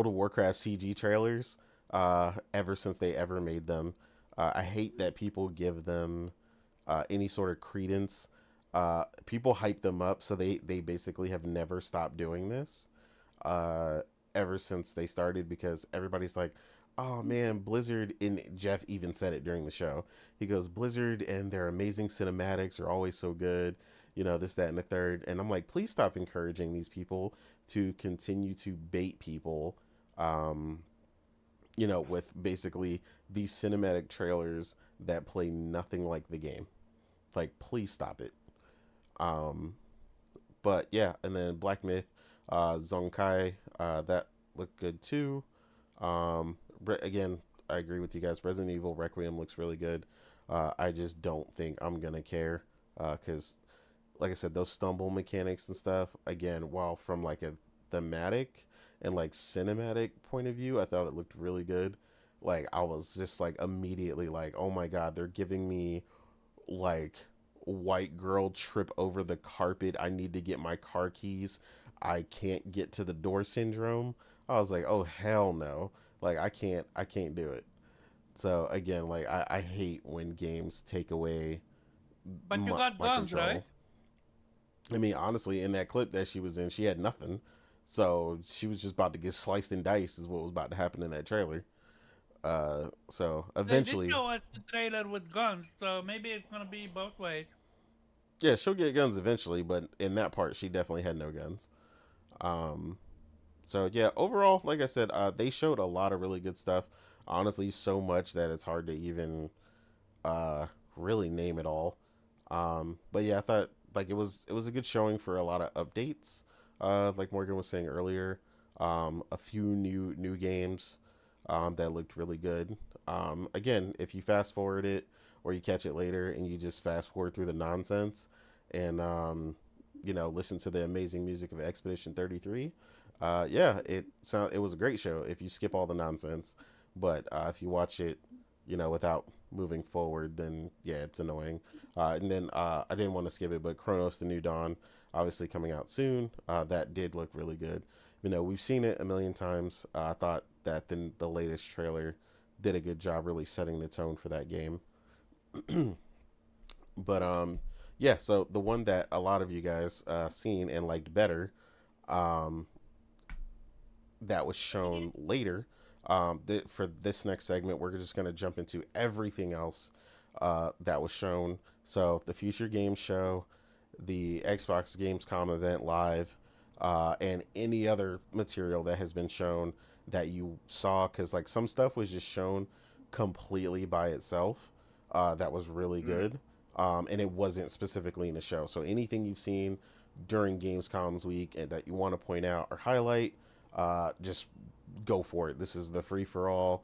Speaker 1: of Warcraft CG trailers ever since they ever made them. I hate that people give them any sort of credence. People hype them up, so they basically have never stopped doing this ever since they started, because everybody's like, oh man, Blizzard, and Jeff even said it during the show. He goes, Blizzard and their amazing cinematics are always so good, this, that, and the third. And I'm like, please stop encouraging these people to continue to bait people, with basically these cinematic trailers that play nothing like the game. Like, please stop it. But yeah, and then Black Myth, Zonkai, that looked good too. Again, I agree with you guys. Resident Evil Requiem looks really good. I just don't think I'm gonna care, because like I said, those stumble mechanics and stuff, again, while from like a thematic and like cinematic point of view, I thought it looked really good. Like, I was just like immediately like, oh my god, they're giving me like white girl trip over the carpet, I need to get my car keys, I can't get to the door syndrome. I was like, oh hell no. Like, I can't do it. So again, like, I hate when games take away
Speaker 3: But you got
Speaker 1: my
Speaker 3: guns,
Speaker 1: control.
Speaker 3: right?
Speaker 1: I mean, honestly, in that clip that she was in, she had nothing. So she was just about to get sliced and diced is what was about to happen in that trailer. So eventually,
Speaker 3: They did show us the trailer with guns, so maybe it's gonna be both ways.
Speaker 1: yeah, she'll get guns eventually, but in that part, she definitely had no guns. So yeah, overall, like I said, they showed a lot of really good stuff. Honestly, so much that it's hard to even really name it all. But yeah, I thought like it was a good showing for a lot of updates. like Morgan was saying earlier, a few new games that looked really good. Again, if you fast forward it or you catch it later and you just fast forward through the nonsense and listen to the amazing music of Expedition 33, yeah, it was a great show if you skip all the nonsense, but if you watch it, without moving forward, then yeah, it's annoying. And then I didn't want to skip it, but Chronos: The New Dawn, obviously coming out soon. That did look really good. We've seen it a million times. I thought that the latest trailer did a good job really setting the tone for that game. But yeah, so the one that a lot of you guys seen and liked better, um, that was shown later. For this next segment, we're just going to jump into everything else that was shown. So the Future Games Show, the Xbox Gamescom event live, and any other material that has been shown that you saw, because like some stuff was just shown completely by itself. That was really good, and it wasn't specifically in the show. So anything you've seen during Gamescom's week and that you want to point out or highlight, just go for it. This is the free for all.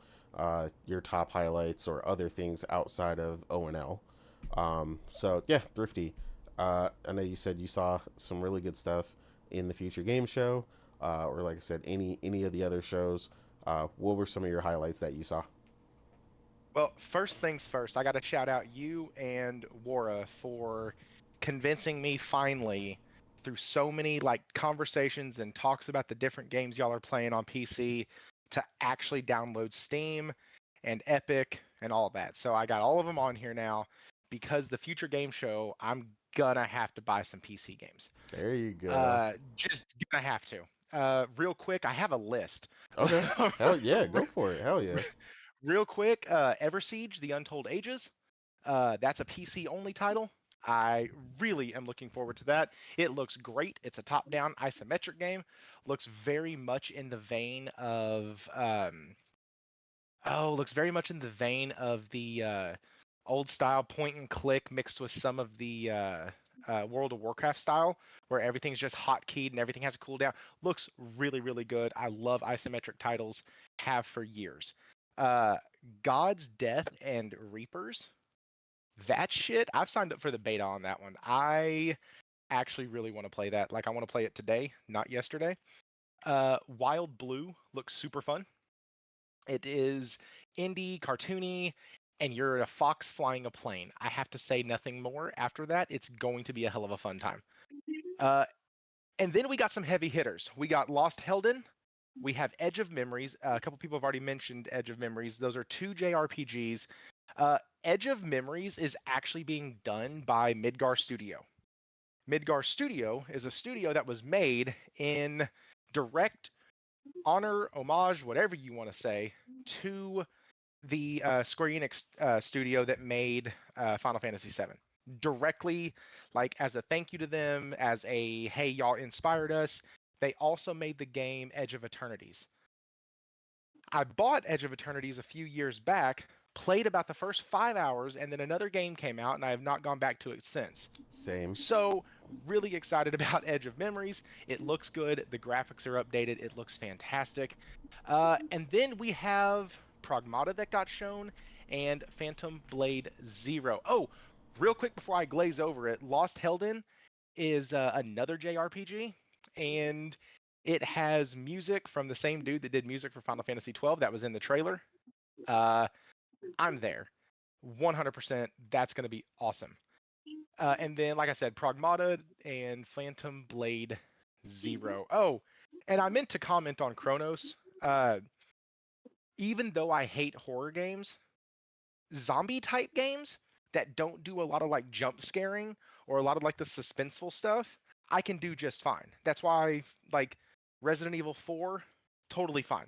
Speaker 1: Your top highlights or other things outside of O&L. So yeah, Thrifty. I know you said you saw some really good stuff in the Future Game Show, or like I said, any of the other shows. What were some of your highlights that you saw?
Speaker 5: Well, first things first, I got to shout out you and Wara for convincing me finally through so many like conversations and talks about the different games y'all are playing on PC to actually download Steam and Epic and all of that. So I got all of them on here now because the Future Game Show, I'm gonna have to buy some PC games.
Speaker 1: There you go.
Speaker 5: Just gonna have to. Real quick, I have a list.
Speaker 1: Okay. Hell yeah, go for it. Hell yeah.
Speaker 5: Real quick, Eversiege: The Untold Ages. That's a PC only title. I really am looking forward to that. It looks great. It's a top-down isometric game. Looks very much in the vein of looks very much in the vein of the old style point and click mixed with some of the World of Warcraft style, where everything's just hotkeyed and everything has a cooldown. Looks really, really good. I love isometric titles. Have for years. God's Death and Reapers. That shit, I've signed up for the beta on that one. I actually really want to play that. Like, I want to play it today, not yesterday. Wild Blue looks super fun. It is indie, cartoony, and you're a fox flying a plane. I have to say nothing more. After that, it's going to be a hell of a fun time. And then we got some heavy hitters. We got Lost Helden. We have Edge of Memories. A couple people have already mentioned Edge of Memories. Those are two JRPGs. Edge of Memories is actually being done by Midgar Studio. Midgar Studio is a studio that was made in direct honor, homage, whatever you want to say, to the Square Enix studio that made Final Fantasy VII. Directly, like as a thank you to them, as a hey, y'all inspired us. They also made the game Edge of Eternities. I bought Edge of Eternities a few years back, played about the first 5 hours, and then another game came out, and I have not gone back to it since.
Speaker 1: Same.
Speaker 5: So, really excited about Edge of Memories. It looks good. The graphics are updated. It looks fantastic. And then we have Pragmata that got shown, and Phantom Blade Zero. Oh, real quick before I glaze over it, Lost Helden is another JRPG, and it has music from the same dude that did music for Final Fantasy XII that was in the trailer. I'm there. 100%. That's going to be awesome. And then, like I said, Pragmata and Phantom Blade Zero. Oh, and I meant to comment on Chronos. Even though I hate horror games, zombie type games that don't do a lot of like jump scaring or a lot of like the suspenseful stuff, I can do just fine. That's why like Resident Evil 4, totally fine.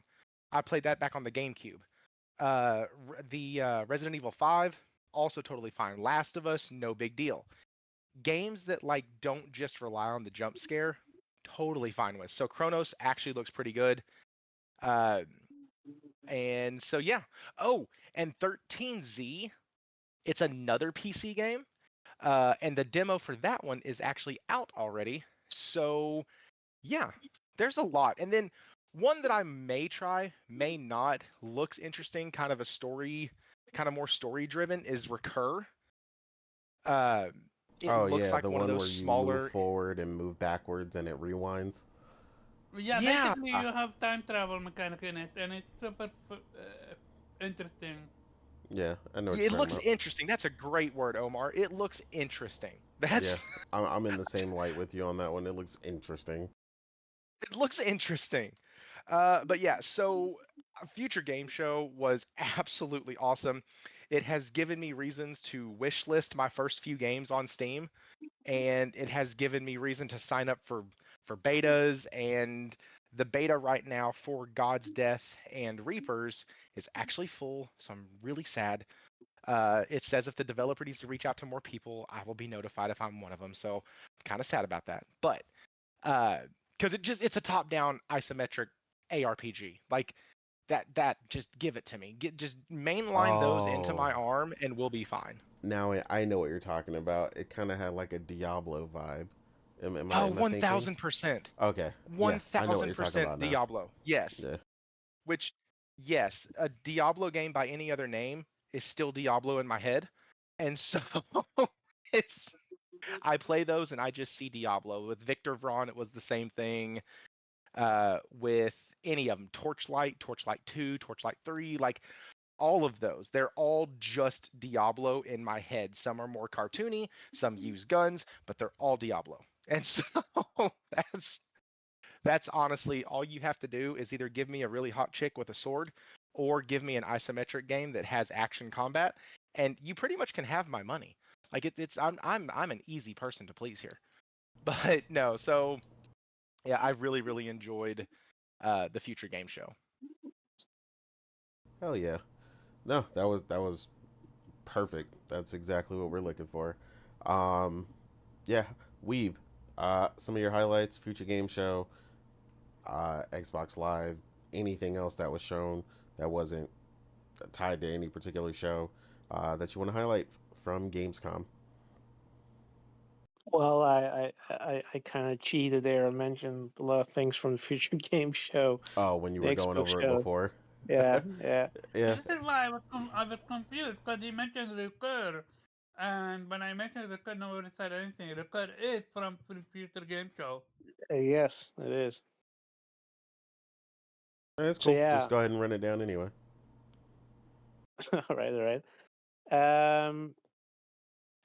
Speaker 5: I played that back on the GameCube. The Resident Evil 5, also totally fine. Last of Us, no big deal. Games that like don't just rely on the jump scare, totally fine with. So Chronos actually looks pretty good. And so yeah. Oh, and 13Z, it's another PC game. And the demo for that one is actually out already. So Yeah, there's a lot. And then one that I may try, may not, looks interesting, kind of a story, kind of more story driven, is Recur. Uh, it
Speaker 1: Oh
Speaker 5: looks
Speaker 1: yeah,
Speaker 5: like
Speaker 1: the
Speaker 5: one of
Speaker 1: one
Speaker 5: those
Speaker 1: where you move
Speaker 5: smaller.
Speaker 1: forward and move backwards and it rewinds.
Speaker 3: Yeah,
Speaker 5: Yeah,
Speaker 3: basically you have time travel mechanic in it, and it's super interesting.
Speaker 1: Yeah, I know what
Speaker 5: it
Speaker 1: you're
Speaker 5: looks
Speaker 1: talking about.
Speaker 5: interesting. That's a great word, Omar. It looks interesting. That's
Speaker 1: Yeah, I'm in the same light with you on that one. It looks interesting.
Speaker 5: it looks interesting. But yeah, so Future Game Show was absolutely awesome. It has given me reasons to wish list my first few games on Steam, and it has given me reason to sign up for betas. And the beta right now for God's Death and Reapers is actually full, so I'm really sad. It says if the developer needs to reach out to more people, I will be notified if I'm one of them. So I'm kind of sad about that. But because it's a top-down isometric ARPG. Like that just give it to me. Just mainline those into
Speaker 1: Oh,
Speaker 5: my arm and we'll be fine.
Speaker 1: now I know what you're talking about. It kind of had like a Diablo vibe.
Speaker 5: Oh,
Speaker 1: Am I thinking?
Speaker 5: 1000%.
Speaker 1: Okay, yeah, I know what you're talking
Speaker 5: 1000%
Speaker 1: about now.
Speaker 5: Diablo. Yes.
Speaker 1: Yeah,
Speaker 5: Which, yes, a Diablo game by any other name is still Diablo in my head. And so it's I play those and I just see Diablo. With Victor Vron, it was the same thing. With any of them, Torchlight, Torchlight 2, Torchlight 3, like all of those, they're all just Diablo in my head. Some are more cartoony, some use guns, but they're all Diablo. And so that's honestly all you have to do is either give me a really hot chick with a sword or give me an isometric game that has action combat, and you pretty much can have my money. Like it's I'm an easy person to please here. But no, so yeah, I really enjoyed the Future Game Show.
Speaker 1: hell yeah. No, that was perfect. That's exactly what we're looking for. Um, yeah, Weeb. Some of your highlights, future game show, Xbox Live, anything else that was shown that wasn't tied to any particular show that you want to highlight from Gamescom.
Speaker 2: Well, I kind of cheated there and mentioned a lot of things from the future game show,
Speaker 1: Oh, when you
Speaker 2: the
Speaker 1: were going
Speaker 2: Xbox
Speaker 1: over it
Speaker 2: shows.
Speaker 1: before.
Speaker 2: Yeah, yeah.
Speaker 1: Yeah.
Speaker 3: This is why I was confused because he mentioned Recur, and when I mentioned Recur, nobody said anything. Recur is from Future Game Show.
Speaker 2: Yes, it is.
Speaker 1: That's
Speaker 2: So
Speaker 1: cool. Just
Speaker 2: yeah.
Speaker 1: go ahead and run it down anyway.
Speaker 2: All right.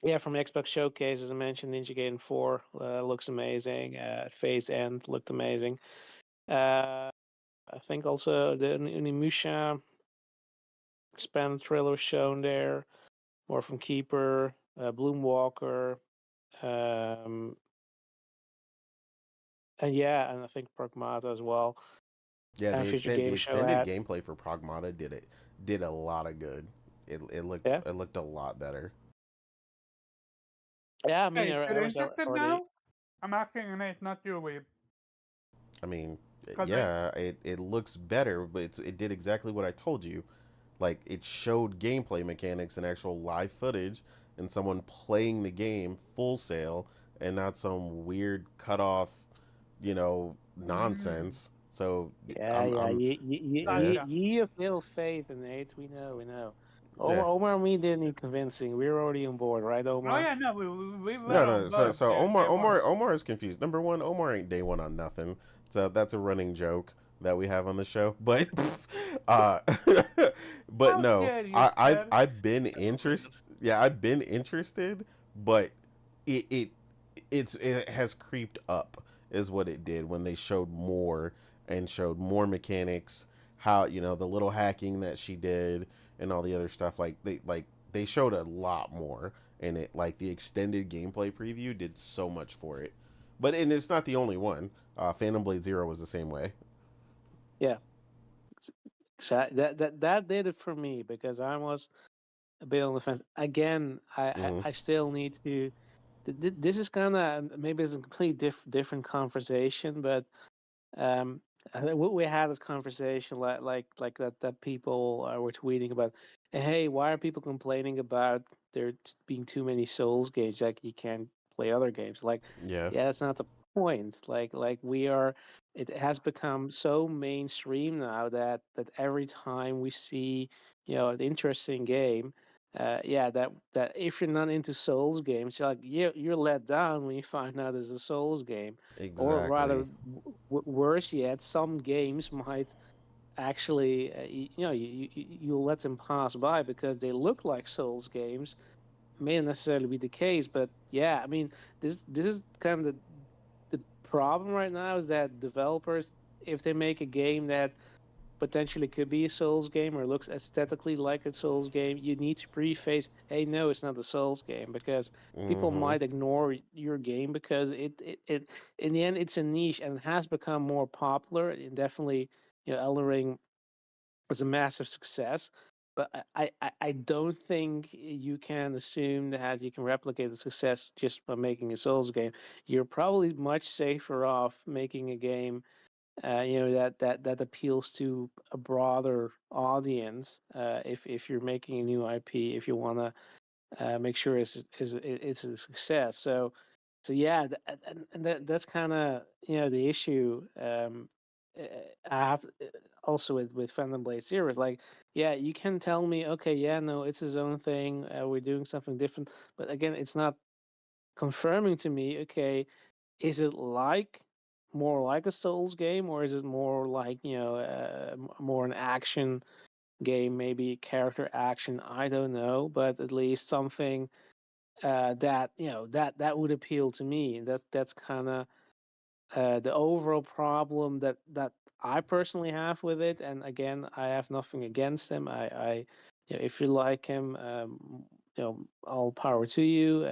Speaker 2: Yeah, from Xbox Showcase, as I mentioned, Ninja Gaiden 4 looks amazing. Phase End looked amazing. I think also the Onimusha expanded trailer was shown there, more from Keeper, Bloomwalker, um, and yeah, and I think Pragmata as well.
Speaker 1: Yeah,
Speaker 2: And Future
Speaker 1: the
Speaker 2: Game Show
Speaker 1: extended
Speaker 2: had,
Speaker 1: gameplay for Pragmata did a lot of good.
Speaker 2: yeah,
Speaker 1: It looked a lot better.
Speaker 2: yeah. I mean,
Speaker 3: Hey,
Speaker 2: I
Speaker 3: you're
Speaker 2: was
Speaker 3: interested
Speaker 2: already.
Speaker 3: now? I'm asking Nate, not you, Weeb.
Speaker 1: I mean,
Speaker 3: 'Cause
Speaker 1: yeah, it looks better, but it did exactly what I told you. Like it showed gameplay mechanics and actual live footage and someone playing the game full sail and not some weird cut off, nonsense. So
Speaker 2: Yeah,
Speaker 1: I'm
Speaker 2: yeah.
Speaker 1: I'm yeah.
Speaker 3: Gotcha.
Speaker 2: Ye have little faith in Nate. We know, we know.
Speaker 1: Yeah.
Speaker 2: Omar and me didn't need convincing. We were already on board, right,
Speaker 3: Oh
Speaker 2: Omar?
Speaker 3: yeah, no, we were
Speaker 1: No,
Speaker 3: on
Speaker 1: no. So,
Speaker 3: board
Speaker 1: so
Speaker 3: day one.
Speaker 1: Omar is confused. Number one, Omar ain't day one on nothing. So that's a running joke that we have on the show. But, uh, but
Speaker 3: How
Speaker 1: no,
Speaker 3: dare you, sir?
Speaker 1: I've been interested. Yeah, I've been interested, but it it it has creeped up is what it did when they showed more and showed more mechanics. How the little hacking that she did and all the other stuff. They showed a lot more and it like the extended gameplay preview did so much for it. And it's not the only one. Phantom Blade Zero was the same way.
Speaker 2: Yeah. So that did it for me because I was a bit on the fence. Again,
Speaker 1: Hmm.
Speaker 2: I still need to. This is kind of maybe it's a completely different conversation, but um, I think we had this conversation like that people were tweeting about. Hey, why are people complaining about there being too many Souls games? Like you can't play other games. Like,
Speaker 1: Yeah.
Speaker 2: yeah, that's not the point. Like we are, it has become so mainstream now that every time we see, an interesting game, yeah, that if you're not into Souls games, you're let down when you find out there's a Souls game, or rather,
Speaker 1: Exactly.
Speaker 2: worse yet, some games might actually, you'll let them pass by because they look like Souls games. May not necessarily be the case, but yeah, I mean, this is kind of the problem right now is that developers, if they make a game that potentially could be a Souls game or looks aesthetically like a Souls game, you need to preface, hey, no, it's not a Souls game, because people
Speaker 1: Mm-hmm.
Speaker 2: might ignore your game because it in the end it's a niche and it has become more popular, and definitely, Elden Ring was a massive success. But I don't think you can assume that you can replicate the success just by making a Souls game. You're probably much safer off making a game, that appeals to a broader audience. If you're making a new IP, if you want to make sure it's a success. So yeah, and that's kind of, the issue. uh, I have also with Phantom Blade Zero. Like, yeah, you can tell me, okay, yeah, no, it's his own thing. We're doing something different, but again, it's not confirming to me. Okay, is it like more like a Souls game, or is it more like, more an action game, maybe character action? I don't know, but at least something that that would appeal to me. That's kind of the overall problem that I personally have with it. And again, I have nothing against him. If you like him, all power to you.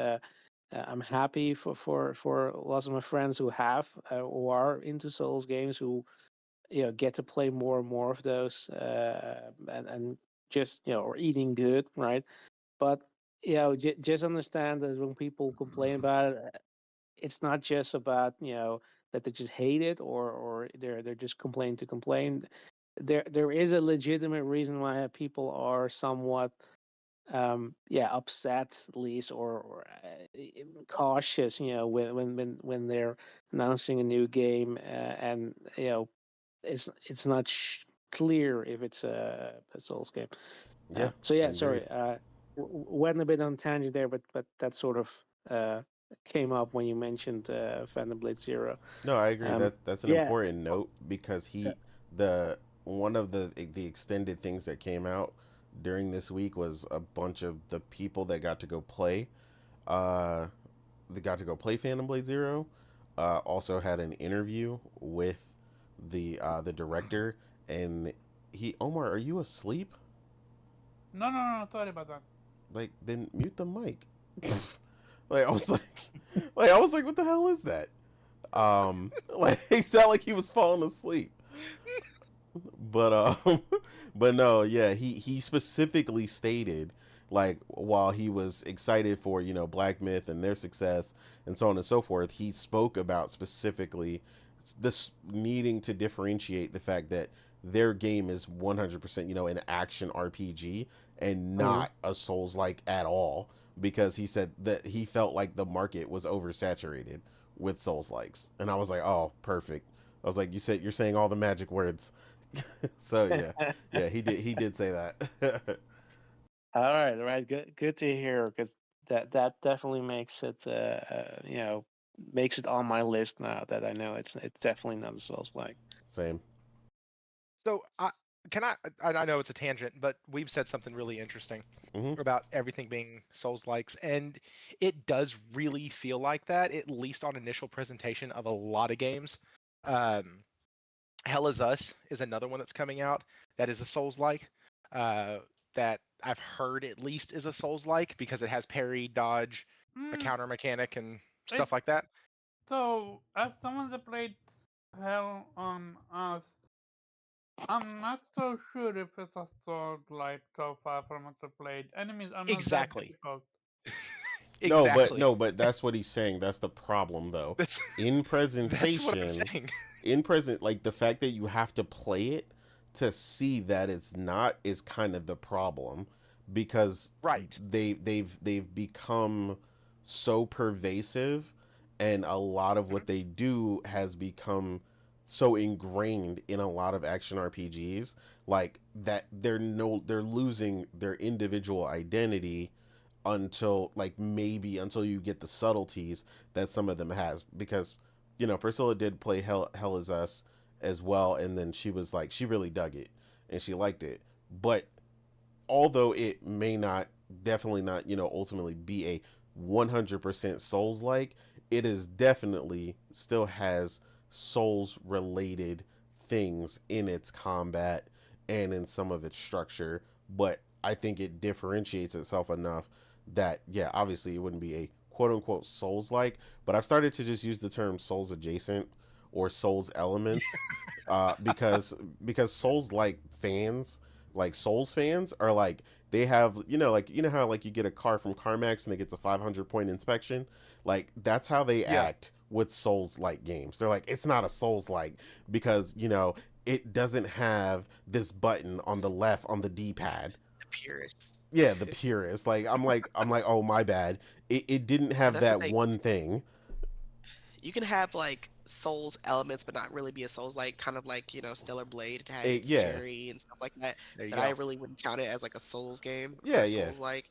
Speaker 2: I'm happy for lots of my friends who have who are into Souls games, who get to play more and more of those, and just, or eating good, right? But just understand that when people complain about it, it's not just about, that they just hate it, or they're just complaining to complain. There is a legitimate reason why people are somewhat, upset at least, or cautious, when they're announcing a new game, and it's not clear if it's a Souls game.
Speaker 1: Yeah,
Speaker 2: So yeah,
Speaker 1: agreed.
Speaker 2: sorry, went a bit on tangent there, but that sort of came up when you mentioned Phantom Blade Zero.
Speaker 1: No, I agree.
Speaker 2: Um,
Speaker 1: That's an
Speaker 2: yeah,
Speaker 1: important note because
Speaker 2: uh,
Speaker 1: the one of the extended things that came out during this week was a bunch of the people that got to go play. Uh, they got to go play Phantom Blade Zero. Also had an interview with the director, and Omar, are you asleep?
Speaker 3: No, sorry about that.
Speaker 1: Like, then mute the mic. Like, I was like, what the hell is that? Like, he sounded like he was falling asleep. But but no, yeah, he specifically stated, like, while he was excited for, Black Myth and their success and so on and so forth, he spoke about specifically this needing to differentiate the fact that their game is 100%, an action RPG and
Speaker 2: mhm.
Speaker 1: not a Souls like at all, because he said that he felt like the market was oversaturated with Souls likes. And I was like, "Oh, perfect." I was like, you're saying all the magic words." So yeah, he did say that.
Speaker 2: All right, good to hear, because that definitely makes it, makes it on my list now that I know it's definitely not a Souls like.
Speaker 1: Same.
Speaker 5: So I know it's a tangent, but we've said something really interesting
Speaker 1: Hmm.
Speaker 5: about everything being Souls likes, and it does really feel like that, at least on initial presentation of a lot of games. Um, Hell is Us is another one that's coming out that is a Souls like. That I've heard at least is a Souls like because it has parry, dodge, a
Speaker 3: Mm,
Speaker 5: counter mechanic, and
Speaker 3: it,
Speaker 5: stuff like that.
Speaker 3: so, as someone that played Hell on Us, I'm not so sure if it's a sword like so far from what I played. Enemies are not that
Speaker 5: Exactly.
Speaker 3: difficult.
Speaker 5: Exactly.
Speaker 1: No, but that's what he's saying. That's the problem, though.
Speaker 5: That's
Speaker 1: In
Speaker 5: that's what I'm
Speaker 1: presentation,
Speaker 5: saying.
Speaker 1: like the fact that you have to play it to see that it's not is kind of the problem, because
Speaker 5: Right.
Speaker 1: they've become so pervasive and a lot of what they do has become so ingrained in a lot of action RPGs, like that they're losing their individual identity until like maybe until you get the subtleties that some of them has. Because Priscilla did play Hell Is Us as well, and then she was like, she really dug it and she liked it. But although it may not, definitely not, ultimately be a 100% Souls like, it is definitely still has Souls related things in its combat and in some of its structure. But I think it differentiates itself enough that, yeah, obviously it wouldn't be a quote unquote Souls like, but I've started to just use the term Souls adjacent or Souls elements, because Souls like fans, like Souls fans, are like, they have, like, how like you get a car from CarMax and it gets a 500-point inspection, like that's how they act with Souls like games. They're like, it's not a Souls like because it doesn't have this button on the left on the D-pad.
Speaker 4: The purists.
Speaker 1: Yeah, the purist. Like I'm like, oh my bad. It didn't have that one thing.
Speaker 4: You can have like Souls elements, but not really be a Souls like, kind of like Stellar Blade. It had its parry and stuff like that. But I really wouldn't count it as like a Souls game. Souls like.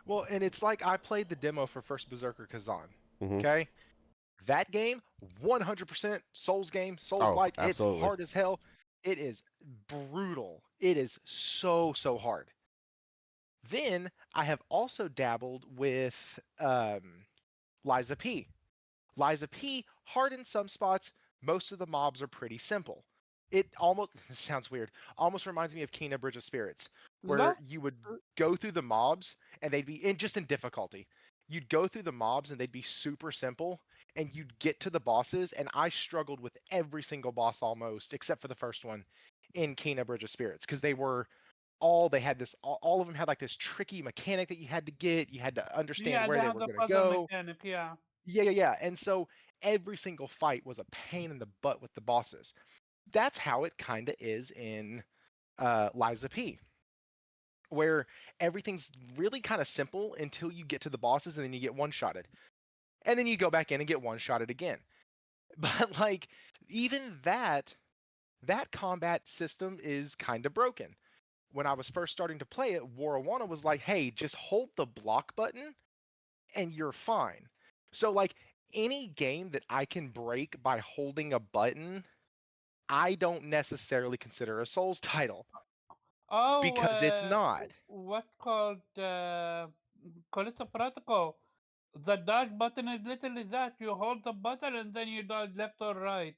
Speaker 5: Well, and it's like I played the demo for First Berserker Kazan.
Speaker 1: Mm-hmm.
Speaker 5: Okay, that game 100% Souls game. Souls like, it's hard as hell. It is brutal. It is so hard. Then I have also dabbled with Liza P. Liza P, hard in some spots. Most of the mobs are pretty simple. It almost sounds weird. Almost reminds me of Kena Bridge of Spirits, where you would go through the mobs and they'd be just in difficulty. You'd go through the mobs and they'd be super simple, and you'd get to the bosses, and I struggled with every single boss almost, except for the first one in Kena Bridge of Spirits, because they had this, all of them had like this tricky mechanic that you had to get. You had to understand where they were going to go.
Speaker 3: Mechanic,
Speaker 5: yeah. And so every single fight was a pain in the butt with the bosses. That's how it kind of is in Liza P, where everything's really kind of simple until you get to the bosses, and then you get one-shotted. And then you go back in and get one-shotted again. But like, even that combat system is kind of broken. When I was first starting to play it, Warawana was like, hey, just hold the block button and you're fine. So like, any game that I can break by holding a button, I don't necessarily consider a Souls title.
Speaker 3: Oh,
Speaker 5: because it's not.
Speaker 3: What's called Callisto Protocol. The dodge button is literally that. You hold the button and then you dodge left or right.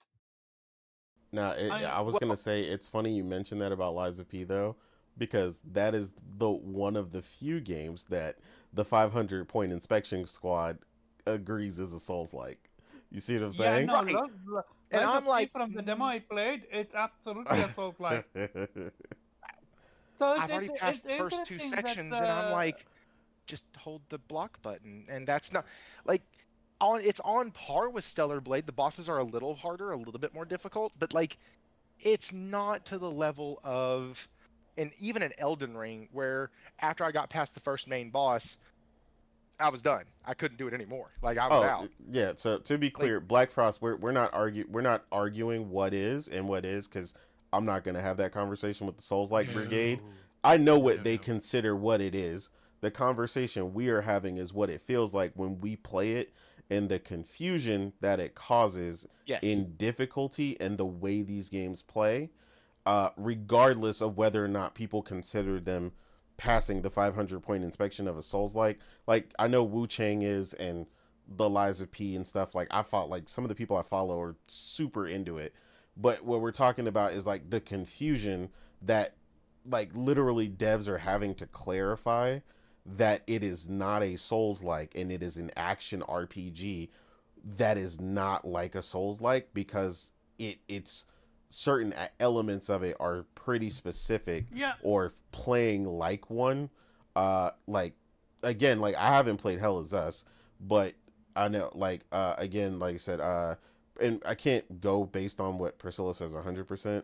Speaker 1: Now, I was gonna say, it's funny you mentioned that about Liza P though, because that is one of the few games that the 500-point inspection squad agrees is a Souls like. You see what I'm saying?
Speaker 3: Yeah, no,
Speaker 5: right. And I'm like,
Speaker 3: from the demo I played, it's absolutely a Souls like. So
Speaker 5: I've already passed the first two sections, and I'm like, just hold the block button, and that's not like it's on par with Stellar Blade. The bosses are a little harder, a little bit more difficult, but like, it's not to the level of, and even an Elden Ring, where after I got past the first main boss, I was done. I couldn't do it anymore. Like, I was out.
Speaker 1: Yeah. So to be clear, like, Black Frost, we're not arguing what is and what is, because I'm not gonna have that conversation with the Souls-like brigade. I know what they consider what it is. The conversation we are having is what it feels like when we play it, and the confusion that it causes in difficulty and the way these games play, regardless of whether or not people consider them passing the 500-point inspection of a Souls-like. Like, I know Wu Chang is, and the Liza P and stuff. Like, I thought, like, some of the people I follow are super into it. But what we're talking about is like the confusion that, like, literally devs are having to clarify that it is not a Souls-like and it is an action RPG that is not like a Souls-like, because it's certain elements of it are pretty specific, or playing like one. Like, again, like, I haven't played Hell Is Us, but I know, like, again, like I said, and I can't go based on what Priscilla says 100%,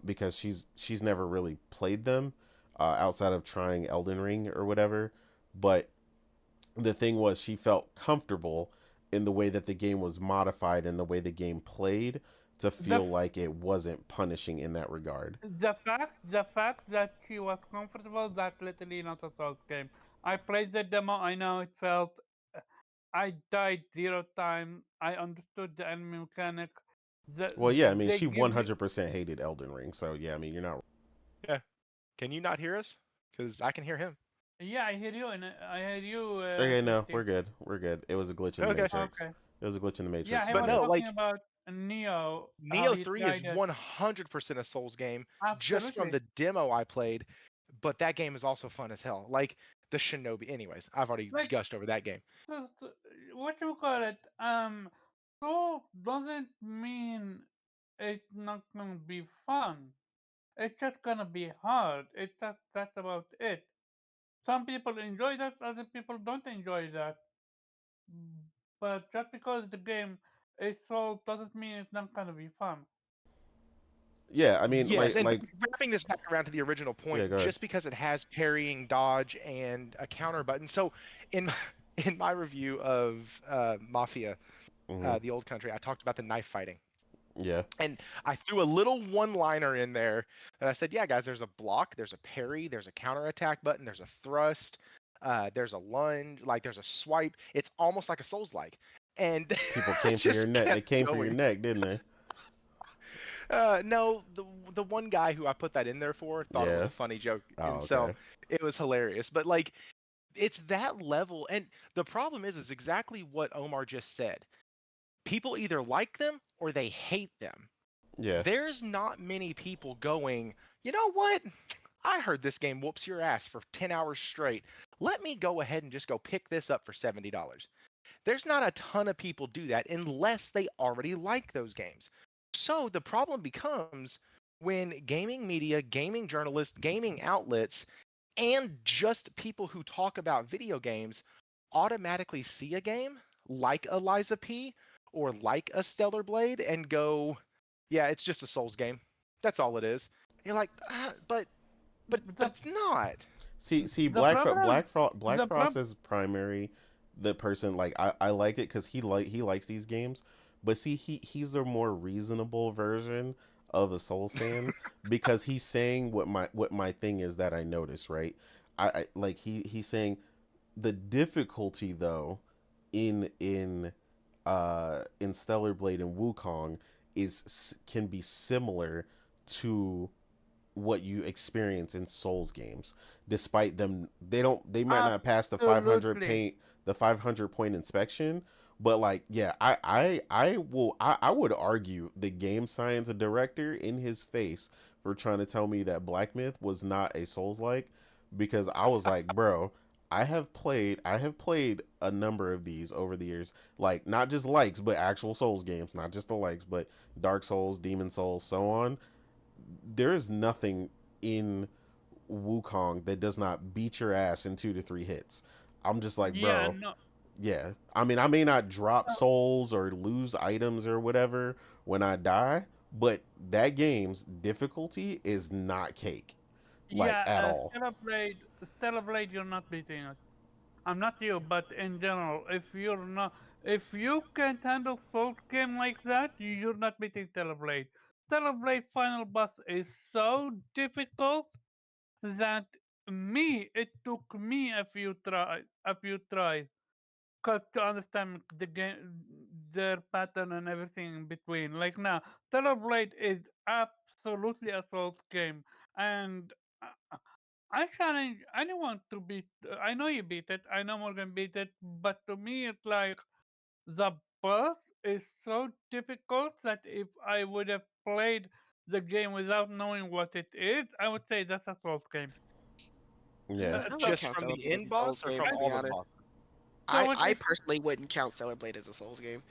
Speaker 1: because she's never really played them outside of trying Elden Ring or whatever. But the thing was she felt comfortable in the way that the game was modified and the way the game played to
Speaker 3: The
Speaker 1: feel like it wasn't punishing in that regard.
Speaker 3: the fact that she was comfortable, that's literally not a Souls game. I played the demo. I know it felt. I died 0 times. I understood the enemy mechanic.
Speaker 1: Well, yeah, I mean,
Speaker 3: They
Speaker 1: she
Speaker 3: give you.
Speaker 1: 100% hated Elden Ring, so yeah, I mean, you're not.
Speaker 5: Yeah. Can you not hear us? Because I can hear him.
Speaker 3: Yeah, I hear you, and I hear you.
Speaker 1: Okay, no,
Speaker 3: 50.
Speaker 1: we're good. We're good. It was a glitch in the
Speaker 5: Okay.
Speaker 1: Matrix.
Speaker 3: Okay.
Speaker 1: It was a glitch in the Matrix.
Speaker 3: Yeah, he
Speaker 5: But
Speaker 3: was
Speaker 5: no,
Speaker 3: talking
Speaker 5: like
Speaker 3: about Neo. How
Speaker 5: Neo
Speaker 3: he
Speaker 5: 3 is
Speaker 3: tried it.
Speaker 5: 100% a Souls game just from
Speaker 3: Absolutely.
Speaker 5: the demo I played, but that game is also fun as hell. Like the Shinobi. Anyways, I've already
Speaker 3: Like
Speaker 5: gushed over that game.
Speaker 3: what you call it? So doesn't mean it's not gonna be fun. It's just gonna be hard. It's just that's about it. Some people enjoy that, other people don't enjoy that. But just because the game is so doesn't mean it's not gonna be fun.
Speaker 1: Yeah, I mean,
Speaker 5: Yes, and
Speaker 1: like,
Speaker 5: wrapping this back around to the original
Speaker 1: yeah,
Speaker 5: point,
Speaker 1: go ahead.
Speaker 5: just because it has parrying, dodge, and a counter button. So, in in my review of Mafia,
Speaker 1: Hmm.
Speaker 5: the old country, I talked about the knife fighting,
Speaker 1: Yeah,
Speaker 5: and I threw a little one-liner in there that I said, "Yeah, guys, there's a block, there's a parry, there's a counter attack button, there's a thrust, there's a lunge, like there's a swipe. It's almost like a Souls-like." And
Speaker 1: people
Speaker 5: I
Speaker 1: came for your
Speaker 5: just
Speaker 1: neck. They
Speaker 5: kept
Speaker 1: came for your
Speaker 5: going.
Speaker 1: neck, didn't they?
Speaker 5: No, the one guy who I put that in there for thought it was
Speaker 1: Yeah.
Speaker 5: a funny joke,
Speaker 1: Oh,
Speaker 5: and so
Speaker 1: okay.
Speaker 5: it was hilarious. But like, it's that level, and the problem is exactly what Omar just said. People either like them or they hate them.
Speaker 1: Yeah.
Speaker 5: There's not many people going, you know what? I heard this game whoops your ass for 10 hours straight. Let me go ahead and just go pick this up for $70. There's not a ton of people do that unless they already like those games. So the problem becomes when gaming media, gaming journalists, gaming outlets, and just people who talk about video games automatically see a game like Eliza P or like a Stellar Blade and go, yeah, it's just a Souls game. That's all it is. You're like, but
Speaker 3: The
Speaker 5: it's not.
Speaker 1: See,
Speaker 3: the problem
Speaker 1: Black
Speaker 3: the
Speaker 1: Frost
Speaker 3: prob
Speaker 1: is primary. The person like I like it because he likes these games, but see he's a more reasonable version of a Soul Sand because he's saying what my thing is that I noticed, right? I like he's saying the difficulty though in Stellar Blade and Wukong can be similar to what you experience in Souls games, despite them they might not pass
Speaker 3: absolutely.
Speaker 1: the 500 point inspection, but like yeah, I would argue the game science director in his face for trying to tell me that Black Myth was not a Souls like, because I was like, bro, I have played a number of these over the years, like not just likes but actual Souls games, not just the likes but Dark Souls, Demon Souls, so on. There is nothing in Wukong that does not beat your ass in 2 to 3 hits. I'm just like,
Speaker 3: Yeah,
Speaker 1: bro,
Speaker 3: no.
Speaker 1: yeah. I mean, I may not drop souls or lose items or whatever when I die, but that game's difficulty is not cake, like
Speaker 3: Yeah,
Speaker 1: at all.
Speaker 3: Stellar Blade, you're not beating it. I'm not you, but in general, if you can't handle Souls game like that, you're not beating Stellar Blade. Stellar Blade final boss is so difficult that it took me a few tries, to understand the game, their pattern and everything in between. Like now, Stellar Blade is absolutely a Souls game, and uh, I challenge anyone to beat. I know you beat it. I know Morgan beat it, but to me, it's like the boss is so difficult that if I would have played the game without knowing what it is, I would say that's a Souls game.
Speaker 1: Yeah.
Speaker 4: I would
Speaker 3: So,
Speaker 5: Just
Speaker 4: count
Speaker 5: from
Speaker 4: Stellar
Speaker 5: the
Speaker 4: Blade as
Speaker 5: end
Speaker 4: a Souls
Speaker 5: boss or
Speaker 4: game,
Speaker 5: from
Speaker 4: to
Speaker 3: I,
Speaker 4: be
Speaker 5: all the
Speaker 4: honest.
Speaker 5: bosses?
Speaker 3: so
Speaker 4: I personally wouldn't count Stellar Blade as a Souls game.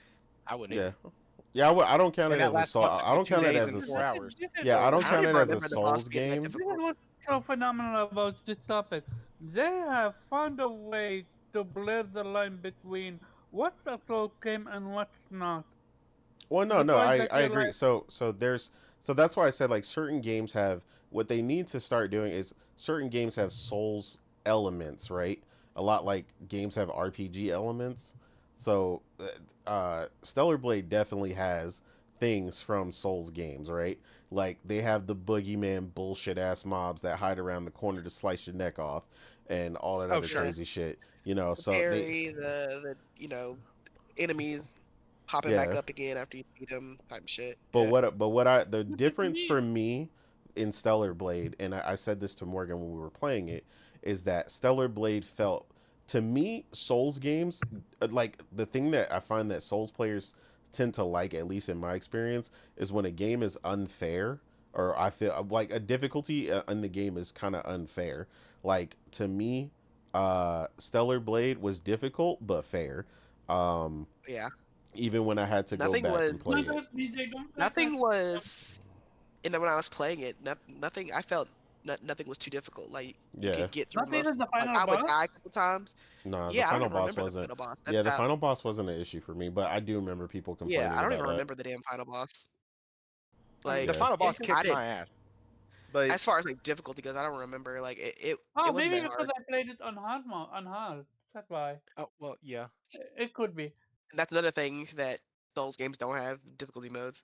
Speaker 5: I wouldn't
Speaker 1: Yeah.
Speaker 5: either.
Speaker 1: Yeah, I don't count
Speaker 5: And
Speaker 1: it
Speaker 5: that
Speaker 1: as a
Speaker 5: last
Speaker 1: soul.
Speaker 5: boss took
Speaker 1: I
Speaker 5: me
Speaker 1: don't
Speaker 5: two
Speaker 1: count it
Speaker 5: days
Speaker 1: as
Speaker 5: and
Speaker 1: a.
Speaker 3: this
Speaker 5: four hours.
Speaker 3: is
Speaker 1: Yeah, I don't
Speaker 4: I don't
Speaker 1: count it
Speaker 4: even
Speaker 1: as a
Speaker 4: remember the boss
Speaker 1: Souls
Speaker 4: being that
Speaker 1: game.
Speaker 3: this is
Speaker 4: difficult.
Speaker 3: what's so phenomenal about this topic. They have found a way to blur the line between what's a Souls game and what's not.
Speaker 1: Well,
Speaker 3: To
Speaker 1: no,
Speaker 3: the
Speaker 1: no,
Speaker 3: point that
Speaker 1: I
Speaker 3: you're
Speaker 1: agree.
Speaker 3: like,
Speaker 1: So that's why I said like certain games have what they need to start doing is certain games have Souls elements, right? a lot like games have RPG elements. So Stellar Blade definitely has things from Souls games, right? Like they have the boogeyman bullshit ass mobs that hide around the corner to slice your neck off and all that
Speaker 5: Oh,
Speaker 1: other
Speaker 5: sure.
Speaker 1: crazy shit. You know,
Speaker 4: The
Speaker 1: so
Speaker 4: parry, the enemies popping back
Speaker 1: yeah.
Speaker 4: up again after you beat them type of shit.
Speaker 1: But
Speaker 4: Yeah.
Speaker 1: the difference for me in Stellar Blade, and I said this to Morgan when we were playing it, is that Stellar Blade felt to me Souls games like the thing that I find that Souls players tend to like, at least in my experience, is when a game is unfair, or I feel like a difficulty in the game is kind of unfair. Like to me, Stellar Blade was difficult but fair. Um,
Speaker 4: Yeah.
Speaker 1: even when I had to go
Speaker 4: Nothing
Speaker 1: back
Speaker 4: was
Speaker 1: and play it.
Speaker 3: DJ, don't play
Speaker 4: nothing
Speaker 3: that.
Speaker 4: was and then when I was playing it, nothing I felt nothing was too difficult. Like you
Speaker 1: Yeah.
Speaker 4: could get through
Speaker 3: Not
Speaker 4: most.
Speaker 3: even the
Speaker 4: Like
Speaker 3: final
Speaker 4: I would
Speaker 3: boss.
Speaker 4: die a couple times.
Speaker 1: No, the
Speaker 4: Yeah, I don't
Speaker 1: final
Speaker 4: even
Speaker 1: boss
Speaker 4: remember the
Speaker 1: wasn't.
Speaker 4: final boss.
Speaker 1: Yeah, the final boss wasn't an issue for me, but I do remember people complaining
Speaker 4: Yeah, I don't
Speaker 1: about
Speaker 4: even
Speaker 1: that.
Speaker 4: remember the damn final boss.
Speaker 5: I mean,
Speaker 4: Like
Speaker 5: the
Speaker 1: Yeah.
Speaker 5: final boss
Speaker 4: I
Speaker 5: kicked
Speaker 4: did.
Speaker 5: my ass. But
Speaker 4: As far as like difficulty goes, I don't remember. Like it
Speaker 3: Oh,
Speaker 4: wasn't
Speaker 3: maybe
Speaker 4: that
Speaker 3: because
Speaker 4: hard.
Speaker 3: I played it on hard mode, on hard. That's why.
Speaker 5: oh well, yeah.
Speaker 3: It could be.
Speaker 4: And that's another thing that Souls games don't have difficulty modes.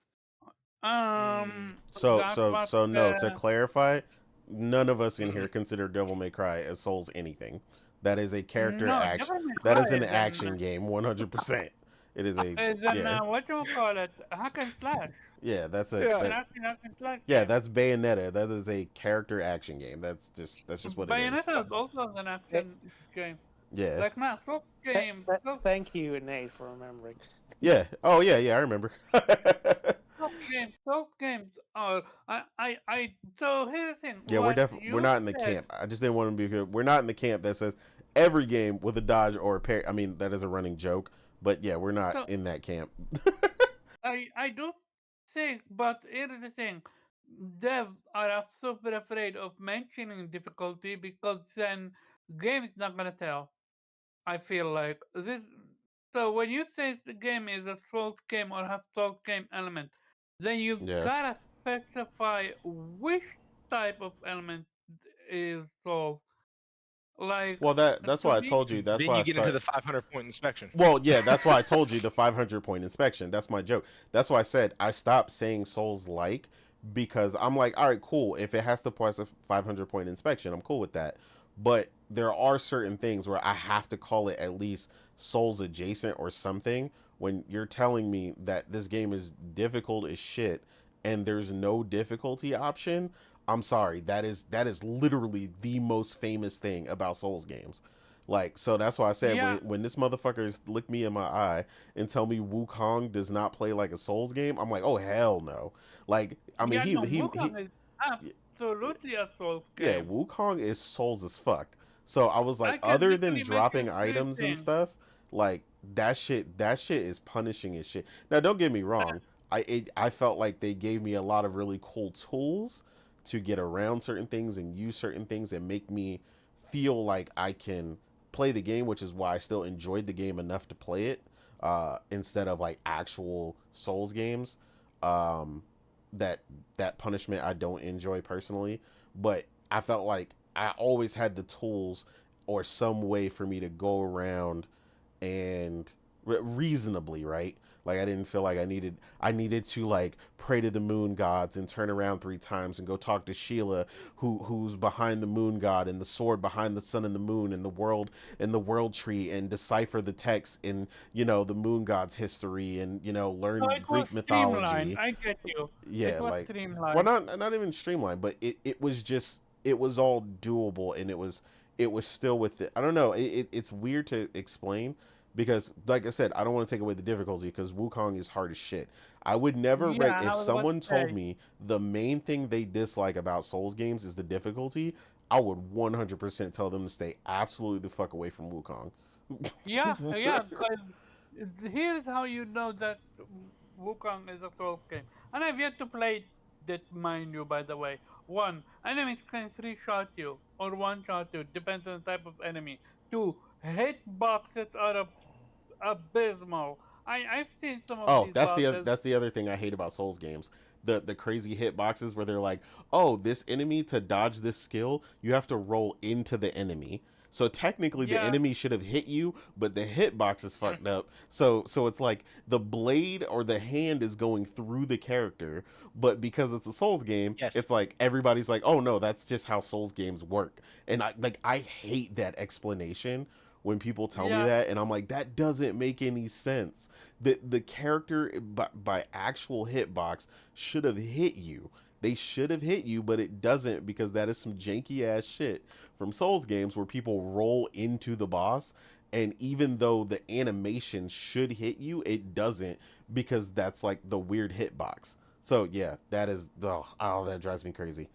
Speaker 1: So
Speaker 3: That's
Speaker 1: so
Speaker 3: what.
Speaker 1: so no, to clarify, none of us in here consider Devil May Cry as Souls anything. That is a character
Speaker 3: No,
Speaker 1: action.
Speaker 3: Devil May
Speaker 1: That
Speaker 3: Cry
Speaker 1: is an
Speaker 3: is
Speaker 1: action game, 100%. It is a
Speaker 3: Is
Speaker 1: yeah.
Speaker 3: what you call it? Hack and slash.
Speaker 1: Yeah, that's a
Speaker 5: Yeah.
Speaker 3: An
Speaker 1: that,
Speaker 3: action hack and slash.
Speaker 1: yeah,
Speaker 3: game.
Speaker 1: that's Bayonetta. That is a character action game. That's just what it is.
Speaker 3: Bayonetta is also an action game.
Speaker 1: Yeah.
Speaker 3: Like man, Souls game. Souls
Speaker 2: Thank you, Nate, for remembering.
Speaker 1: Yeah. Oh yeah, I remember.
Speaker 3: Souls games are. So here's the thing.
Speaker 1: Yeah,
Speaker 3: what
Speaker 1: we're
Speaker 3: you
Speaker 1: not in the
Speaker 3: said-
Speaker 1: camp. I just didn't want to be good. We're not in the camp that says every game with a dodge or a parry. I mean, that is a running joke, but yeah, we're not
Speaker 3: So-
Speaker 1: in that camp.
Speaker 3: I do think, but here's the thing. Devs are super afraid of mentioning difficulty because then game is not gonna tell. I feel like this. So when you say the game is a Souls game or have Souls game element, then you
Speaker 1: Yeah.
Speaker 3: gotta specify which type of element is Souls. Like
Speaker 1: Well, that's
Speaker 3: to
Speaker 1: why I
Speaker 3: me-
Speaker 1: told you. That's
Speaker 5: then
Speaker 1: why
Speaker 5: you
Speaker 1: I
Speaker 5: get
Speaker 1: started.
Speaker 5: into the 500-point inspection.
Speaker 1: Well, yeah, that's why I told you the 500-point inspection. That's my joke. That's why I said I stopped saying Souls like, because I'm like, all right, cool. If it has to pass a 500-point inspection, I'm cool with that. But there are certain things where I have to call it at least Souls adjacent or something. When you're telling me that this game is difficult as shit and there's no difficulty option, I'm sorry. That is literally the most famous thing about Souls games. Like, so that's why I said
Speaker 3: Yeah.
Speaker 1: when this motherfucker look me in my eye and tell me Wukong does not play like a Souls game, I'm like, oh hell no. Like, I mean,
Speaker 3: Wukong is absolutely a Souls
Speaker 1: yeah,
Speaker 3: game.
Speaker 1: Wukong is Souls as fuck. So I was like,
Speaker 3: I can
Speaker 1: other than
Speaker 3: literally
Speaker 1: dropping
Speaker 3: make the same
Speaker 1: items and
Speaker 3: thing.
Speaker 1: stuff, like that shit is punishing as shit. Now, don't get me wrong. I felt like they gave me a lot of really cool tools to get around certain things and use certain things and make me feel like I can play the game, which is why I still enjoyed the game enough to play it, instead of like actual Souls games. That punishment I don't enjoy personally, but I felt like I always had the tools or some way for me to go around and reasonably, right? Like I didn't feel like I needed to like pray to the moon gods and turn around 3 times and go talk to Sheila, who's behind the moon god and the sword behind the sun and the moon and the world tree, and decipher the text in, you know, the moon god's history, and, you know, learn
Speaker 3: So it
Speaker 1: Greek
Speaker 3: was
Speaker 1: mythology.
Speaker 3: streamlined. I get you.
Speaker 1: Yeah,
Speaker 3: It was
Speaker 1: like
Speaker 3: streamlined.
Speaker 1: well, not even streamlined, but it was just, it was all doable, and it was still with it. I don't know. It's weird to explain because, like I said, I don't want to take away the difficulty because Wukong is hard as shit. I would never
Speaker 3: Yeah,
Speaker 1: rate
Speaker 3: I
Speaker 1: if
Speaker 3: was about
Speaker 1: someone
Speaker 3: to
Speaker 1: told
Speaker 3: say.
Speaker 1: me the main thing they dislike about Souls games is the difficulty. I would 100% tell them to stay absolutely the fuck away from Wukong.
Speaker 3: Yeah, because here's how you know that Wukong is a Souls game. And I've yet to play that, mind you, by the way. 1, enemies can 3-shot you, or 1-shot you, depends on the type of enemy. 2, hitboxes are abysmal. I've seen some of
Speaker 1: Oh,
Speaker 3: these
Speaker 1: that's
Speaker 3: bosses.
Speaker 1: that's the other thing I hate about Souls games. The crazy hitboxes where they're like, "Oh, this enemy, to dodge this skill, you have to roll into the enemy." So technically the
Speaker 3: Yeah.
Speaker 1: enemy should have hit you, but the hitbox is fucked up. So it's like the blade or the hand is going through the character, but because it's a Souls game,
Speaker 5: Yes.
Speaker 1: it's like everybody's like, "Oh no, that's just how Souls games work." And I hate that explanation when people tell me
Speaker 3: Yeah.
Speaker 1: that, and I'm like, that doesn't make any sense. The character by actual hitbox should have hit you. They should have hit you, but it doesn't, because that is some janky ass shit from Souls games where people roll into the boss, and even though the animation should hit you, it doesn't, because that's like the weird hitbox. So yeah, that is, oh, that drives me crazy.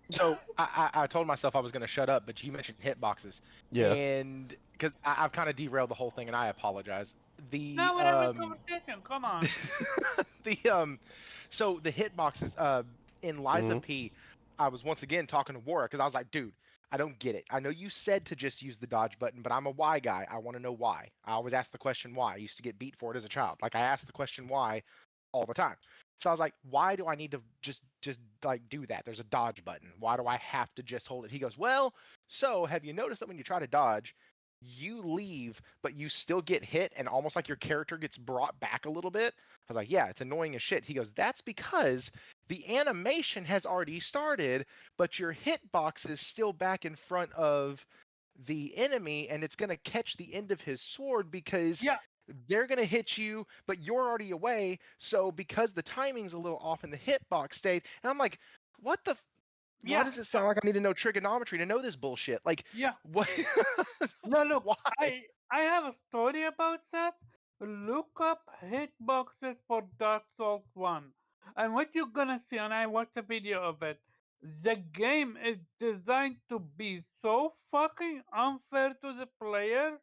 Speaker 5: So I told myself I was going to shut up, but you mentioned hitboxes.
Speaker 1: Yeah.
Speaker 5: And because I've kind of derailed the whole thing, and I apologize.
Speaker 3: Now we're having a conversation. Come on.
Speaker 5: So the hitboxes in Liza
Speaker 1: Mhm.
Speaker 5: P, I was once again talking to Wara because I was like, dude, I don't get it. I know you said to just use the dodge button, but I'm a why guy. I want to know why. I always ask the question why. I used to get beat for it as a child. Like, I asked the question why all the time. So I was like, why do I need to just like do that? There's a dodge button. Why do I have to just hold it? He goes, well, so have you noticed that when you try to dodge, you leave, but you still get hit, and almost like your character gets brought back a little bit? I was like, yeah, it's annoying as shit. He goes, that's because the animation has already started, but your hitbox is still back in front of the enemy, and it's going to catch the end of his sword because
Speaker 3: Yeah.
Speaker 5: they're going to hit you, but you're already away. So because the timing's a little off in the hitbox state, and I'm like, what the? Why
Speaker 3: Yeah.
Speaker 5: does it sound like I need to know trigonometry to know this bullshit? Like,
Speaker 3: Yeah.
Speaker 5: what?
Speaker 3: No, look,
Speaker 5: Why?
Speaker 3: I have a story about that. Look up hitboxes for Dark Souls 1. And what you're gonna see, and I watched a video of it, the game is designed to be so fucking unfair to the players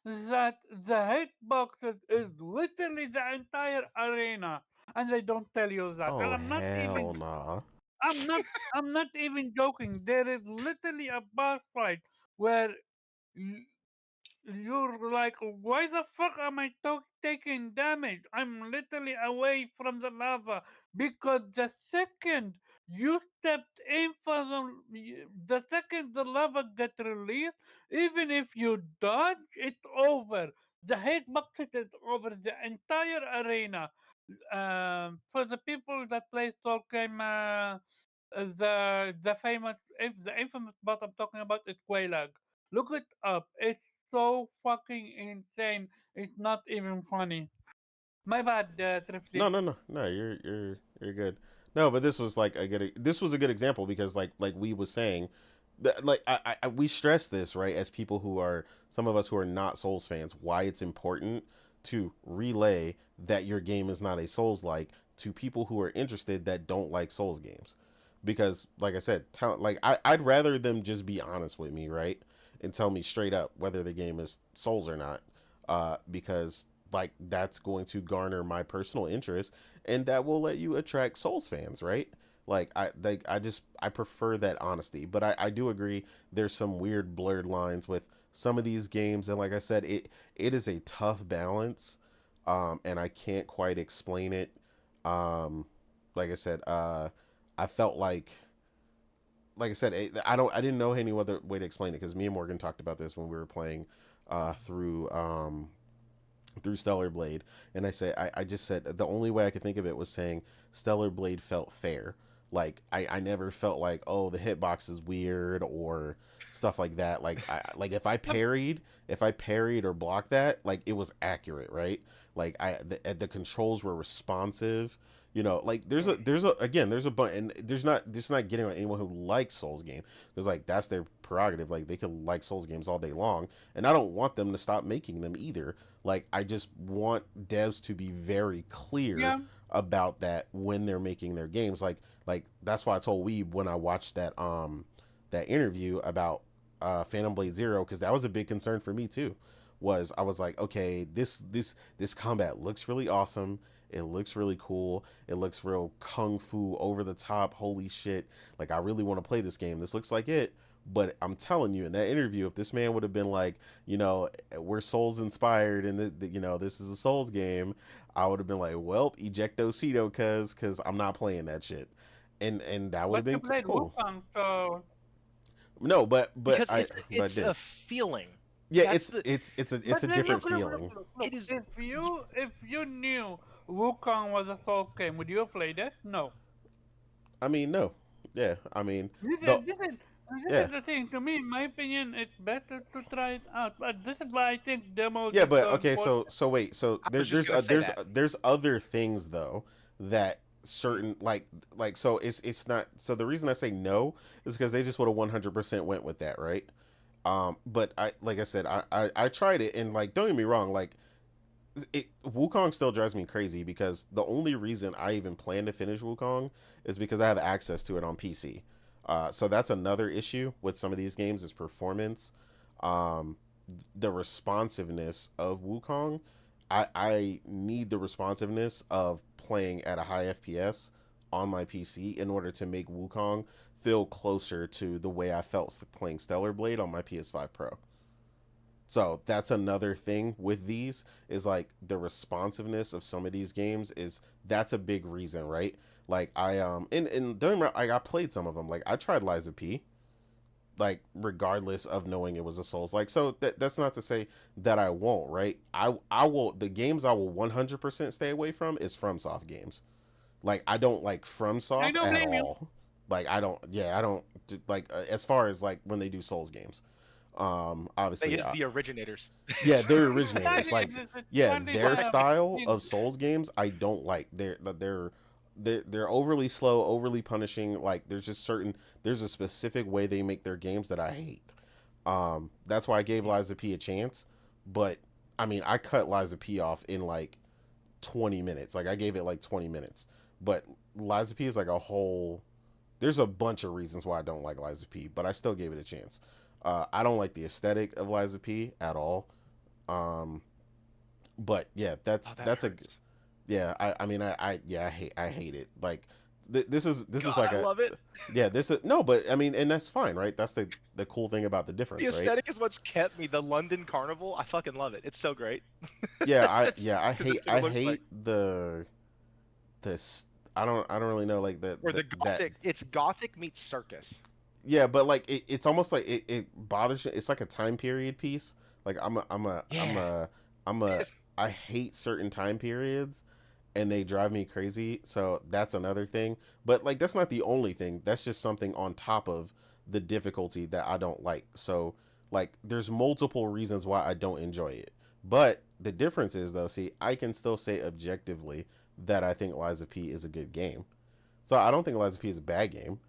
Speaker 3: that the hitboxes is literally the entire arena. And they don't tell you that. And
Speaker 1: Oh hell nah.
Speaker 3: I'm not I'm not even joking. There is literally a boss fight where you're like, why the fuck am I taking damage? I'm literally away from the lava because the second you stepped in for the second the lava get released, even if you dodge, it's over. The hitbox is over the entire arena. For the people that play Soul game, the infamous bot I'm talking about is Quaylag. Look it up. It's so fucking insane. It's not even funny. My bad,
Speaker 1: No,
Speaker 3: Thrifty.
Speaker 1: no, no, no. You're good. No, but this was like this was a good example, because like we was saying, that like we stress this, right, as people who are, some of us who are not Souls fans, why it's important to relay that your game is not a Souls like to people who are interested that don't like Souls games, because like I said, I'd rather them just be honest with me, right, and tell me straight up whether the game is Souls or not, because like that's going to garner my personal interest, and that will let you attract Souls fans, right? I prefer that honesty. But I do agree there's some weird blurred lines with some of these games, and like I said, it is a tough balance, and I can't quite explain it. um like I said, I felt like I said, I didn't know any other way to explain it, because me and Morgan talked about this when we were playing through Stellar Blade, and I just said the only way I could think of it was saying Stellar Blade felt fair. Like I never felt like, oh, the hitbox is weird or stuff like that. Like if I parried or blocked that, like it was accurate, right? Like the controls were responsive. Like there's a bunch, and there's not getting on anyone who likes Souls game, because like that's their prerogative. Like they can like Souls games all day long, and I don't want them to stop making them either. Like I just want devs to be very clear
Speaker 3: Yeah.
Speaker 1: about that when they're making their games. Like that's why I told Weeb when I watched that interview about Phantom Blade Zero, because that was a big concern for me too. I was like, okay, this combat looks really awesome. It looks really cool. It looks real kung fu over the top. Holy shit. Like I really want to play this game. This looks like it. But I'm telling you, in that interview, if this man would have been like, we're Souls inspired, and this is a Souls game, I would have been like, well, ejecto Cedo, cause I'm not playing that shit, and that would
Speaker 3: But
Speaker 1: have
Speaker 3: you
Speaker 1: been
Speaker 3: played
Speaker 1: cool.
Speaker 3: Wukong, so
Speaker 1: No, but
Speaker 5: Because
Speaker 1: I
Speaker 5: it's a feeling.
Speaker 1: yeah,
Speaker 5: That's
Speaker 1: it's a
Speaker 3: But
Speaker 1: different
Speaker 3: look,
Speaker 1: feeling.
Speaker 3: look.
Speaker 5: It is.
Speaker 3: If you knew Wukong was a Souls game, would you have played it? No.
Speaker 1: I mean, no, yeah, I mean,
Speaker 3: This
Speaker 1: the
Speaker 3: is this is this
Speaker 1: yeah.
Speaker 3: is the thing. To me, in my opinion, it's better to try it out. But this is why I think demos
Speaker 1: Yeah,
Speaker 3: is
Speaker 1: but
Speaker 3: so
Speaker 1: okay,
Speaker 3: important.
Speaker 1: so wait, so
Speaker 5: I was just gonna say that.
Speaker 1: there's other things though that certain so it's not, so the reason I say no is because they just would have 100% went with that, right? But I, like I said, I tried it, and like, don't get me wrong, like Wukong still drives me crazy because the only reason I even plan to finish Wukong is because I have access to it on PC. So that's another issue with some of these games is performance. Um, the responsiveness of Wukong. I need the responsiveness of playing at a high FPS on my PC in order to make Wukong feel closer to the way I felt playing Stellar Blade on my PS5 Pro. So that's another thing with these is like the responsiveness of some of these games is that's a big reason, right? Like and don't remember, I played some of them. Like I tried Liza P, like regardless of knowing it was a Souls, like, so that's not to say that I won't, right? I will, the games I will 100% stay away from is FromSoft games. Like I don't like
Speaker 3: I
Speaker 1: FromSoft
Speaker 3: don't
Speaker 1: at
Speaker 3: blame you.
Speaker 1: all. Like I don't, yeah, I don't like as far as like when they do Souls games.
Speaker 5: Thing
Speaker 1: Obviously
Speaker 5: is the originators.
Speaker 1: yeah, they're
Speaker 3: Exactly,
Speaker 1: originators. Like,
Speaker 3: it's
Speaker 1: yeah,
Speaker 3: one
Speaker 1: their
Speaker 3: design.
Speaker 1: style of Souls games I don't like. They're overly slow, overly punishing. Like there's a specific way they make their games that I hate. That's why I gave Liza P a chance, but I mean I cut Liza P off in like 20 minutes. Like I gave it like 20 minutes, but Liza P is like a whole. There's a bunch of reasons why I don't like Liza P, but I still gave it a chance. I don't like the aesthetic of Liza P at all. Um, but yeah,
Speaker 5: Oh, that
Speaker 1: that's a
Speaker 5: hurts.
Speaker 1: yeah. I mean I hate it. Like this is
Speaker 5: God,
Speaker 1: like
Speaker 5: I
Speaker 1: a
Speaker 5: love it.
Speaker 1: yeah, this is no, but I mean, and that's fine, right? That's the cool thing about the
Speaker 5: The
Speaker 1: difference, right?
Speaker 5: aesthetic is what's kept me. The London Carnival, I fucking love it. It's so great.
Speaker 1: Yeah,
Speaker 5: That's- 'cause that's what
Speaker 1: I
Speaker 5: it looks like.
Speaker 1: hate the this. I don't really know like
Speaker 5: Or the
Speaker 1: that.
Speaker 5: gothic. It's gothic meets circus.
Speaker 1: Yeah, but like it's almost like it bothers you. It's like a time period piece. Like
Speaker 5: Yeah.
Speaker 1: I'm a I hate certain time periods and they drive me crazy. So that's another thing. But like that's not the only thing. That's just something on top of the difficulty that I don't like. So like there's multiple reasons why I don't enjoy it. But the difference is though, see, I can still say objectively that I think Liza P is a good game. So I don't think Liza P is a bad game.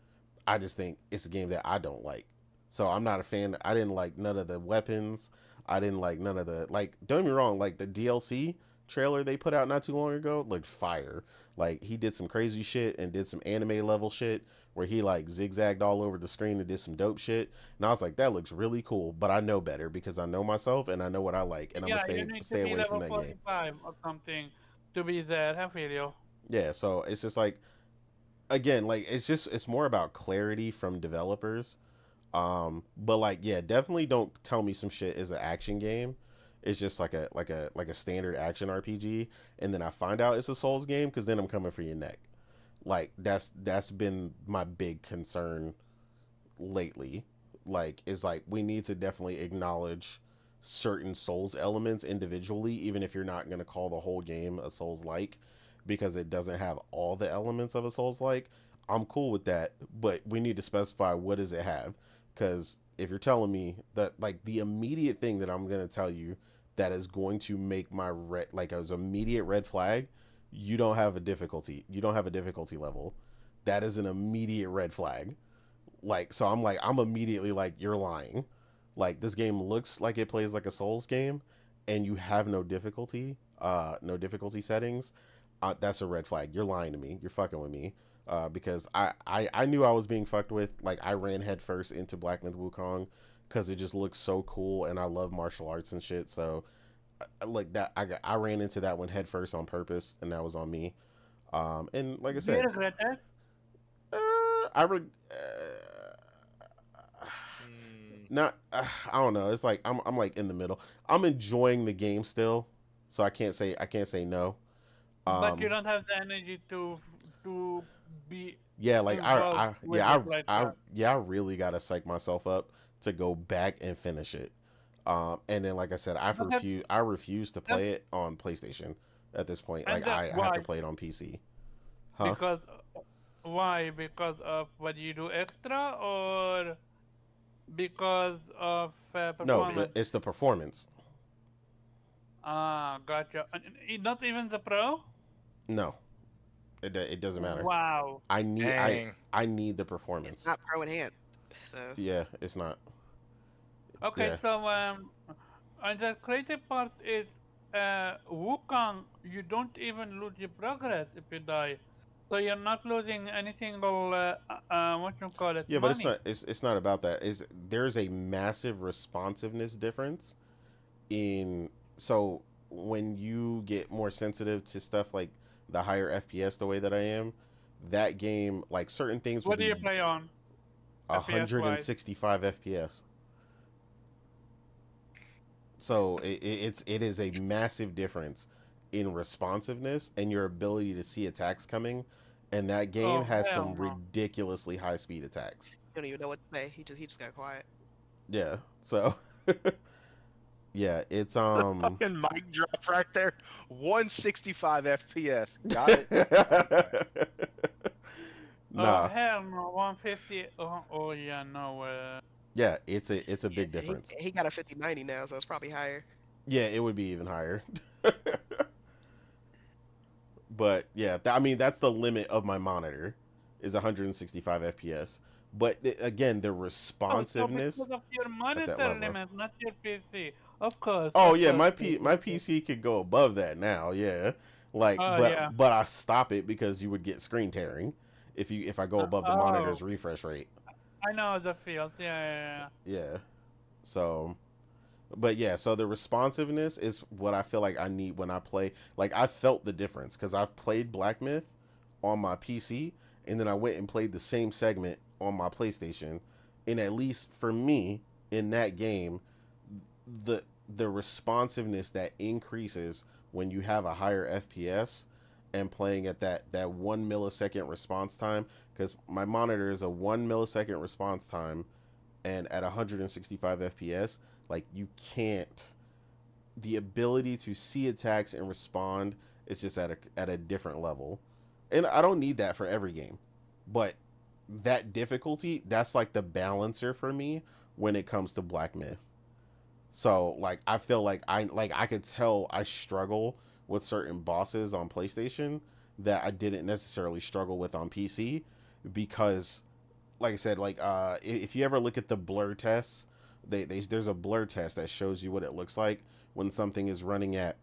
Speaker 1: I just think it's a game that I don't like. So I'm not a fan. I didn't like none of the weapons. I didn't like none of the, like, don't get me wrong, like the DLC trailer they put out not too long ago looked fire. Like he did some crazy shit and did some anime level shit where he like zigzagged all over the screen and did some dope shit. And I was like, that looks really cool, but I know better because I know myself and I know what I like and I'm
Speaker 3: Yeah,
Speaker 1: gonna
Speaker 3: you need to
Speaker 1: stay
Speaker 3: be
Speaker 1: away from
Speaker 3: level
Speaker 1: that game.
Speaker 3: 45 or something to be there. I feel you.
Speaker 1: Yeah, so it's just like again, like it's more about clarity from developers. But like yeah, definitely don't tell me some shit is an action game. It's just like a standard action RPG, and then I find out it's a Souls game because then I'm coming for your neck. Like that's been my big concern lately. Like is like we need to definitely acknowledge certain Souls elements individually, even if you're not gonna call the whole game a Souls like, because it doesn't have all the elements of a Souls like. I'm cool with that, but we need to specify what does it have, because if you're telling me that like the immediate thing that I'm gonna tell you that is going to make my red like as immediate red flag, you don't have a difficulty level. That is an immediate red flag. Like so I'm immediately like you're lying. Like this game looks like it plays like a Souls game and you have no difficulty settings. That's a red flag. You're lying to me. You're fucking with me. Because I knew I was being fucked with. Like I ran headfirst into Black Myth Wukong because it just looks so cool and I love martial arts and shit. So like that I ran into that one headfirst on purpose and that was on me. And like I
Speaker 3: Do you
Speaker 1: said,
Speaker 3: regret that?
Speaker 1: I
Speaker 5: Mm,
Speaker 1: not I don't know. It's like I'm like in the middle. I'm enjoying the game still, so I can't say no.
Speaker 3: But you
Speaker 1: Um,
Speaker 3: don't have the energy to be
Speaker 1: Yeah, like
Speaker 3: involved with it like that.
Speaker 1: I really gotta psych myself up to go back and finish it. And then like I said,
Speaker 3: But
Speaker 1: I refuse to
Speaker 3: that
Speaker 1: play it on PlayStation at this point.
Speaker 3: and
Speaker 1: Like
Speaker 3: that's
Speaker 1: I have to
Speaker 3: why.
Speaker 1: play it on PC. Huh?
Speaker 3: Because why? Because of what you do extra, or because of
Speaker 1: No,
Speaker 3: performance?
Speaker 1: it's the performance.
Speaker 3: Ah, gotcha. Not even the pro?
Speaker 1: No, it doesn't matter.
Speaker 3: Wow.
Speaker 1: I need the
Speaker 4: It's
Speaker 1: performance.
Speaker 4: not pro enhanced, so
Speaker 1: Yeah, it's not.
Speaker 3: Okay,
Speaker 1: Yeah.
Speaker 3: so and the crazy part is, Wukong, you don't even lose your progress if you die. So you're not losing any single, what you call it,
Speaker 1: Yeah, but it's
Speaker 3: money.
Speaker 1: not. It's not about that. There's a massive responsiveness difference in so when you get more sensitive to stuff like the higher FPS the way that I am, that game like certain things will
Speaker 3: What do
Speaker 1: be
Speaker 3: you play on, FPS wise?
Speaker 1: 165 FPS. So it is a massive difference in responsiveness and your ability to see attacks coming, and that game
Speaker 3: Oh,
Speaker 1: has
Speaker 3: hell
Speaker 1: some
Speaker 3: no.
Speaker 1: ridiculously high speed attacks.
Speaker 4: you don't even know what to say. He just got quiet.
Speaker 1: Yeah. So yeah, it's
Speaker 5: Fucking mic drop right there. 165 FPS. Got it.
Speaker 3: Oh,
Speaker 1: Nah.
Speaker 3: hell no, 150. Oh yeah, no.
Speaker 1: Yeah, it's a
Speaker 4: Yeah,
Speaker 1: big difference.
Speaker 4: he got a 5090 now, so it's probably higher.
Speaker 1: Yeah, it would be even higher. But yeah, I mean that's the limit of my monitor is 165 FPS. But again, the
Speaker 3: Oh, so
Speaker 1: responsiveness
Speaker 3: because of your
Speaker 1: at that
Speaker 3: monitor
Speaker 1: level.
Speaker 3: limit, not your PC. Of course,
Speaker 1: Oh
Speaker 3: of
Speaker 1: yeah,
Speaker 3: course.
Speaker 1: my PC could go above that now. Yeah, like
Speaker 3: Oh yeah.
Speaker 1: but I stop it because you would get screen tearing if I go above the monitor's
Speaker 3: Oh,
Speaker 1: refresh rate.
Speaker 3: I know the field. Yeah.
Speaker 1: Yeah. So, but yeah, so the responsiveness is what I feel like I need when I play. Like I felt the difference because I've played Black Myth on my PC and then I went and played the same segment on my PlayStation, and at least for me in that game, the responsiveness that increases when you have a higher FPS and playing at that 1 millisecond response time, because my monitor is a 1 millisecond response time, and at 165 FPS, like you can't, the ability to see attacks and respond is just at a different level. And I don't need that for every game, but that difficulty, that's like the balancer for me when it comes to Black Myth. So like I feel like I could tell I struggle with certain bosses on PlayStation that I didn't necessarily struggle with on PC because like I said, like if you ever look at the blur tests, there's a blur test that shows you what it looks like when something is running at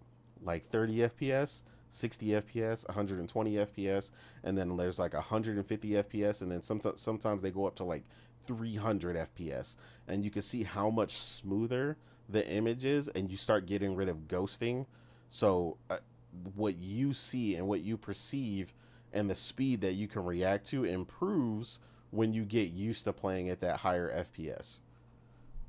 Speaker 1: like 30 FPS, 60 FPS, 120 FPS, and then there's like 150 FPS, and then sometimes they go up to like 300 FPS, and you can see how much smoother the image is, and you start getting rid of ghosting. So what you see and what you perceive and the speed that you can react to improves when you get used to playing at that higher FPS.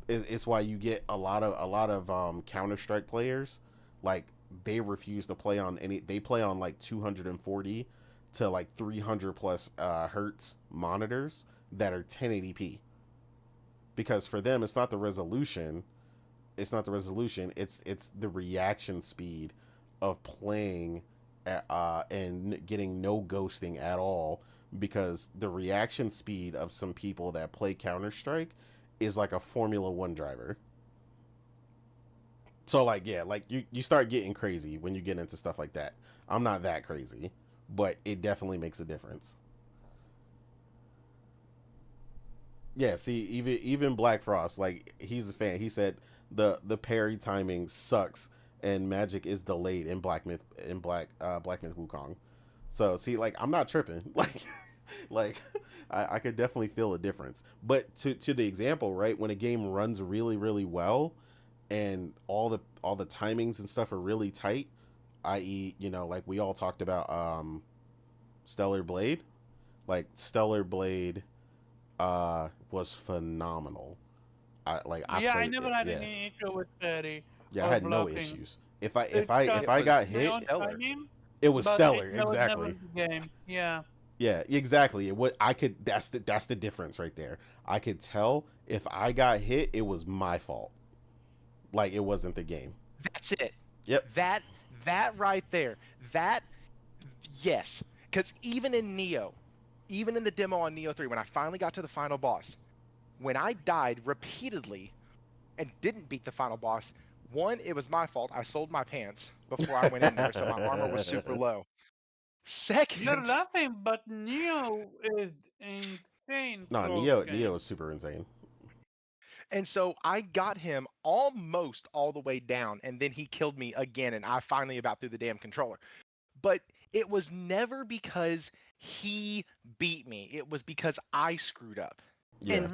Speaker 1: It's why you get a lot of Counter-Strike players, like they refuse to play on any, they play on like 240 to like 300 plus hertz monitors that are 1080p, because for them it's not the resolution, it's the reaction speed of playing and getting no ghosting at all, because the reaction speed of some people that play Counter-Strike is like a Formula 1 driver. So like yeah, like you start getting crazy when you get into stuff like that. I'm not that crazy, but it definitely makes a difference. Yeah, see, even Black Frost, like he's a fan. He said the parry timing sucks and magic is delayed in Black Myth Wukong. So see, like I'm not tripping. Like I could definitely feel a difference. But to the example, right, when a game runs really really well and all the timings and stuff are really tight, i.e., you know, like we all talked about Stellar Blade. Like Stellar Blade was phenomenal. I
Speaker 3: Yeah, I
Speaker 1: played
Speaker 3: never
Speaker 1: it.
Speaker 3: had
Speaker 1: Yeah.
Speaker 3: any issue with parry
Speaker 1: Yeah, I
Speaker 3: or
Speaker 1: had no
Speaker 3: blocking.
Speaker 1: issues. If
Speaker 3: It
Speaker 1: I
Speaker 3: just
Speaker 5: It
Speaker 1: got
Speaker 5: was
Speaker 1: hit,
Speaker 5: stellar.
Speaker 3: timing,
Speaker 1: it was
Speaker 3: but
Speaker 1: stellar.
Speaker 3: that was never
Speaker 1: Exactly.
Speaker 3: the game. Yeah.
Speaker 1: Yeah, exactly. What I could that's the difference right there. I could tell if I got hit, it was my fault. Like it wasn't the game.
Speaker 5: That's it.
Speaker 1: Yep.
Speaker 5: That that right there. That yes. Because even in Neo, even in the demo on Neo 3, when I finally got to the final boss, when I died repeatedly and didn't beat the final boss, one, it was my fault. I sold my pants before I went in there, so my armor was super low.
Speaker 3: You're
Speaker 5: Second,
Speaker 3: laughing, but Neo is insane
Speaker 1: No,
Speaker 3: Souls game.
Speaker 1: Neo is super insane.
Speaker 5: and so I got him almost all the way down, and then he killed me again, and I finally about threw the damn controller. But it was never because he beat me. It was because I screwed up.
Speaker 1: Yeah.
Speaker 5: And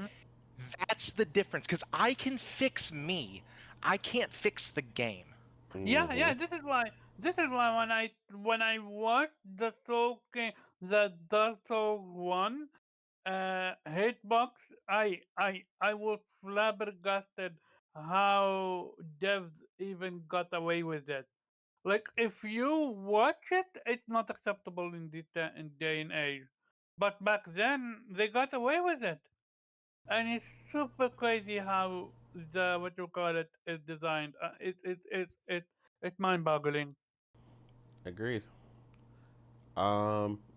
Speaker 5: that's the difference, because I can fix me. I can't fix the game.
Speaker 3: Yeah, yeah. This is why. This is why when I watched the Soul game, the Dark Souls 1 hitbox, I was flabbergasted how devs even got away with it. Like if you watch it, it's not acceptable in this in day and age. But back then they got away with it, and it's super crazy how the what you call it is designed. It's mind-boggling.
Speaker 1: Agreed.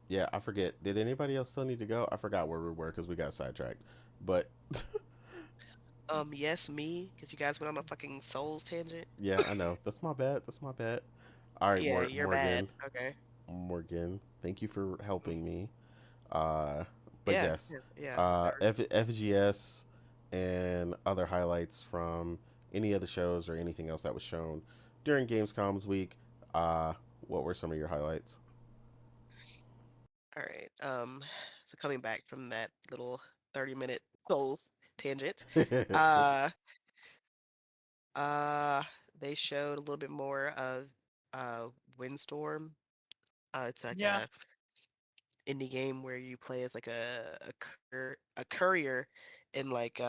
Speaker 1: Yeah, I forget. Did anybody else still need to go? I forgot where we were because we got sidetracked. But
Speaker 4: Yes, me, because you guys went on a fucking Souls tangent.
Speaker 1: yeah, I know. That's my bad. That's my bad. All right,
Speaker 4: Yeah, you're bad.
Speaker 1: Morgan.
Speaker 4: Okay.
Speaker 1: Morgan, thank you for
Speaker 4: Mm.
Speaker 1: helping me. But
Speaker 4: Yeah,
Speaker 1: yes,
Speaker 4: yeah. Whatever.
Speaker 1: FGS and other highlights from any of the shows or anything else that was shown during Gamescom's week. What were some of your highlights?
Speaker 4: All right. So coming back from that little 30-minute Souls tangent, uh, uh, they showed a little bit more of Windstorm. It's like
Speaker 3: Yeah,
Speaker 4: a indie game where you play as like a courier in like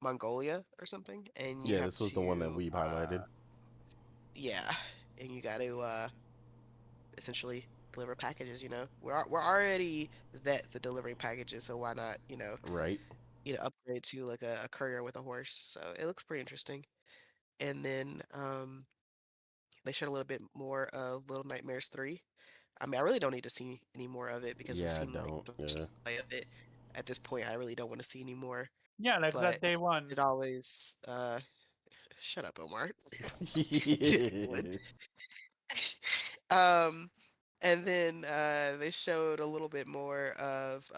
Speaker 4: Mongolia or something, and you
Speaker 1: Yeah,
Speaker 4: have
Speaker 1: this was the one that
Speaker 4: to
Speaker 1: we highlighted.
Speaker 4: yeah, and you got to essentially deliver packages. We're already vets at delivering packages, so why not
Speaker 1: Right.
Speaker 4: upgrade to like a courier with a horse? So it looks pretty interesting. And then they showed a little bit more of Little Nightmares 3. I mean, I really don't need to see any more of it because we've
Speaker 1: Yeah, I
Speaker 4: seen like
Speaker 1: don't.
Speaker 4: the
Speaker 1: Yeah.
Speaker 4: gameplay of it. At this point, I really don't want to see any more.
Speaker 3: yeah, like
Speaker 4: But
Speaker 3: that day one.
Speaker 4: it always shut up, Omar. um, and then they showed a little bit more of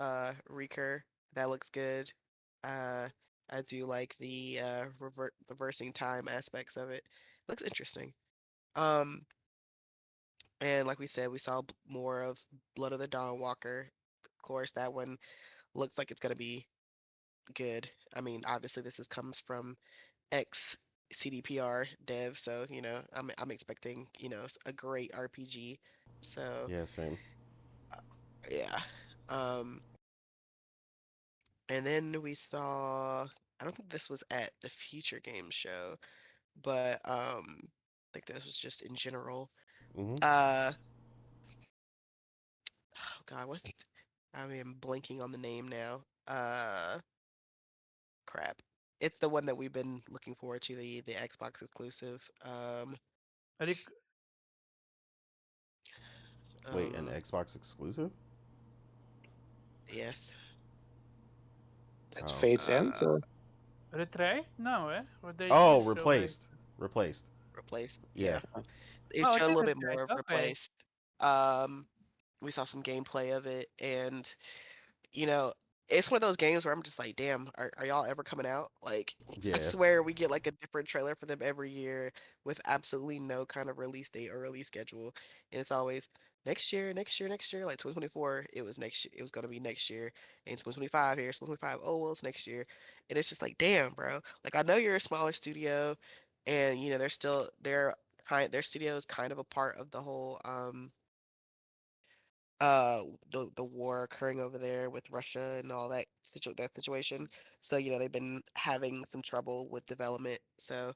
Speaker 4: Recur. That looks good. Uh, I do like the reversing time aspects of it. Looks interesting. Um, and like we said, we saw more of Blood of the Dawn Walker. Of course, that one looks like it's gonna be good. I mean, obviously comes from ex CDPR dev, so I'm expecting a great RPG. So
Speaker 1: Yeah, same.
Speaker 4: yeah. Um, and then we saw. I don't think this was at the Future Games show, but I think this was just in general.
Speaker 1: Hmm.
Speaker 4: Uh, oh God, what? I mean, I'm blanking on the name now. Crap. It's the one that we've been looking forward to, the Xbox exclusive.
Speaker 3: Rick,
Speaker 1: Wait, an
Speaker 4: Um,
Speaker 1: Xbox exclusive?
Speaker 4: yes.
Speaker 2: That's
Speaker 1: Oh.
Speaker 2: Fate's End.
Speaker 4: Uh,
Speaker 3: Retray? No, eh? Or they
Speaker 1: Oh,
Speaker 3: just show like.
Speaker 1: replaced.
Speaker 4: Replaced.
Speaker 1: Yeah.
Speaker 4: Yeah. It
Speaker 3: Oh, it
Speaker 4: showed a
Speaker 3: is
Speaker 4: little bit
Speaker 3: Retray.
Speaker 4: more of
Speaker 3: Okay.
Speaker 4: replaced. Um, we saw some gameplay of it, and you know, it's one of those games where I'm just like, damn, are y'all ever coming out? Like, I
Speaker 1: Yeah.
Speaker 4: swear we get like a different trailer for them every year with absolutely no kind of release date or release schedule. And it's always next year, next year, next year. Like 2024, it was next year, it was gonna be next year. And 2025 here, 2025, oh well, it's next year. And it's just like, damn, bro. Like I know you're a smaller studio, and they're still their studio is kind of a part of the whole the war occurring over there with Russia and all that situation. So they've been having some trouble with development. So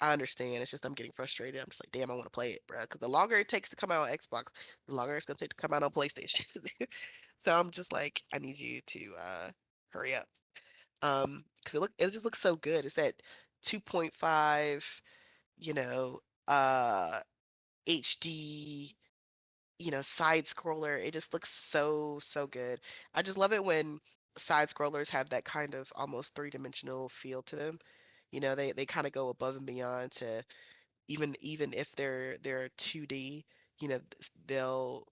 Speaker 4: I understand. It's just I'm getting frustrated. I'm just like, damn, I want to play it, bro. Because the longer it takes to come out on Xbox, the longer it's gonna take to come out on PlayStation. So I'm just like, I need you to hurry up. Because it just looks so good. It's at 2.5, you know, uh, HD, side scroller. It just looks so good. I just love it when side scrollers have that kind of almost three-dimensional feel to them. They kind of go above and beyond to even if they're 2D, they'll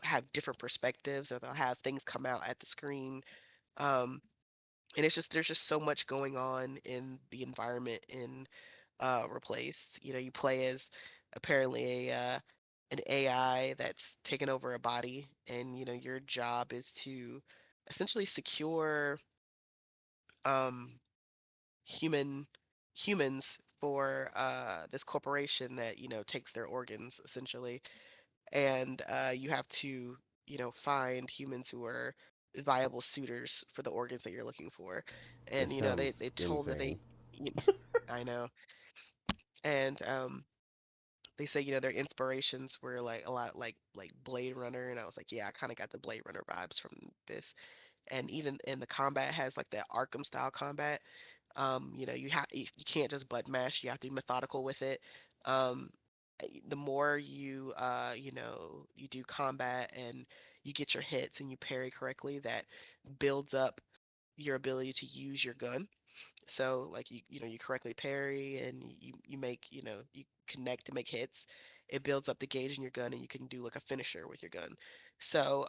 Speaker 4: have different perspectives or they'll have things come out at the screen. Um, and it's just there's just so much going on in the environment in Replaced. You play as apparently an AI that's taken over a body, and your job is to essentially secure um, human humans for this corporation that takes their organs essentially, and you have to find humans who are viable suitors for the organs that you're looking for,
Speaker 1: It
Speaker 4: and
Speaker 1: sounds
Speaker 4: they told that
Speaker 1: insane.
Speaker 4: y- I know, and they say their inspirations were like a lot like Blade Runner, and I was like, yeah, I kind of got the Blade Runner vibes from this, and even in the combat has like that Arkham style combat. You can't just button mash. You have to be methodical with it. Um, the more you do combat and you get your hits and you parry correctly, that builds up your ability to use your gun. So like you correctly parry and you make you connect to make hits. It builds up the gauge in your gun and you can do like a finisher with your gun. So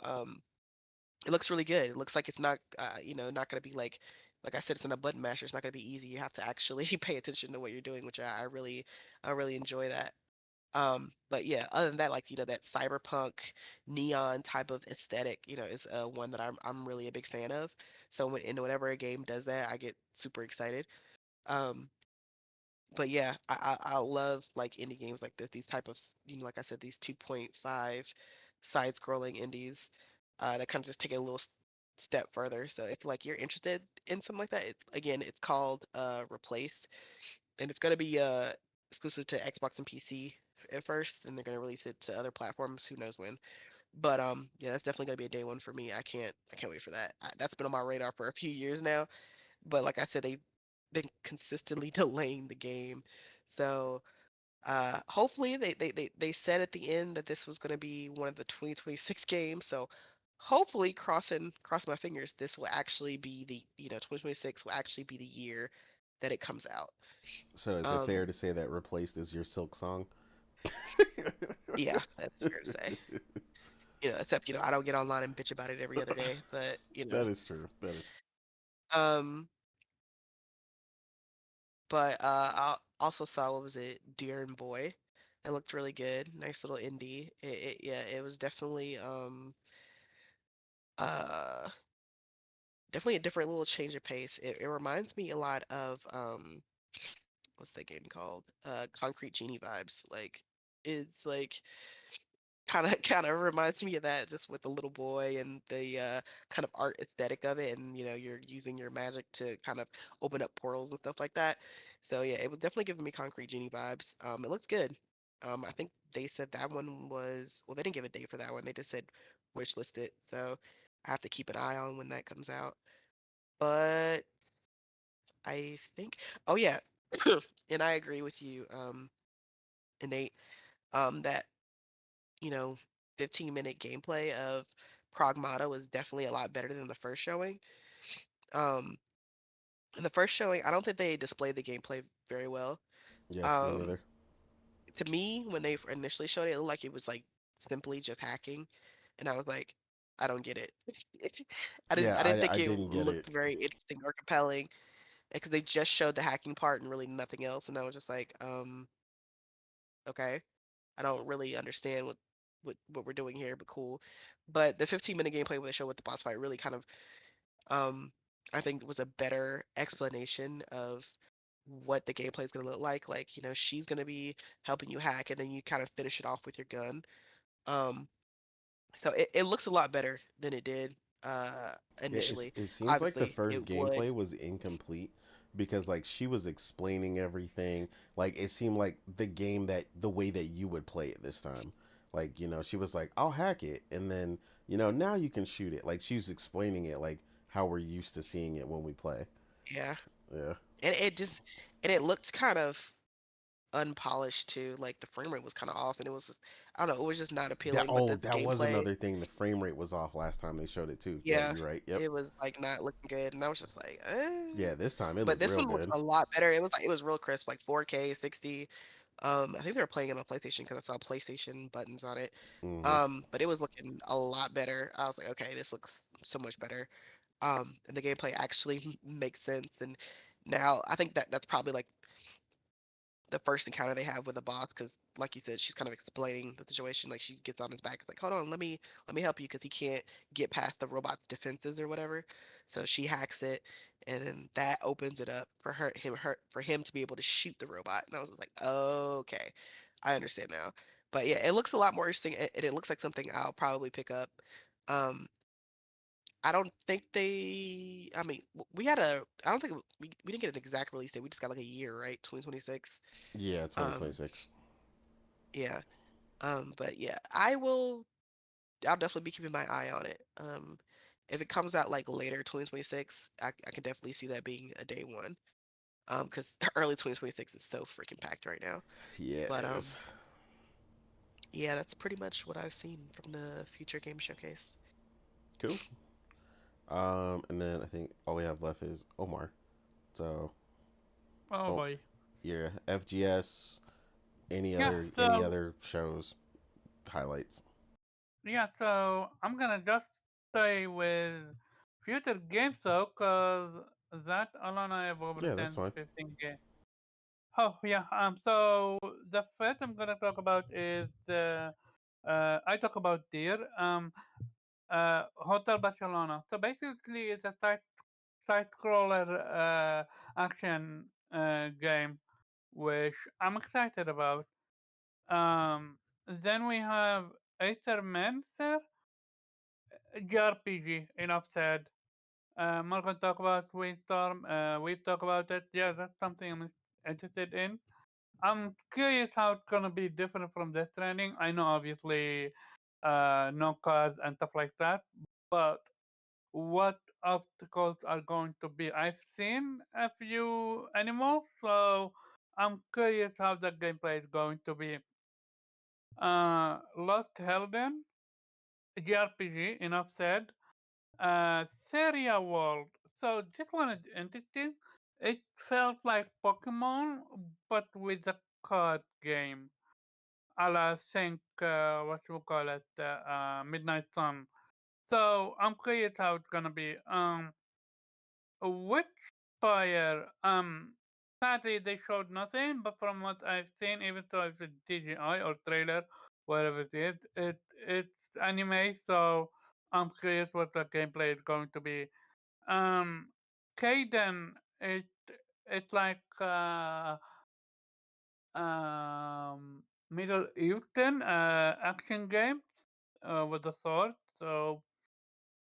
Speaker 4: it looks really good. It looks like it's not, not gonna be like I said, it's not a button masher. It's not gonna be easy. You have to actually pay attention to what you're doing, which I really enjoy that. But yeah, other than that, like that cyberpunk neon type of aesthetic, is one that I'm really a big fan of. So whenever a game does that, I get super excited. Um, but yeah, I love like indie games like this, these type of like I said, these 2.5 side-scrolling indies that kind of just take it a little step further. So if like you're interested in something like that, again, it's called Replace, and it's gonna be exclusive to Xbox and PC at first, and they're gonna release it to other platforms. Who knows when? But yeah, that's definitely gonna be a day one for me. I can't wait for that. That's been on my radar for a few years now. But like I said, they've been consistently delaying the game. So hopefully they said at the end that this was going to be one of the 2026 games. So hopefully cross my fingers, this will actually be the 2026 will actually be the year that it comes out.
Speaker 1: So is it
Speaker 4: Um,
Speaker 1: fair to say that Replaced is your Silk Song?
Speaker 4: yeah, that's fair to say. Except I don't get online and bitch about it every other day, but
Speaker 1: That is true. That is.
Speaker 4: um. But I also saw, what was it, Deer and Boy. It looked really good. Nice little indie. Yeah, it was uh definitely a different little change of pace. It reminds me a lot of what's that game called? Concrete Genie vibes. Like it's like kind of reminds me of that, just with the little boy and the kind of art aesthetic of it, and you're using your magic to kind of open up portals and stuff like that. So yeah, it was definitely giving me Concrete Genie vibes. It looks good. I think they said that one was, well, they didn't give a date for that one. They just said wish list it. So I have to keep an eye on when that comes out. But I think, oh yeah, and I agree with you, Innate, that you know, 15-minute gameplay of Pragmata was definitely a lot better than the first showing. Um, in the first showing, I don't think they displayed the gameplay very well.
Speaker 1: Yeah, me
Speaker 4: Um,
Speaker 1: neither.
Speaker 4: to me, when they initially showed it, it looked like it was like simply just hacking, and I was like, I don't get it. I didn't
Speaker 1: Yeah,
Speaker 4: I didn't think
Speaker 1: I
Speaker 4: it
Speaker 1: didn't get
Speaker 4: looked
Speaker 1: it.
Speaker 4: very interesting or compelling because they just showed the hacking part and really nothing else, and I was just like, okay. I don't really understand what we're doing here, but cool. But the 15-minute gameplay where they show with the boss fight really kind of um I think was a better explanation of what the gameplay is gonna look like. Like, she's gonna be helping you hack and then you kind of finish it off with your gun. Um So it looks a lot better than it did
Speaker 1: Yeah,
Speaker 4: initially.
Speaker 1: it seems like the
Speaker 4: Obviously,
Speaker 1: first
Speaker 4: it would.
Speaker 1: gameplay was incomplete because like she was explaining everything. Like it seemed like the way that you would play it this time. Like, she was like, "I'll hack it." And then, now you can shoot it. Like she's explaining it like how we're used to seeing it when we play.
Speaker 4: Yeah,
Speaker 1: Yeah.
Speaker 4: and it looked kind of unpolished too. Like the frame rate was kind of off, and it was I don't know, it was just not appealing. But the
Speaker 1: That was
Speaker 4: gameplay,
Speaker 1: another thing. The frame rate was off last time they showed it too. Yeah,
Speaker 4: yeah,
Speaker 1: you're right. Yep.
Speaker 4: it was like not looking good, and I was just like,
Speaker 1: Yeah, this time it
Speaker 4: But
Speaker 1: looked
Speaker 4: this
Speaker 1: real
Speaker 4: one looks
Speaker 1: good.
Speaker 4: a lot better. It was real crisp, like 4K, 60. I think they were playing it on PlayStation because I saw PlayStation buttons on it.
Speaker 1: Hmm.
Speaker 4: But it was looking a lot better. I was like, okay, this looks so much better. And the gameplay actually makes sense. And now I think that's probably like the first encounter they have with the boss because like you said she's kind of explaining the situation, like she gets on his back, it's like, hold on, let me help you, because he can't get past the robot's defenses or whatever. So she hacks it, and then that opens it up for for him to be able to shoot the robot, and I was like, okay, I understand now. But yeah, it looks a lot more interesting, and it looks like something I'll probably pick up. um I don't think I mean, I don't think we didn't get an exact release date. We just got like a year, right? 2026.
Speaker 1: Yeah,
Speaker 4: Um,
Speaker 1: 2026.
Speaker 4: yeah. But yeah, I'll definitely be keeping my eye on it. If it comes out like later 2026, I can definitely see that being a day one. Because early 2026 is so freaking packed right now.
Speaker 1: Yeah, it
Speaker 4: But
Speaker 1: is.
Speaker 4: yeah, that's pretty much what I've seen from the Future Game Showcase.
Speaker 1: Cool. And then I think all we have left is Omar. So,
Speaker 3: Oh
Speaker 1: oh,
Speaker 3: boy.
Speaker 1: yeah, FGS. Any
Speaker 3: Yeah,
Speaker 1: other any
Speaker 3: so
Speaker 1: other shows highlights?
Speaker 3: I'm gonna just stay with future games though, cause that alone I have over
Speaker 1: Yeah, that's
Speaker 3: 10 to
Speaker 1: fine.
Speaker 3: 15 games. Oh yeah. So the first I'm gonna talk about is I talk about Deer. Hotel Barcelona. So basically, it's a side scroller action game, which I'm excited about. Um, then we have Aether Mancer JRPG. Enough said. I'm not gonna talk about Windstorm. We've talked about it. Yeah, that's something I'm interested in. I'm curious how it's gonna be different from Death Stranding. I know obviously no cars and stuff like that, but what obstacles are going to be? I've seen a few animals, so I'm curious how the gameplay is going to be. Lost Helden, JRPG, enough said. Seria World. So this one is interesting. It felt like Pokemon, but with a card game. A la Sync, what you call it, Midnight Sun. So I'm curious how it's gonna be. Witchfire. Sadly they showed nothing, but from what I've seen, even though it's a DJI or trailer, whatever it is, it's anime. So I'm curious what the gameplay is going to be. Um, Kaden, it's like Middle Eastern action game with a sword. So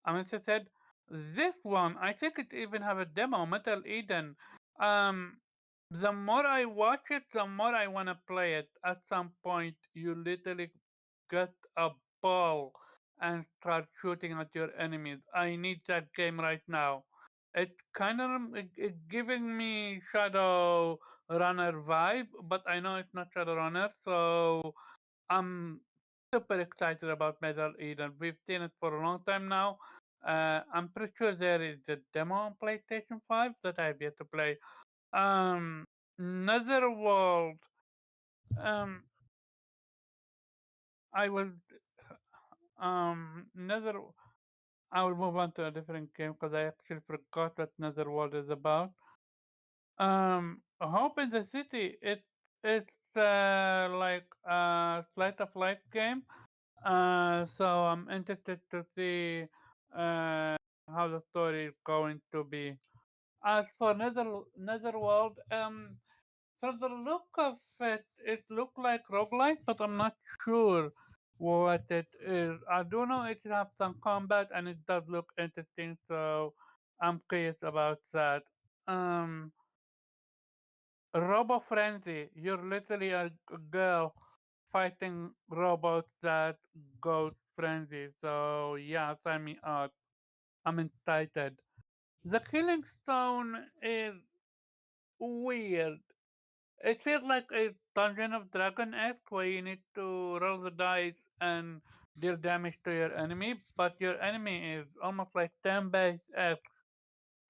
Speaker 3: I'm interested. This one, I think it even have a demo, Metal Eden. Um, the more I watch it, the more I want to play it. At some point, you literally get a ball and start shooting at your enemies. I need that game right now. It kind of giving me Shadow Runner vibe, but I know it's not Shadow Runner, so I'm super excited about Metal Eden. We've seen it for a long time now. I'm pretty sure there is a demo on PlayStation 5 that I've yet to play. Um, Netherworld. Um, I will. Nether. I will move on to a different game because I actually forgot what Netherworld is about. Hope in the City. It's like a slice of life game. So I'm interested to see uh, how the story is going to be. As for Netherworld, from the look of it, it looked like roguelike, but I'm not sure. what it is. I do know it has some combat and it does look interesting, so I'm curious about that. Um, Robo Frenzy, you're literally a girl fighting robots that go frenzy. So yeah, sign me up. I'm excited. The Killing Stone is weird. It feels like a Dungeon of Dragon-esque where you need to roll the dice and deal damage to your enemy, but your enemy is almost like turn-based-esque.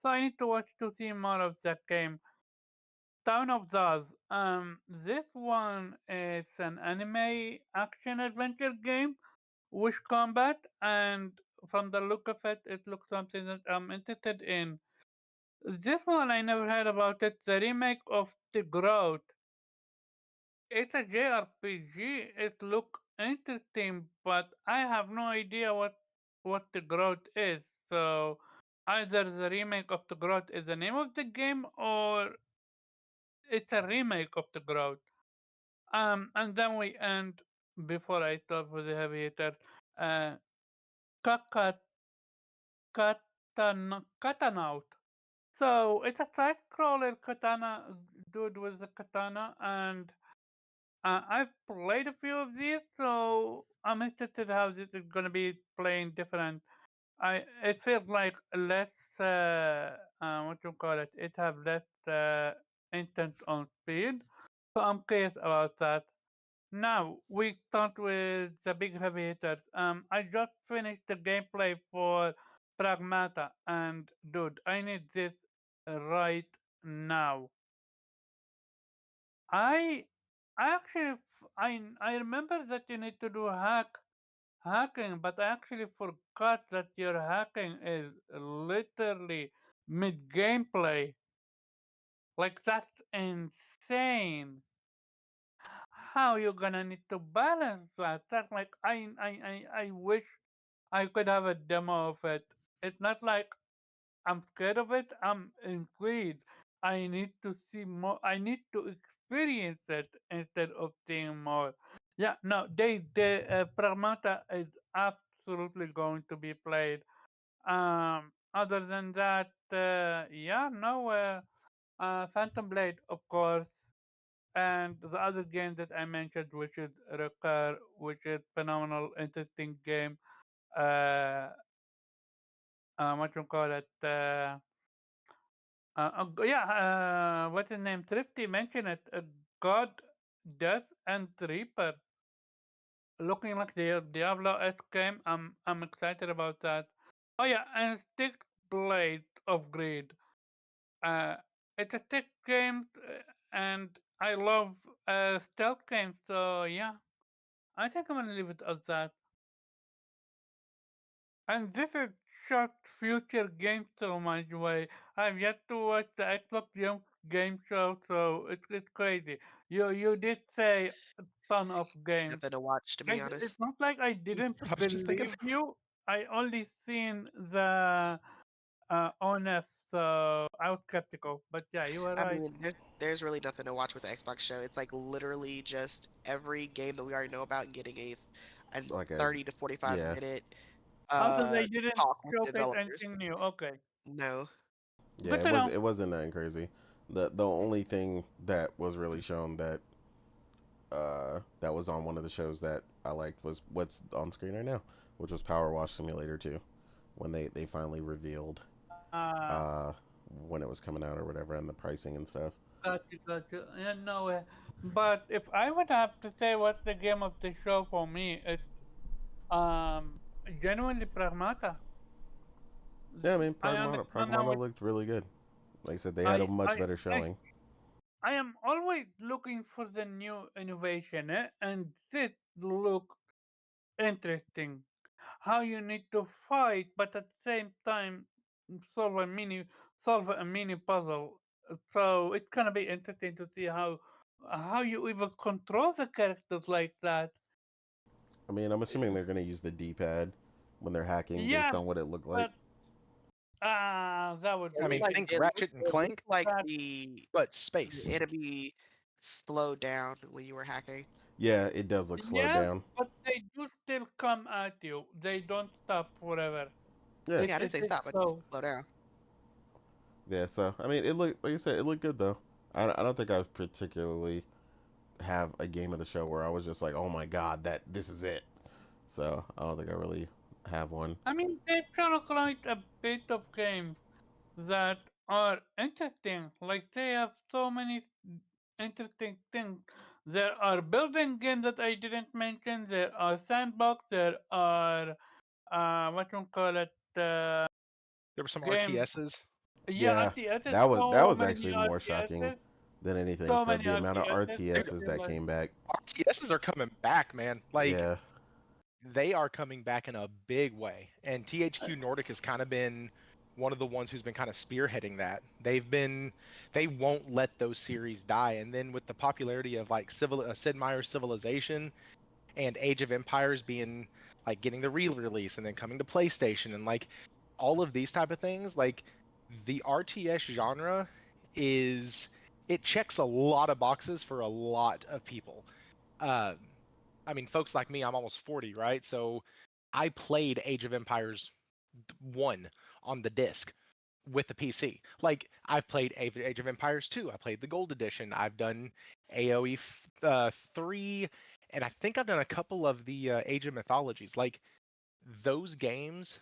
Speaker 3: So I need to watch to see more of that game. Town of Zaz. This one is an anime action adventure game with combat, and from the look of it, it looks something that I'm interested in. This one I never heard about it. The remake of The Growth. It's a JRPG. It look interesting, but I have no idea what The Growth is. So either the remake of The Growth is the name of the game, or it's a remake of The Growth. And then we end before I start with the heavy hitter. Uh, Kakat Katanaut. So it's a side scroller katana dude with a katana, and I've played a few of these, so I'm interested how this is gonna be playing different. It feels like less what you call it. It have less intent on speed, so I'm curious about that. Now we start with the big heavy hitters. I just finished the gameplay for Pragmata, and dude, I need this right now. I I actually I remember that you need to do hacking, but I actually forgot that your hacking is literally mid gameplay. Like that's insane. How you gonna need to balance that? That's like I wish I could have a demo of it. It's not like I'm scared of it. I'm intrigued. I need to see more. I need to experience it instead of seeing more. Yeah, no, Pragmata is absolutely going to be played. Other than that, yeah, no, Phantom Blade, of course, and the other game that I mentioned, which is Recur, which is phenomenal, interesting game. Uh, what you call it? Yeah, what's his name? Thrifty mentioned it. God, Death, and Reaper. Looking like the Diablo-esque game. I'm excited about that. Oh yeah, and Stick Blade of Greed. Uh, it's a stick game, and I love stealth games. So yeah, I think I'm gonna leave it at that. And this is short future game so much way. I've yet to watch the Xbox game show, so it's crazy. You did say a ton of games.
Speaker 4: Nothing to watch, to be
Speaker 3: It's
Speaker 4: honest.
Speaker 3: not like I didn't
Speaker 5: I was just thinking.
Speaker 3: believe you. I only seen the ONF, so I was skeptical. But yeah, you were
Speaker 4: I
Speaker 3: right.
Speaker 4: mean, there's really nothing to watch with the Xbox show. It's like literally just every game that we already know about and getting a
Speaker 1: Like a
Speaker 4: 30 to 45
Speaker 1: yeah,
Speaker 4: minute
Speaker 3: Also, they didn't
Speaker 4: talk with
Speaker 3: showcase
Speaker 4: developers.
Speaker 3: anything new. Okay,
Speaker 4: No.
Speaker 1: yeah.
Speaker 3: good to know.
Speaker 1: It wasn't that crazy. The only thing that was really shown that was on one of the shows that I liked was what's on screen right now, which was Power Wash Simulator 2, when they finally revealed
Speaker 3: Uh,
Speaker 1: uh, when it was coming out or whatever, and the pricing and stuff.
Speaker 3: Gotcha. Yeah, no, but if I would have to say what's the game of the show for me, it's um genuinely Pragmata.
Speaker 1: Yeah, I mean,
Speaker 3: I understand now.
Speaker 1: Pragmata looked really good. Like I said, they had a
Speaker 3: I
Speaker 1: much
Speaker 3: I
Speaker 1: better
Speaker 3: I
Speaker 1: showing.
Speaker 3: I am always looking for the new innovation, and this look interesting. How you need to fight, but at the same time solve a mini solve a mini puzzle. So it's gonna be interesting to see how you even control the characters like that.
Speaker 1: I mean, I'm assuming they're gonna use the D-pad when they're hacking based
Speaker 3: Yeah,
Speaker 1: on what it looked like.
Speaker 3: but that would
Speaker 4: It
Speaker 5: I
Speaker 3: be
Speaker 5: mean,
Speaker 4: looked like
Speaker 5: think Ratchet and
Speaker 4: it
Speaker 5: Clank,
Speaker 4: looked like
Speaker 3: that.
Speaker 4: the
Speaker 5: but space.
Speaker 4: enemy slowed down when you were hacking.
Speaker 1: Yeah, it does look slowed
Speaker 3: Yeah,
Speaker 1: down.
Speaker 3: but they do still come at you. They don't stop forever.
Speaker 1: Yeah.
Speaker 4: Yeah, I didn't say
Speaker 3: It is
Speaker 4: stop. I
Speaker 3: slow.
Speaker 4: just slow down.
Speaker 1: Yeah, so I mean, it looked like you said, it looked good though. I don't think I particularly have a game of the show where I was just like, oh my god, that this is it. So I don't think I really have one.
Speaker 3: I mean, they've shown quite a bit of games that are interesting. Like they have so many interesting things. There are building games that I didn't mention. There are sandbox. There are what you call it
Speaker 5: There were some
Speaker 3: game.
Speaker 5: RTSs.
Speaker 3: Yeah,
Speaker 1: Yeah,
Speaker 3: RTSs.
Speaker 1: that
Speaker 3: So
Speaker 1: was
Speaker 3: many
Speaker 1: actually more shocking
Speaker 3: RTSs.
Speaker 1: than anything
Speaker 3: So
Speaker 1: for
Speaker 3: many
Speaker 1: the amount of
Speaker 3: RTSs. I
Speaker 1: RTSs
Speaker 3: feel
Speaker 1: that
Speaker 3: like
Speaker 1: came back.
Speaker 5: RTSs are coming back, man. Like
Speaker 1: Yeah,
Speaker 5: they are coming back in a big way. And THQ Nordic has kind of been one of the ones who's been kind of spearheading that. They won't let those series die. And then with the popularity of like Sid Meier's Civilization and Age of Empires being like getting the re-release and then coming to PlayStation and like all of these type of things, like the RTS genre is it checks a lot of boxes for a lot of people. Um, I mean, folks like me, I'm almost 40, right? So I played Age of Empires 1 on the disc with the PC. Like I've played Age of Empires 2. I played the Gold Edition. I've done AoE 3, and I think I've done a couple of the Age of Mythologies. Like those games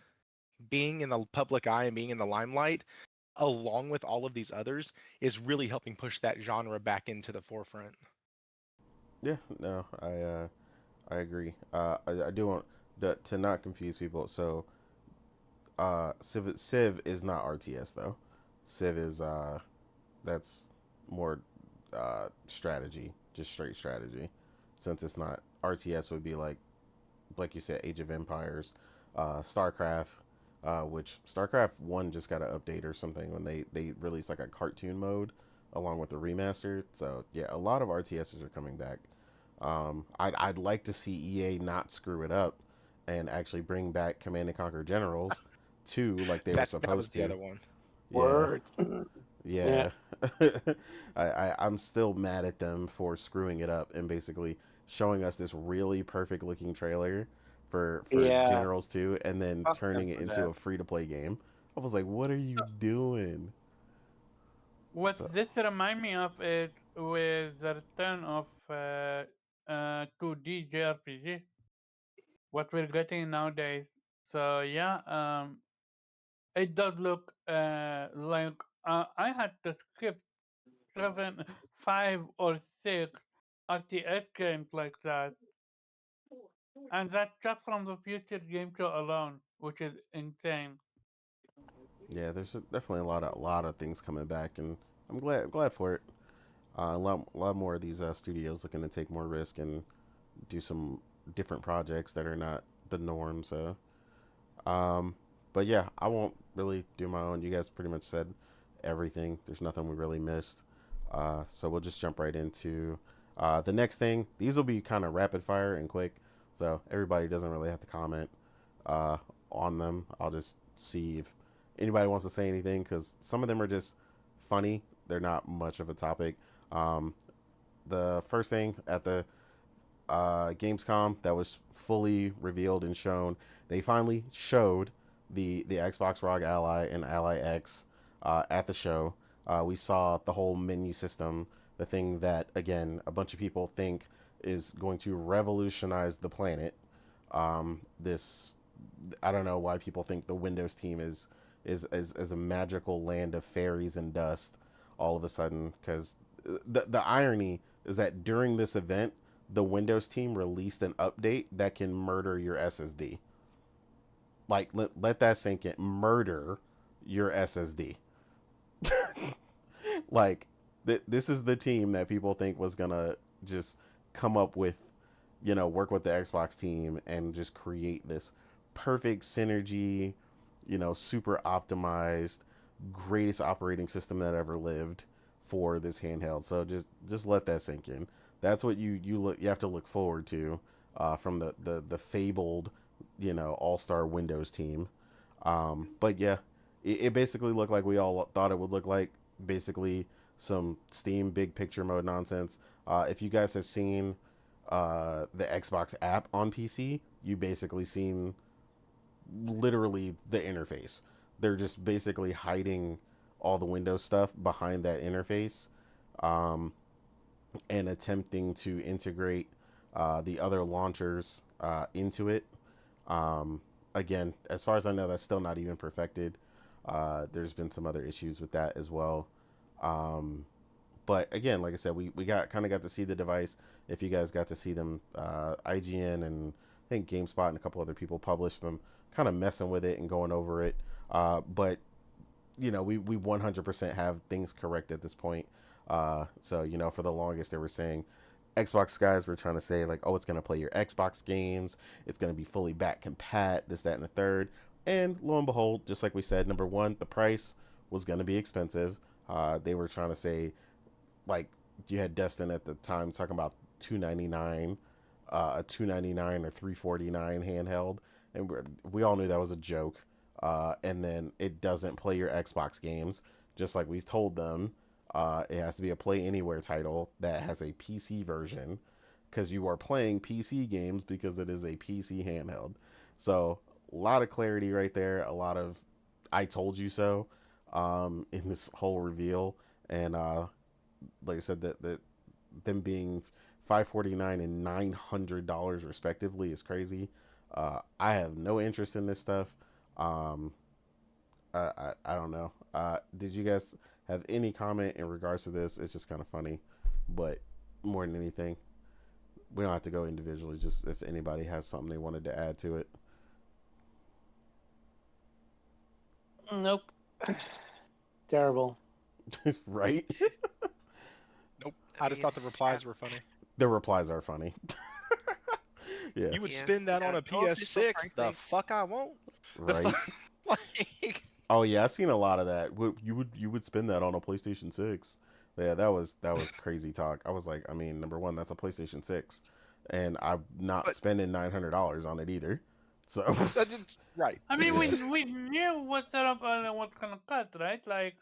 Speaker 5: being in the public eye and being in the limelight, along with all of these others, is really helping push that genre back into the forefront.
Speaker 1: yeah, no, I agree. I do want to not confuse people. So, Civ is not RTS though. Civ is that's more strategy, just straight strategy. Since it's not RTS, would be like you said, Age of Empires, StarCraft, which StarCraft One just got an update or something when they released like a cartoon mode along with the remaster. So yeah, a lot of RTSs are coming back. I'd like to see EA not screw it up and actually bring back Command and Conquer Generals 2 like they were
Speaker 5: That was
Speaker 1: supposed
Speaker 5: the
Speaker 1: to.
Speaker 5: other one.
Speaker 1: Yeah,
Speaker 2: Word. Yeah.
Speaker 1: yeah. I'm still mad at them for screwing it up and basically showing us this really perfect looking trailer for
Speaker 2: Yeah.
Speaker 1: Generals 2 and then
Speaker 3: Fuck them
Speaker 1: turning it
Speaker 3: for
Speaker 1: into
Speaker 3: that.
Speaker 1: a free to play game. I was like, what are you doing?
Speaker 3: What
Speaker 1: So
Speaker 3: this remind me of is with the return of 2D JRPG, what we're getting nowadays. So yeah, it does look like I had to skip 5 or 6 RTS games like that, and that's just from the future game show alone, which is insane.
Speaker 1: yeah, there's definitely a lot of things coming back, and I'm glad for it. A lot more of these studios looking to take more risk and do some different projects that are not the norm. So, um, but yeah, I won't really do my own. You guys pretty much said everything. There's nothing we really missed. So we'll just jump right into the next thing. These will be kind of rapid fire and quick, so everybody doesn't really have to comment uh, on them. I'll just see if anybody wants to say anything because some of them are just funny. They're not much of a topic. Um, the first thing at the Gamescom that was fully revealed and shown. They finally showed the Xbox ROG Ally and Ally X at the show. We saw the whole menu system, the thing that again a bunch of people think is going to revolutionize the planet. This I don't know why people think the Windows team is a magical land of fairies and dust all of a sudden because the irony is that during this event the Windows team released an update that can murder your SSD. Like, let that sink in. Murder your SSD. Like, this is the team that people think was going to just come up with, work with the Xbox team and just create this perfect synergy, super optimized, greatest operating system that ever lived for this handheld. So just let that sink in. That's what you have to look forward to from the fabled all-star Windows team. But yeah, it basically looked like we all thought it would look like. Basically some Steam big picture mode nonsense. If you guys have seen the Xbox app on PC, you basically seen literally the interface. They're just basically hiding all the Windows stuff behind that interface, and attempting to integrate the other launchers into it. Again, as far as I know, that's still not even perfected. There's been some other issues with that as well. But again, like I said, we got to see the device. If you guys got to see them, IGN and I think GameSpot and a couple other people published them, kind of messing with it and going over it. But we 100% have things correct at this point. So for the longest they were saying, Xbox guys were trying to say like, oh, it's going to play your Xbox games, it's going to be fully back compat, this, that, and the third. And lo and behold, just like we said, number one, the price was going to be expensive. They were trying to say, like, you had Destin at the time talking about $299, a $299 or $349 handheld, and we all knew that was a joke. And then it doesn't play your Xbox games, just like we told them. It has to be a Play Anywhere title that has a PC version, because you are playing PC games because it is a PC handheld. So a lot of clarity right there, a lot of I told you so in this whole reveal. And like I said, that them being $549 and $900 respectively is crazy. I have no interest in this stuff. I don't know. Did you guys have any comment in regards to this? It's just kind of funny, but more than anything, we don't have to go individually. Just if anybody has something they wanted to add to it.
Speaker 2: Nope. Terrible.
Speaker 1: Right?
Speaker 5: Nope. I just thought the replies were funny.
Speaker 1: The replies are funny. Yeah.
Speaker 5: You would spend that on a PS6? The fuck I won't.
Speaker 1: Right.
Speaker 5: Like,
Speaker 1: oh yeah, I've seen a lot of that. You would spend that on a PlayStation 6. Yeah, that was crazy talk. I was like, I mean, number one, that's a PlayStation 6, and I'm not spending $900 on it either. So
Speaker 5: right.
Speaker 3: I mean, we knew what's up and what's gonna cut, right? Like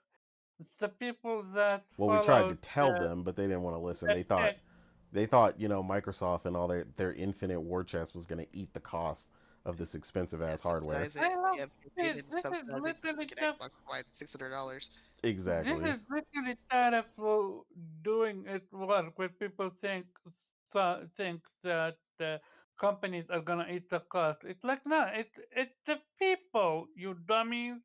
Speaker 3: the people that.
Speaker 1: Well, we tried to tell them, but they didn't want to listen. They thought Microsoft and all their infinite war chest was going to eat the cost of this expensive ass hardware.
Speaker 3: This is literally
Speaker 4: $600.
Speaker 1: Exactly.
Speaker 3: This is literally tired of doing it work where people think that the companies are gonna eat the cost. It's like no, it's the people, you dummies.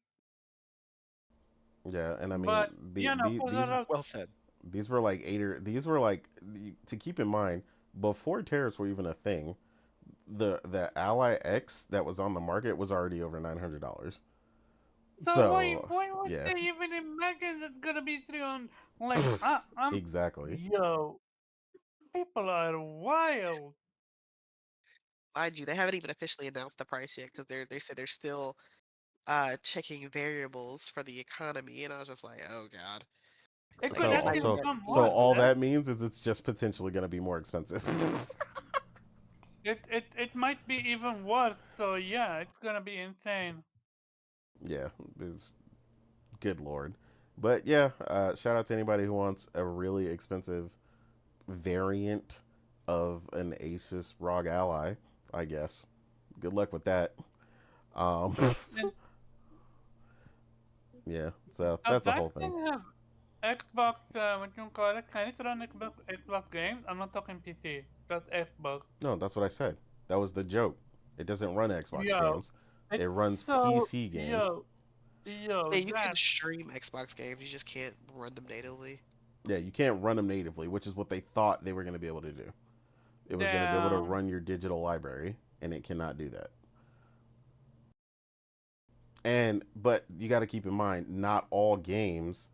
Speaker 1: Yeah, and I mean,
Speaker 3: But
Speaker 1: these
Speaker 5: well said.
Speaker 1: These were like these were like, to keep in mind, before tariffs were even a thing, the Ally X that was on the market was already over $900.
Speaker 3: So why would they even imagine it's gonna be 300? Like,
Speaker 1: exactly.
Speaker 3: Yo, people are wild.
Speaker 4: Mind you, they haven't even officially announced the price yet because they said they're still checking variables for the economy, and I was just like, oh god.
Speaker 1: So all that means is it's just potentially going to be more expensive.
Speaker 3: It might be even worse. So yeah, it's gonna be insane.
Speaker 1: Yeah, this good lord. But yeah, shout out to anybody who wants a really expensive variant of an Asus ROG Ally, I guess. Good luck with that. Yeah, so that's the whole thing.
Speaker 3: Xbox, what you call it? Can it run Xbox games? I'm not talking PC, just Xbox.
Speaker 1: No, that's what I said. That was the joke. It doesn't run Xbox games. It runs PC games.
Speaker 4: You can stream Xbox games, you just can't run them natively.
Speaker 1: Yeah, you can't run them natively, which is what they thought they were going to be able to do. It was going to be able to run your digital library, and it cannot do that. But you got to keep in mind, not all games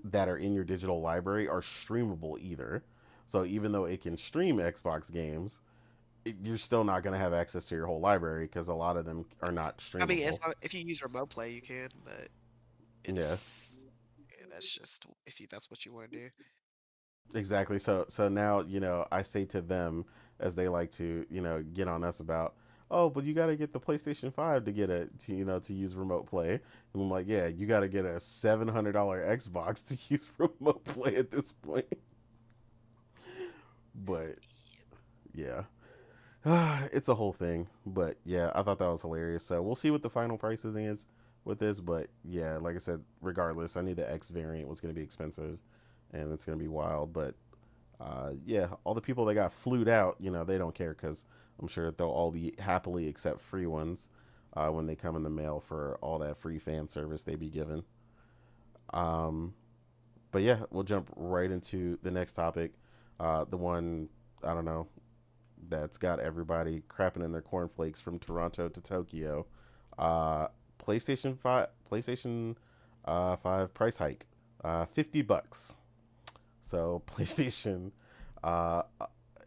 Speaker 1: that are in your digital library are streamable either. So even though it can stream Xbox games, you're still not going to have access to your whole library because a lot of them are not streamable.
Speaker 4: I mean, if you use remote play, you can, but that's just that's what you want to do.
Speaker 1: Exactly. So now, I say to them, as they like to, get on us about, oh, but you got to get the PlayStation 5 to get to use remote play. And I'm like, yeah, you got to get a $700 Xbox to use remote play at this point. But Yeah. It's a whole thing, but yeah, I thought that was hilarious. So we'll see what the final pricing is with this, but yeah, like I said, regardless, I knew the X variant was going to be expensive, and it's going to be wild. But yeah, all the people that got flued out, they don't care because I'm sure they'll all be happily accept free ones when they come in the mail for all that free fan service they be given. Um, but yeah, we'll jump right into the next topic. The one, I don't know, that's got everybody crapping in their cornflakes from Toronto to Tokyo. Uh, PlayStation 5 price hike, $50. So PlayStation uh,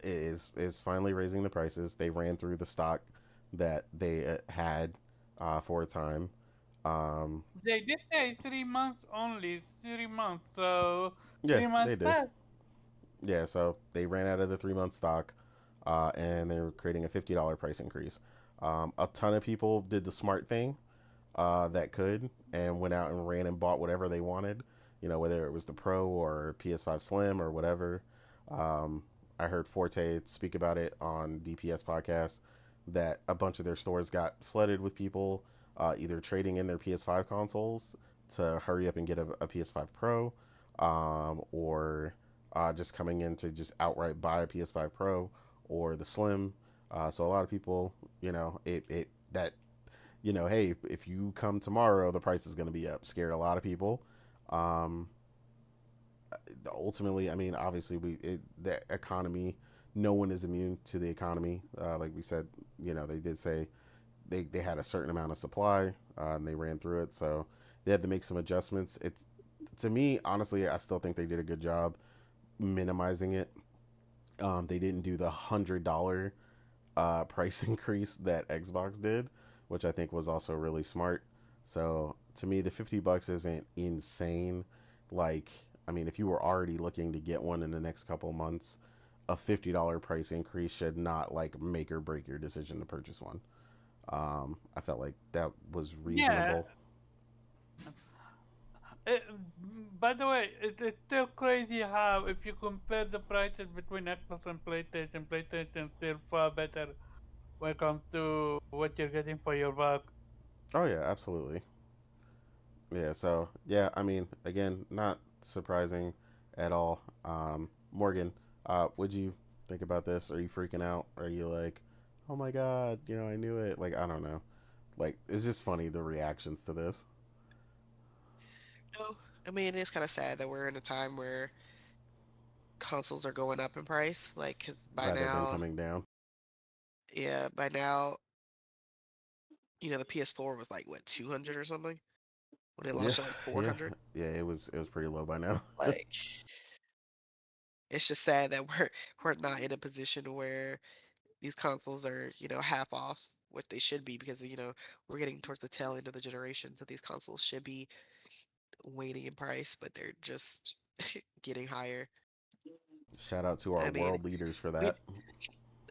Speaker 1: is finally raising the prices. They ran through the stock that they had for a time. Um,
Speaker 3: They did say 3 months only, 3 months. So
Speaker 1: yeah,
Speaker 3: 3 months
Speaker 1: they did.
Speaker 3: passed.
Speaker 1: Yeah, so they ran out of the 3 month stock, and they're creating a $50 price increase. A ton of people did the smart thing that could and went out and ran and bought whatever they wanted, whether it was the Pro or PS5 Slim or whatever. Um, I heard Forte speak about it on DPS podcast that a bunch of their stores got flooded with people either trading in their PS5 consoles to hurry up and get a PS5 Pro, or just coming in to just outright buy a PS5 Pro or the Slim. So a lot of people, hey, if you come tomorrow, the price is going to be up. Scared a lot of people. Um, Ultimately, I mean, obviously, the economy, no one is immune to the economy. Like we said, they did say they had a certain amount of supply and they ran through it. So they had to make some adjustments. To me, honestly, I still think they did a good job minimizing it. They didn't do the $100 price increase that Xbox did, which I think was also really smart. So to me, the $50 isn't insane. Like, I mean, if you were already looking to get one in the next couple months, a $50 price increase should not like make or break your decision to purchase one. I felt like that was
Speaker 3: Yeah.
Speaker 1: reasonable.
Speaker 3: It, by the way, it's still crazy how if you compare the prices between Xbox and PlayStation, PlayStation is still far better when it comes to what you're getting for your buck.
Speaker 1: Oh yeah, absolutely. Yeah, so yeah, I mean, again, not surprising at all. Morgan, what'd you think about this? Are you freaking out? Are you like, oh my god, I knew it? Like, I don't know. Like, it's just funny the reactions to this
Speaker 4: No, I mean, it's kind of sad that we're in a time where consoles are going up in price. Like, 'cause by
Speaker 1: rather than
Speaker 4: now,
Speaker 1: coming down.
Speaker 4: yeah, by now, the PS4 was like what 200 or something when it
Speaker 1: Yeah,
Speaker 4: launched at like
Speaker 1: yeah,
Speaker 4: 400.
Speaker 1: yeah. It was pretty low by now.
Speaker 4: Like, it's just sad that we're not in a position where these consoles are, half off what they should be because, we're getting towards the tail end of the generation, so these consoles should be waning in price, but they're just getting higher.
Speaker 1: Shout out to our
Speaker 4: I mean,
Speaker 1: world leaders for
Speaker 4: we
Speaker 1: that.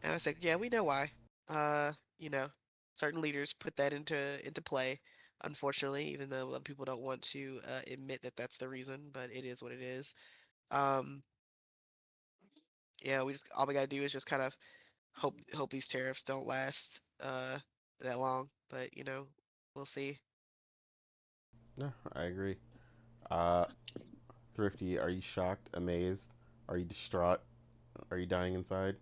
Speaker 4: I was like, yeah, we know why. Uh, you know, certain leaders put that into play, unfortunately, even though other people don't want to admit that that's the reason, but it is what it is. Um, yeah, all we gotta do is just kind of hope these tariffs don't last that long, but we'll see.
Speaker 1: Yeah, I agree. Uh, Thrifty, are you shocked, amazed? Are you distraught? Are you dying inside?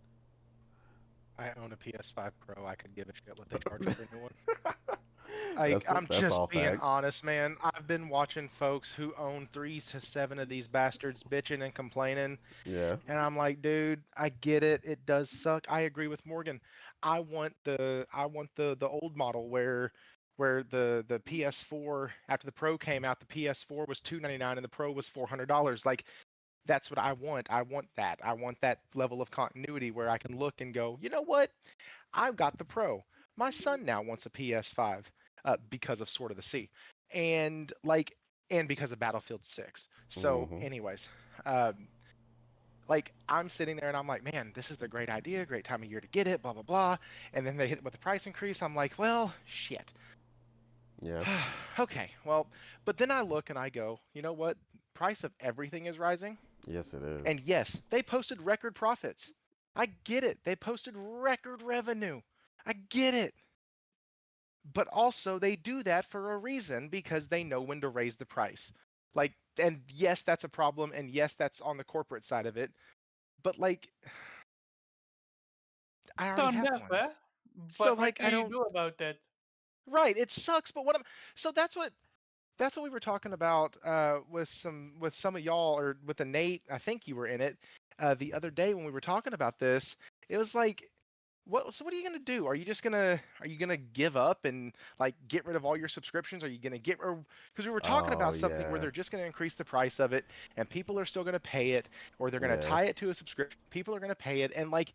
Speaker 5: I own a PS5 Pro. I could give a shit what they charge for a new one. Like,
Speaker 1: that's
Speaker 5: I'm
Speaker 1: that's
Speaker 5: just
Speaker 1: all
Speaker 5: being
Speaker 1: facts.
Speaker 5: honest, man. I've been watching folks who own 3 to 7 of these bastards bitching and complaining,
Speaker 1: Yeah.
Speaker 5: and I'm like, dude, I get it. It does suck. I agree with Morgan. I want the old model where the PS4 after the Pro came out, the PS4 was $299 and the Pro was $400. Like, that's what I want. I want that. I want that level of continuity where I can look and go, you know what? I've got the Pro. My son now wants a PS5 because of Sword of the Sea, and and because of Battlefield 6. So,
Speaker 1: Mm-hmm.
Speaker 5: anyways, um, like I'm sitting there and I'm like, man, this is a great idea, great time of year to get it, blah blah blah. And then they hit it with the price increase. I'm like, well, shit.
Speaker 1: Yeah.
Speaker 5: Okay, well, but then I look and I go, you know what? Price of everything is rising.
Speaker 1: Yes, it is.
Speaker 5: And yes, they posted record profits. I get it. They posted record revenue. I get it. But also they do that for a reason, because they know when to raise the price. Like, and yes, that's a problem, and yes, that's on the corporate side of it. But like, I already
Speaker 3: Don't
Speaker 5: have
Speaker 3: have,
Speaker 5: one. So
Speaker 3: but what
Speaker 5: like, I
Speaker 3: can you
Speaker 5: don't.
Speaker 3: do about that?
Speaker 5: Right, it sucks. But what I'm. So that's what we were talking about with some of y'all, or with the Nate. I think you were in it the other day when we were talking about this. It was like, what are you gonna do? Are you gonna give up and like get rid of all your subscriptions? Are you gonna because we were talking
Speaker 1: Oh
Speaker 5: about something where
Speaker 1: yeah,
Speaker 5: they're just gonna increase the price of it, and people are still gonna pay it, or they're gonna
Speaker 1: yeah.
Speaker 5: tie it to a subscription. People are gonna pay it, and like,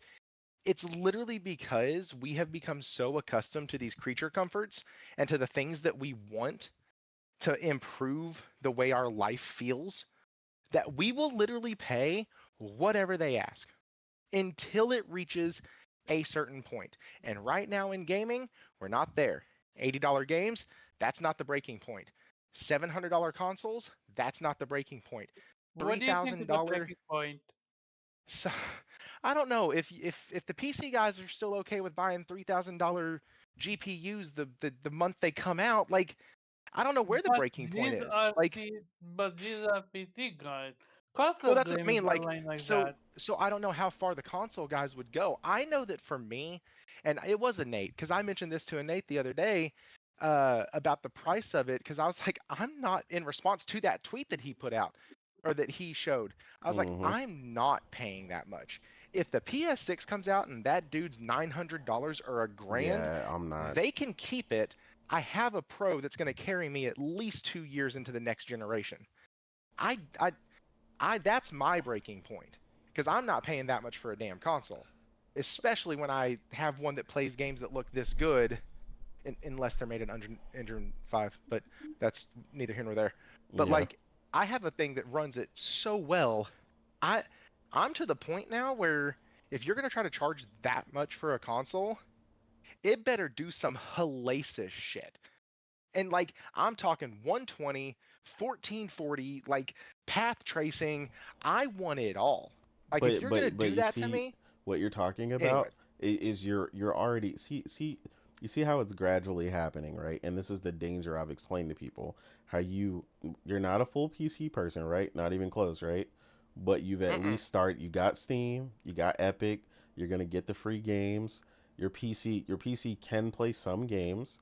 Speaker 5: it's literally because we have become so accustomed to these creature comforts and to the things that we want to improve the way our life feels, that we will literally pay whatever they ask until it reaches a certain point. And right now in gaming, we're not there. $80 games, that's not the breaking point. $700 consoles, that's not the breaking point.
Speaker 3: What do you think is the
Speaker 5: $3,000.
Speaker 3: breaking point?
Speaker 5: So I don't know if the PC guys are still okay with buying $3,000 GPUs the month they come out. Like, I don't know where the
Speaker 3: But
Speaker 5: breaking point
Speaker 3: these
Speaker 5: is.
Speaker 3: are
Speaker 5: Like,
Speaker 3: these are PC guys.
Speaker 5: well,
Speaker 3: Console
Speaker 5: that's what I mean.
Speaker 3: gamers are
Speaker 5: Like,
Speaker 3: lying like
Speaker 5: so
Speaker 3: that.
Speaker 5: I don't know how far the console guys would go. I know that for me, and it was a Nate, because I mentioned this to a Nate the other day about the price of it, because I was like, I'm not, in response to that tweet that he put out, or that he showed. I was like,
Speaker 1: Mm-hmm.
Speaker 5: I'm not paying that much. If the PS6 comes out and that dude's $900 or $1,000,
Speaker 1: Yeah, I'm not.
Speaker 5: they can keep it. I have a Pro that's going to carry me at least 2 years into the next generation. I, I, that's my breaking point, because I'm not paying that much for a damn console, especially when I have one that plays games that look this good, unless they're made in Unreal 5, but that's neither here nor there. But
Speaker 1: Yeah.
Speaker 5: like, I have a thing that runs it so well. I I'm to the point now where if you're gonna try to charge that much for a console, it better do some hellacious shit. And like, I'm talking 120, 1440, like path tracing. I want it all. Like, if you're gonna
Speaker 1: But
Speaker 5: do
Speaker 1: you
Speaker 5: that to
Speaker 1: see
Speaker 5: me,
Speaker 1: what you're talking about
Speaker 5: anyways.
Speaker 1: is you're already you see how it's gradually happening, right? And this is the danger I've explained to people. How you're not a full PC person, right? Not even close, right? But you've at
Speaker 5: Mm-mm.
Speaker 1: least you got Steam, you got Epic, you're gonna get the free games. Your PC can play some games,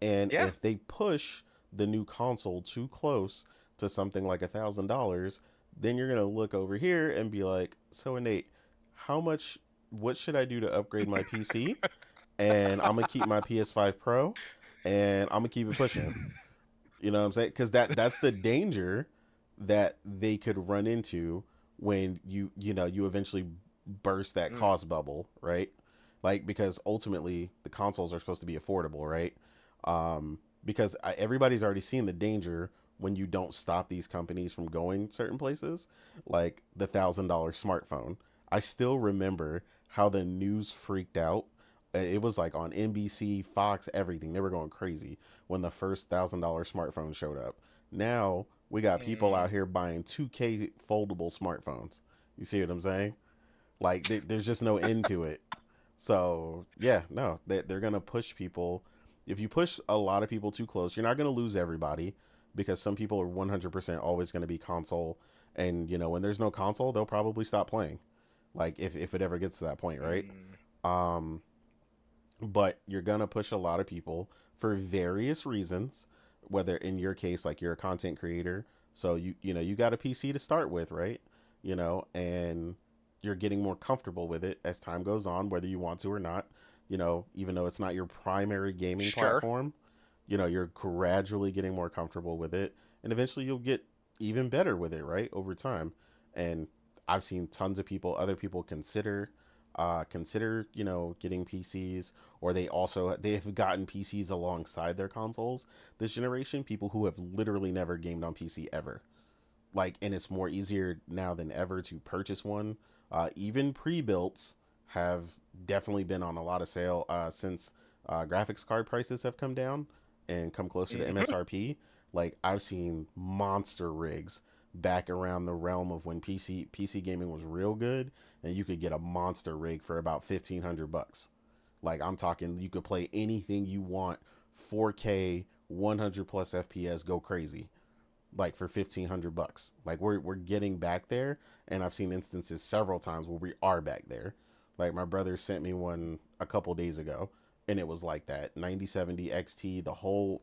Speaker 1: and
Speaker 5: Yeah.
Speaker 1: if they push the new console too close to something like $1,000, then you're gonna look over here and be like, so Nate, how much? What should I do to upgrade my PC? And I'm gonna keep my PS5 Pro, and I'm gonna keep it pushing. You know what I'm saying? Because that's the danger that they could run into when you eventually burst that
Speaker 5: Mm.
Speaker 1: cost bubble, right? Like, because ultimately the consoles are supposed to be affordable, right? Because everybody's already seen the danger when you don't stop these companies from going certain places, like the $1,000 smartphone. I still remember how the news freaked out. It was like on NBC, Fox, everything. They were going crazy when the first $1,000 smartphone showed up. Now we got people
Speaker 5: Mm.
Speaker 1: out here buying 2K foldable smartphones. You see what I'm saying? Like, there's just no end to it. So yeah, no, they're gonna push people. If you push a lot of people too close, you're not gonna lose everybody, because some people are 100% always gonna be console, and when there's no console, they'll probably stop playing. Like, if it ever gets to that point, right?
Speaker 5: Mm.
Speaker 1: Um, but you're gonna push a lot of people for various reasons. Whether in your case, like, you're a content creator, so you got a PC to start with, right? And you're getting more comfortable with it as time goes on, whether you want to or not. Even though it's not your primary gaming
Speaker 5: Sure.
Speaker 1: platform, you're gradually getting more comfortable with it, and eventually you'll get even better with it, right, over time. And I've seen tons of other people consider getting PCs, or they've gotten PCs alongside their consoles this generation. People who have literally never gamed on PC ever, like, and it's more easier now than ever to purchase one. Even pre-builts have definitely been on a lot of sale since graphics card prices have come down and come closer to
Speaker 5: Mhm.
Speaker 1: MSRP. Like, I've seen monster rigs back around the realm of when PC gaming was real good, and you could get a monster rig for about $1,500. Like, I'm talking, you could play anything you want, 4K, 100 plus FPS, go crazy, like for $1,500. Like, we're getting back there, and I've seen instances several times where we are back there. Like, my brother sent me one a couple days ago, and it was like that 9070 XT,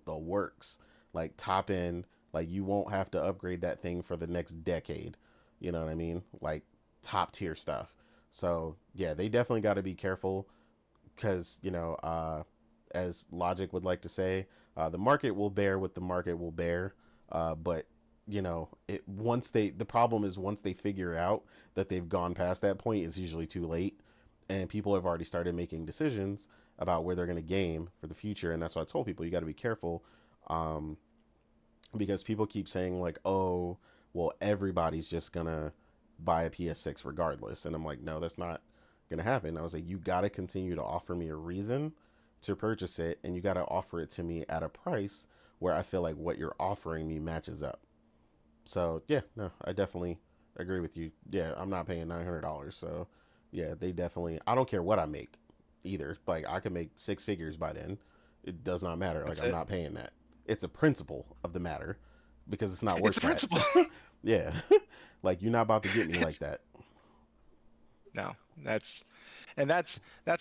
Speaker 1: the works, like top end. Like, you won't have to upgrade that thing for the next decade. You know what I mean? Like, top tier stuff. So yeah, they definitely got to be careful, because as Logic would like to say, the market will bear what the market will bear. But the problem is, once they figure out that they've gone past that point, it's usually too late, and people have already started making decisions about where they're going to game for the future. And that's why I told people, you got to be careful, because people keep saying like, oh, well, everybody's just gonna buy a PS6 regardless, and I'm like, no, that's not gonna happen. I was like, you got to continue to offer me a reason to purchase it, and you got to offer it to me at a price where I feel like what you're offering me matches up. So yeah, no, I definitely agree with you. Yeah, I'm not paying $900. So yeah, they definitely, I don't care what I make either. Like, I can make six figures by then. It does not matter. Like, I'm not paying that. It's a principle of the matter, because it's not worth
Speaker 5: It's a principle.
Speaker 1: Yeah. Like, you're not about to get me like that.
Speaker 5: No, that's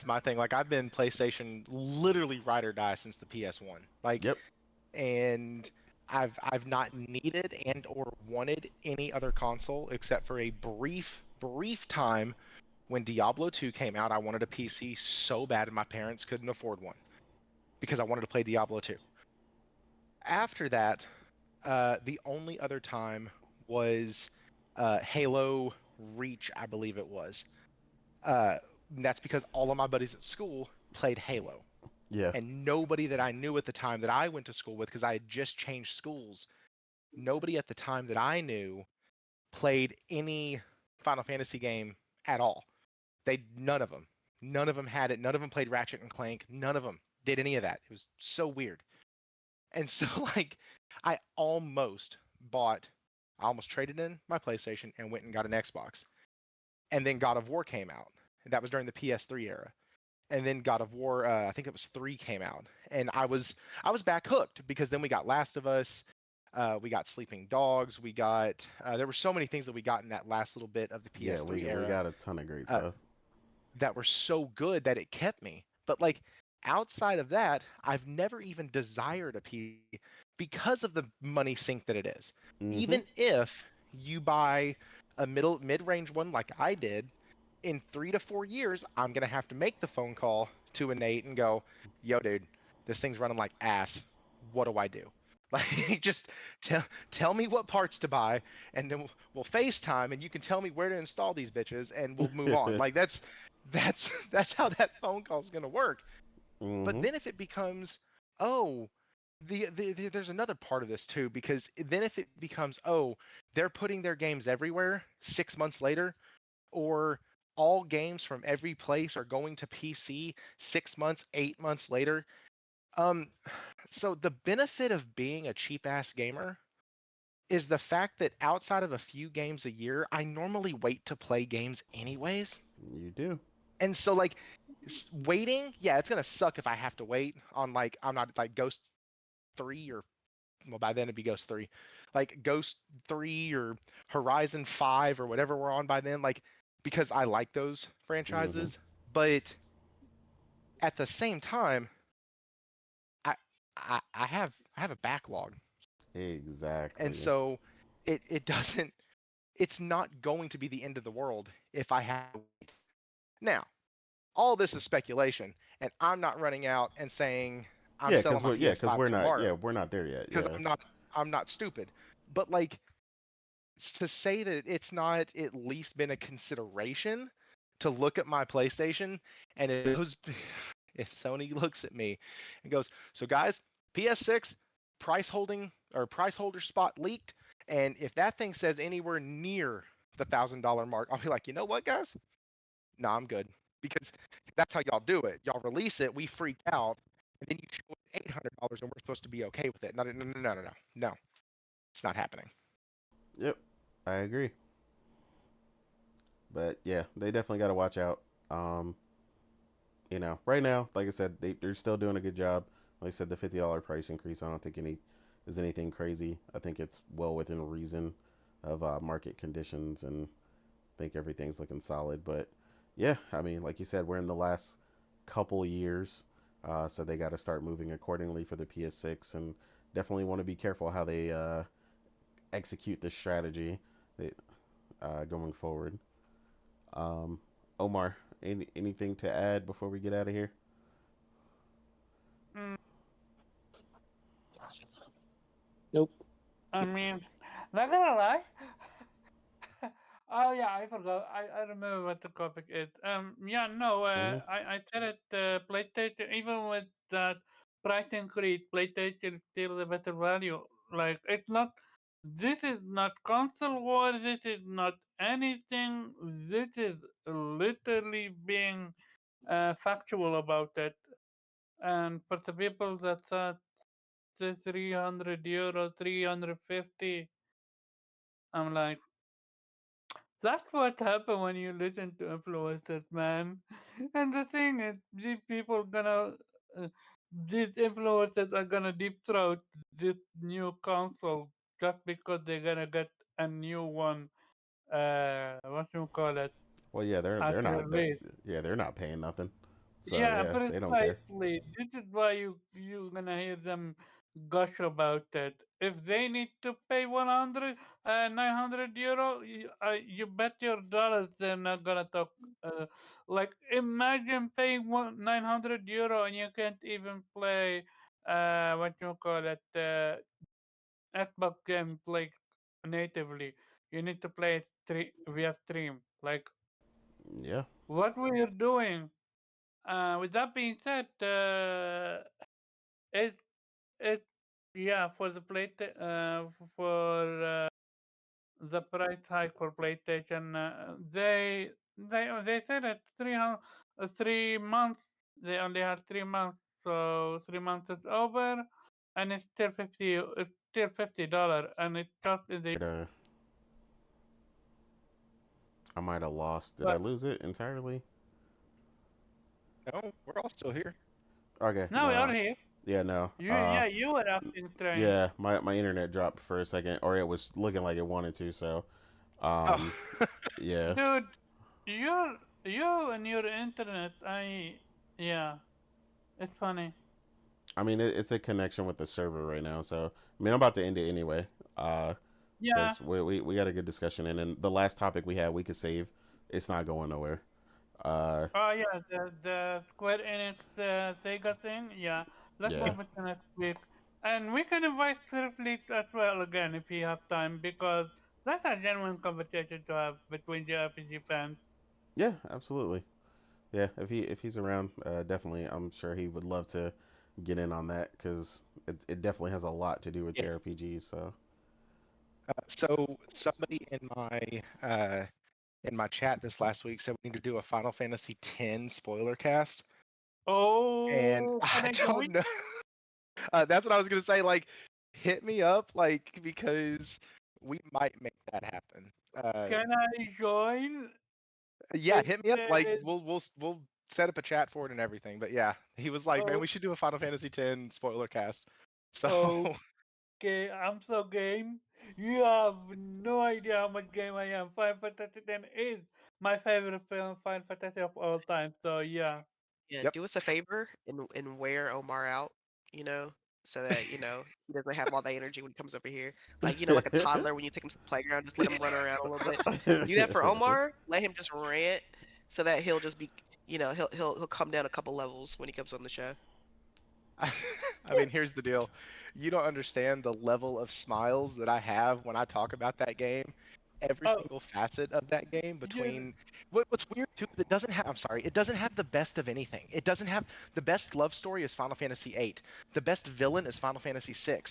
Speaker 5: my thing. Like, I've been PlayStation literally ride or die since the PS1. Like,
Speaker 1: Yep.
Speaker 5: and I've not needed and or wanted any other console except for a brief time when Diablo 2 came out. I wanted a PC so bad, and my parents couldn't afford one because I wanted to play Diablo 2. After that, the only other time was Halo Reach, I believe it was. That's because all of my buddies at school played Halo.
Speaker 1: Yeah.
Speaker 5: And nobody that I knew at the time that I went to school with, because I had just changed schools, nobody at the time that I knew played any Final Fantasy game at all. None of them had it. None of them played Ratchet and Clank. None of them did any of that. It was so weird. And so, like, I almost traded in my PlayStation and went and got an Xbox. And then God of War came out. That was during the PS3 era. And then God of War, I think it was 3 came out. And I was back hooked, because then we got Last of Us, we got Sleeping Dogs, we got there were so many things that we got in that last little bit of the PS3 era.
Speaker 1: We got a ton of great stuff
Speaker 5: that were so good that it kept me. But like, outside of that, I've never even desired a PC because of the money sink that it is.
Speaker 1: Mm-hmm.
Speaker 5: Even if you buy a mid-range one like I did, in 3 to 4 years, I'm gonna have to make the phone call to a Nate and go, yo, dude, this thing's running like ass. What do I do? Like, just tell me what parts to buy, and then we'll FaceTime, and you can tell me where to install these bitches, and we'll move on. Like, that's how that phone call is gonna work.
Speaker 1: Mm-hmm.
Speaker 5: But then if it becomes, oh, there's another part of this too, because then if it becomes, oh, they're putting their games everywhere 6 months later, or all games from every place are going to PC 6 months, 8 months later. So the benefit of being a cheap ass gamer is the fact that outside of a few games a year, I normally wait to play games anyways.
Speaker 1: You do.
Speaker 5: And so, like, waiting, yeah, it's gonna suck if I have to wait on, like, I'm not like Ghost 3 or, well, by then it'd be Ghost 3, like Ghost 3 or Horizon 5 or whatever we're on by then, like, because I like those franchises. But at the same time, I have a backlog.
Speaker 1: Exactly.
Speaker 5: And so it's not going to be the end of the world if I have to wait. Now, all this is speculation, and I'm not running out and saying I'm selling my PS5
Speaker 1: we're
Speaker 5: tomorrow.
Speaker 1: not we're not there yet.
Speaker 5: Because I'm not stupid. But, like, to say that it's not at least been a consideration to look at my PlayStation, and if Sony looks at me and goes, so guys, PS6 price holder spot leaked, and if that thing says anywhere near the $1,000 mark, I'll be like, you know what, guys? No, I'm good, because that's how y'all do it. Y'all release it, we freak out, and then you show it $800, and we're supposed to be okay with it. No, it's not happening.
Speaker 1: Yep. I agree. But yeah, they definitely got to watch out. Um, right now, like I said, they're still doing a good job. Like I said, the $50 price increase, I don't think is anything crazy. I think it's well within reason of market conditions, and I think everything's looking solid. But yeah, I mean, like you said, we're in the last couple years, so they got to start moving accordingly for the PS6, and definitely want to be careful how they execute this strategy going forward. Um, Omar, anything to add before we get out of here?
Speaker 3: Mm,
Speaker 2: Nope.
Speaker 3: I mean, not gonna lie. Oh yeah, I forgot. I remember what the topic is. Yeah, no.
Speaker 1: Hmm.
Speaker 3: I said it. PlayStation, even with that price increase, PlayStation is still the better value. Like it's not. This is not console war. This is not anything. This is literally being factual about it. And for the people that thought the €300, 350, I'm like, that's what happens when you listen to influencers, man. And the thing is, these people gonna, uh, these influencers are gonna deep throat this new console just because they're gonna get a new one. What you call it?
Speaker 1: Well, yeah,
Speaker 3: At release.
Speaker 1: they're not paying nothing, so
Speaker 3: Yeah,
Speaker 1: yeah, they don't care.
Speaker 3: precisely. This is why you gonna hear them gush about it. If they need to pay 100, 900 euro, you bet your dollars they're not gonna talk. Like imagine paying 900 euro and you can't even play what you call it Xbox game like natively. You need to play it via stream. Like
Speaker 1: Yeah,
Speaker 3: what we are doing. With that being said, it it yeah for the for the price hike for PlayStation, they said that 3 months. They only had 3 months, so 3 months is over, and it's still 50. It's still $50, and it cost in the.
Speaker 1: I might have lost. Did I
Speaker 3: But
Speaker 1: lose it entirely?
Speaker 5: No, we're all still here.
Speaker 1: Okay,
Speaker 3: no, we are
Speaker 1: no,
Speaker 3: here.
Speaker 1: yeah, no.
Speaker 3: You were acting strange,
Speaker 1: Yeah, my internet dropped for a second, or it was looking like it wanted to. So, um,
Speaker 5: Oh,
Speaker 1: yeah,
Speaker 3: dude. You and your internet. Yeah. It's funny.
Speaker 1: I mean it's a connection with the server right now. So, I mean, I'm about to end it anyway.
Speaker 3: Yeah.
Speaker 1: Because we got a good discussion, and then the last topic we had we could save. It's not going nowhere. Uh,
Speaker 3: Oh yeah, the Square Enix Sega thing. Yeah. Let's
Speaker 1: yeah,
Speaker 3: move it to next week, and we can invite Fleet as well again if you have time because that's a genuine conversation to have between the RPG fans.
Speaker 1: yeah, absolutely. Yeah, if he's around, definitely, I'm sure he would love to get in on that because it definitely has a lot to do with
Speaker 5: yeah.
Speaker 1: JRPGs. So
Speaker 5: So somebody in my chat this last week said we need to do a Final Fantasy X spoiler cast, and
Speaker 3: Oh, can
Speaker 5: I
Speaker 3: I
Speaker 5: don't
Speaker 3: join?
Speaker 5: know. That's what I was gonna say. Like, hit me up, like, because we might make that happen.
Speaker 3: Can I join?
Speaker 5: Yeah,
Speaker 3: If
Speaker 5: hit me up.
Speaker 3: there
Speaker 5: Like,
Speaker 3: is,
Speaker 5: we'll set up a chat for it and everything. But yeah, he was like, man,
Speaker 3: oh,
Speaker 5: we should do a Final Fantasy X spoiler cast. So
Speaker 3: okay, I'm so game. You have no idea how much game I am. Final Fantasy X is my favorite film, Final Fantasy of all time. So yeah.
Speaker 4: Yeah,
Speaker 5: yep.
Speaker 4: do us a favor and wear Omar out, you know, so that, he doesn't have all that energy when he comes over here. Like, like a toddler when you take him to the playground, just let him run around a little bit. Do that for Omar, let him just rant so that he'll just be, he'll come down a couple levels when he comes on the show.
Speaker 5: I mean, here's the deal. You don't understand the level of smiles that I have when I talk about that game. Every
Speaker 3: Oh,
Speaker 5: single facet of that game
Speaker 3: you,
Speaker 5: between what's weird too is it doesn't have, I'm sorry, it doesn't have the best of anything. It doesn't have the best love story is Final Fantasy VIII. The best villain is Final Fantasy VI.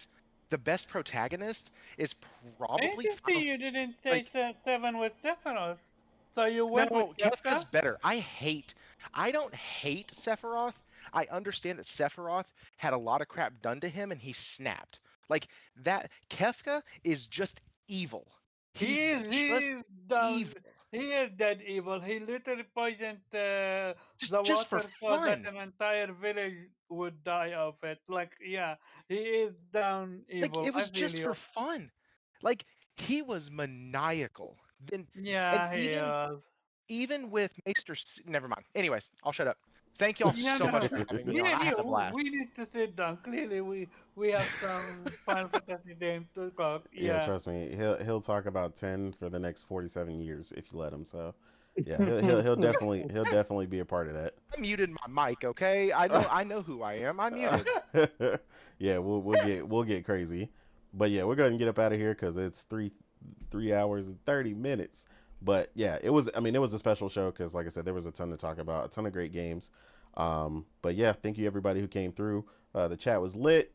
Speaker 5: The best protagonist is probably
Speaker 3: interesting.
Speaker 5: Final
Speaker 3: You didn't say
Speaker 5: like
Speaker 3: Seven with Sephiroth. So you
Speaker 5: no,
Speaker 3: went with
Speaker 5: Kefka's
Speaker 3: Kefka?
Speaker 5: better. I don't hate Sephiroth. I understand that Sephiroth had a lot of crap done to him and he snapped. Like that Kefka is just evil. He's
Speaker 3: He
Speaker 5: just
Speaker 3: is down.
Speaker 5: evil,
Speaker 3: He is dead evil. He literally poisoned the
Speaker 5: just for
Speaker 3: water so that
Speaker 5: fun.
Speaker 3: an entire village would die of it. Like, yeah, he is down
Speaker 5: Like
Speaker 3: evil.
Speaker 5: it
Speaker 3: I
Speaker 5: was
Speaker 3: feel
Speaker 5: just for
Speaker 3: you.
Speaker 5: fun. Like he was maniacal. Then and
Speaker 3: Yeah, he is.
Speaker 5: even with never mind. Anyways, I'll shut up. Thank y'all
Speaker 3: Yeah,
Speaker 5: so much
Speaker 3: no.
Speaker 5: for having me
Speaker 3: Me
Speaker 5: on.
Speaker 3: and
Speaker 5: I had a
Speaker 3: you,
Speaker 5: blast.
Speaker 3: we need to sit down. Clearly, we have some Final Fantasy games to talk.
Speaker 1: Yeah,
Speaker 3: Yeah.
Speaker 1: trust me, he'll talk about 10 for the next 47 years if you let him. So, yeah, he'll definitely be a part of that.
Speaker 5: I muted my mic, okay? I know who I am. I muted.
Speaker 1: Yeah, we'll get crazy, but yeah, we're going to get up out of here because it's 3 hours and 30 minutes. But yeah, it was. I mean, it was a special show because, like I said, there was a ton to talk about, a ton of great games. But yeah, thank you everybody who came through. The chat was lit.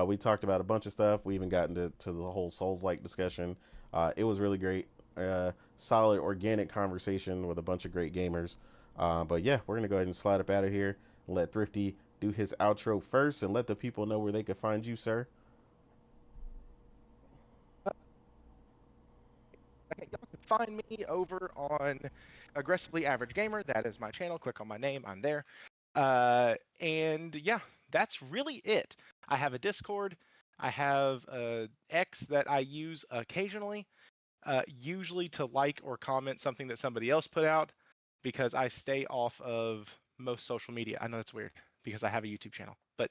Speaker 1: We talked about a bunch of stuff. We even got into the whole Souls-like discussion. It was really great. Solid, organic conversation with a bunch of great gamers. But yeah, we're gonna go ahead and slide up out of here and let Thrifty do his outro first and let the people know where they can find you, sir.
Speaker 5: Okay, y'all can find me over on Aggressively Average Gamer. That is my channel. Click on my name. I'm there. And yeah, that's really it. I have a Discord. I have a X that I use occasionally, usually to like or comment something that somebody else put out, because I stay off of most social media. I know that's weird because I have a YouTube channel, but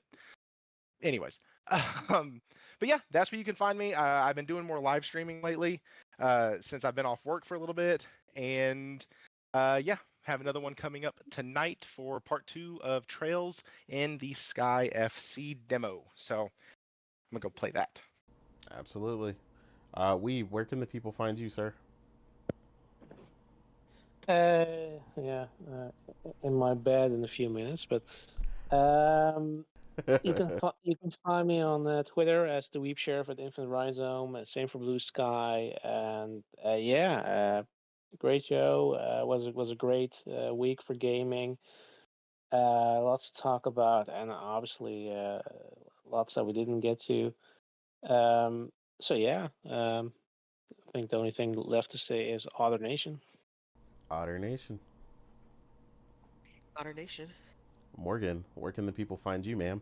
Speaker 5: anyways, but yeah, that's where you can find me. I've been doing more live streaming lately since I've been off work for a little bit, and yeah, have another one coming up tonight for part 2 of Trails in the Sky FC demo. So I'm gonna go play that.
Speaker 1: Absolutely. Where can the people find you, sir?
Speaker 2: Yeah, in my bed in a few minutes, but you can find me on Twitter as the Weep Sheriff at Infinite Rhizome. Same for Blue Sky, and yeah, great show. Was a great week for gaming. Lots to talk about, and obviously lots that we didn't get to. So yeah, I think the only thing left to say is Otter Nation.
Speaker 1: Otter Nation.
Speaker 4: Otter Nation.
Speaker 1: Morgan, where can the people find you, ma'am?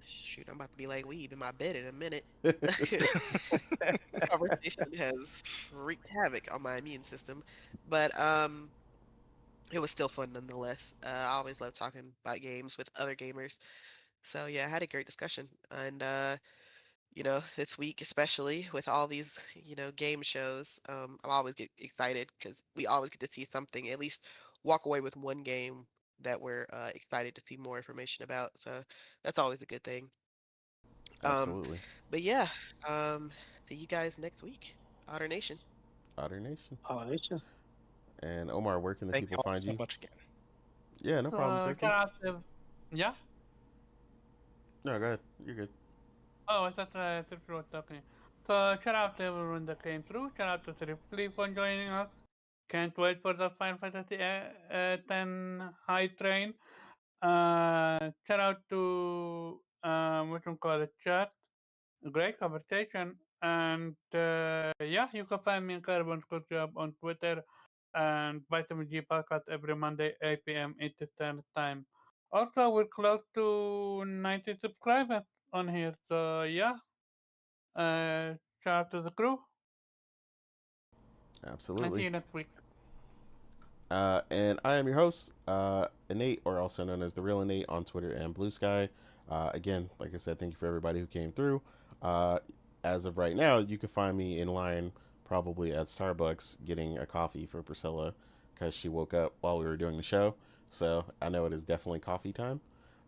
Speaker 4: Shoot, I'm about to be like weed in my bed in a minute. Conversation has wreaked havoc on my immune system, but it was still fun nonetheless. I always love talking about games with other gamers. So yeah, I had a great discussion, and this week especially with all these game shows, I always get excited because we always get to see something, at least walk away with one game that we're excited to see more information about. So that's always a good thing.
Speaker 1: Absolutely.
Speaker 4: But yeah, um, see you guys next week. Otter Nation.
Speaker 1: Otter Nation.
Speaker 2: Otter Nation.
Speaker 1: And Omar, where can the
Speaker 5: Thank
Speaker 1: people
Speaker 5: y'all
Speaker 1: find
Speaker 5: so
Speaker 1: you?
Speaker 5: much again.
Speaker 1: Yeah, no problem,
Speaker 3: So,
Speaker 1: Thrifty.
Speaker 3: yeah?
Speaker 1: No, go ahead. You're good.
Speaker 3: Oh, I thought Triply was talking. So, shout out to everyone that came through. Shout out to Triply for joining us. Can't wait for the Final Fantasy 10 high train. Shout out to what you call it, chat. Great conversation. And yeah, you can find me in Carbon Good Job on Twitter and Vitamin G podcast every Monday, 8 p.m. Eastern Standard Time. Also, we're close to 90 subscribers on here. So yeah, shout out to the crew. And see
Speaker 1: Absolutely.
Speaker 3: you next week.
Speaker 1: And I am your host, Innate, or also known as The Real Innate on Twitter and Blue Sky. Again, like I said, thank you for everybody who came through. As of right now, you can find me in line probably at Starbucks getting a coffee for Priscilla because she woke up while we were doing the show. So I know it is definitely coffee time.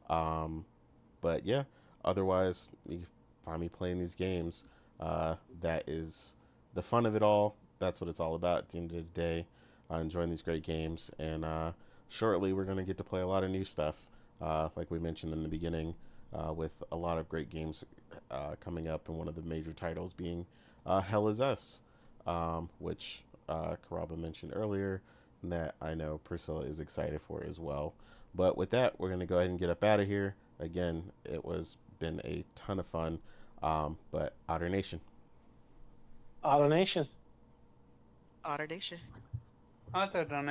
Speaker 1: But yeah, otherwise, you can find me playing these games. That is the fun of it all. That's what it's all about at the end of the day. Enjoying these great games. And shortly, we're going to get to play a lot of new stuff, like we mentioned in the beginning, with a lot of great games coming up, and one of the major titles being Hell Is Us, which Karaba mentioned earlier, that I know Priscilla is excited for as well. But with that, we're going to go ahead and get up out of here. Again, it was been a ton of fun. But Otter Nation.
Speaker 2: Automation.
Speaker 4: Otter Nation.
Speaker 3: Otter donation.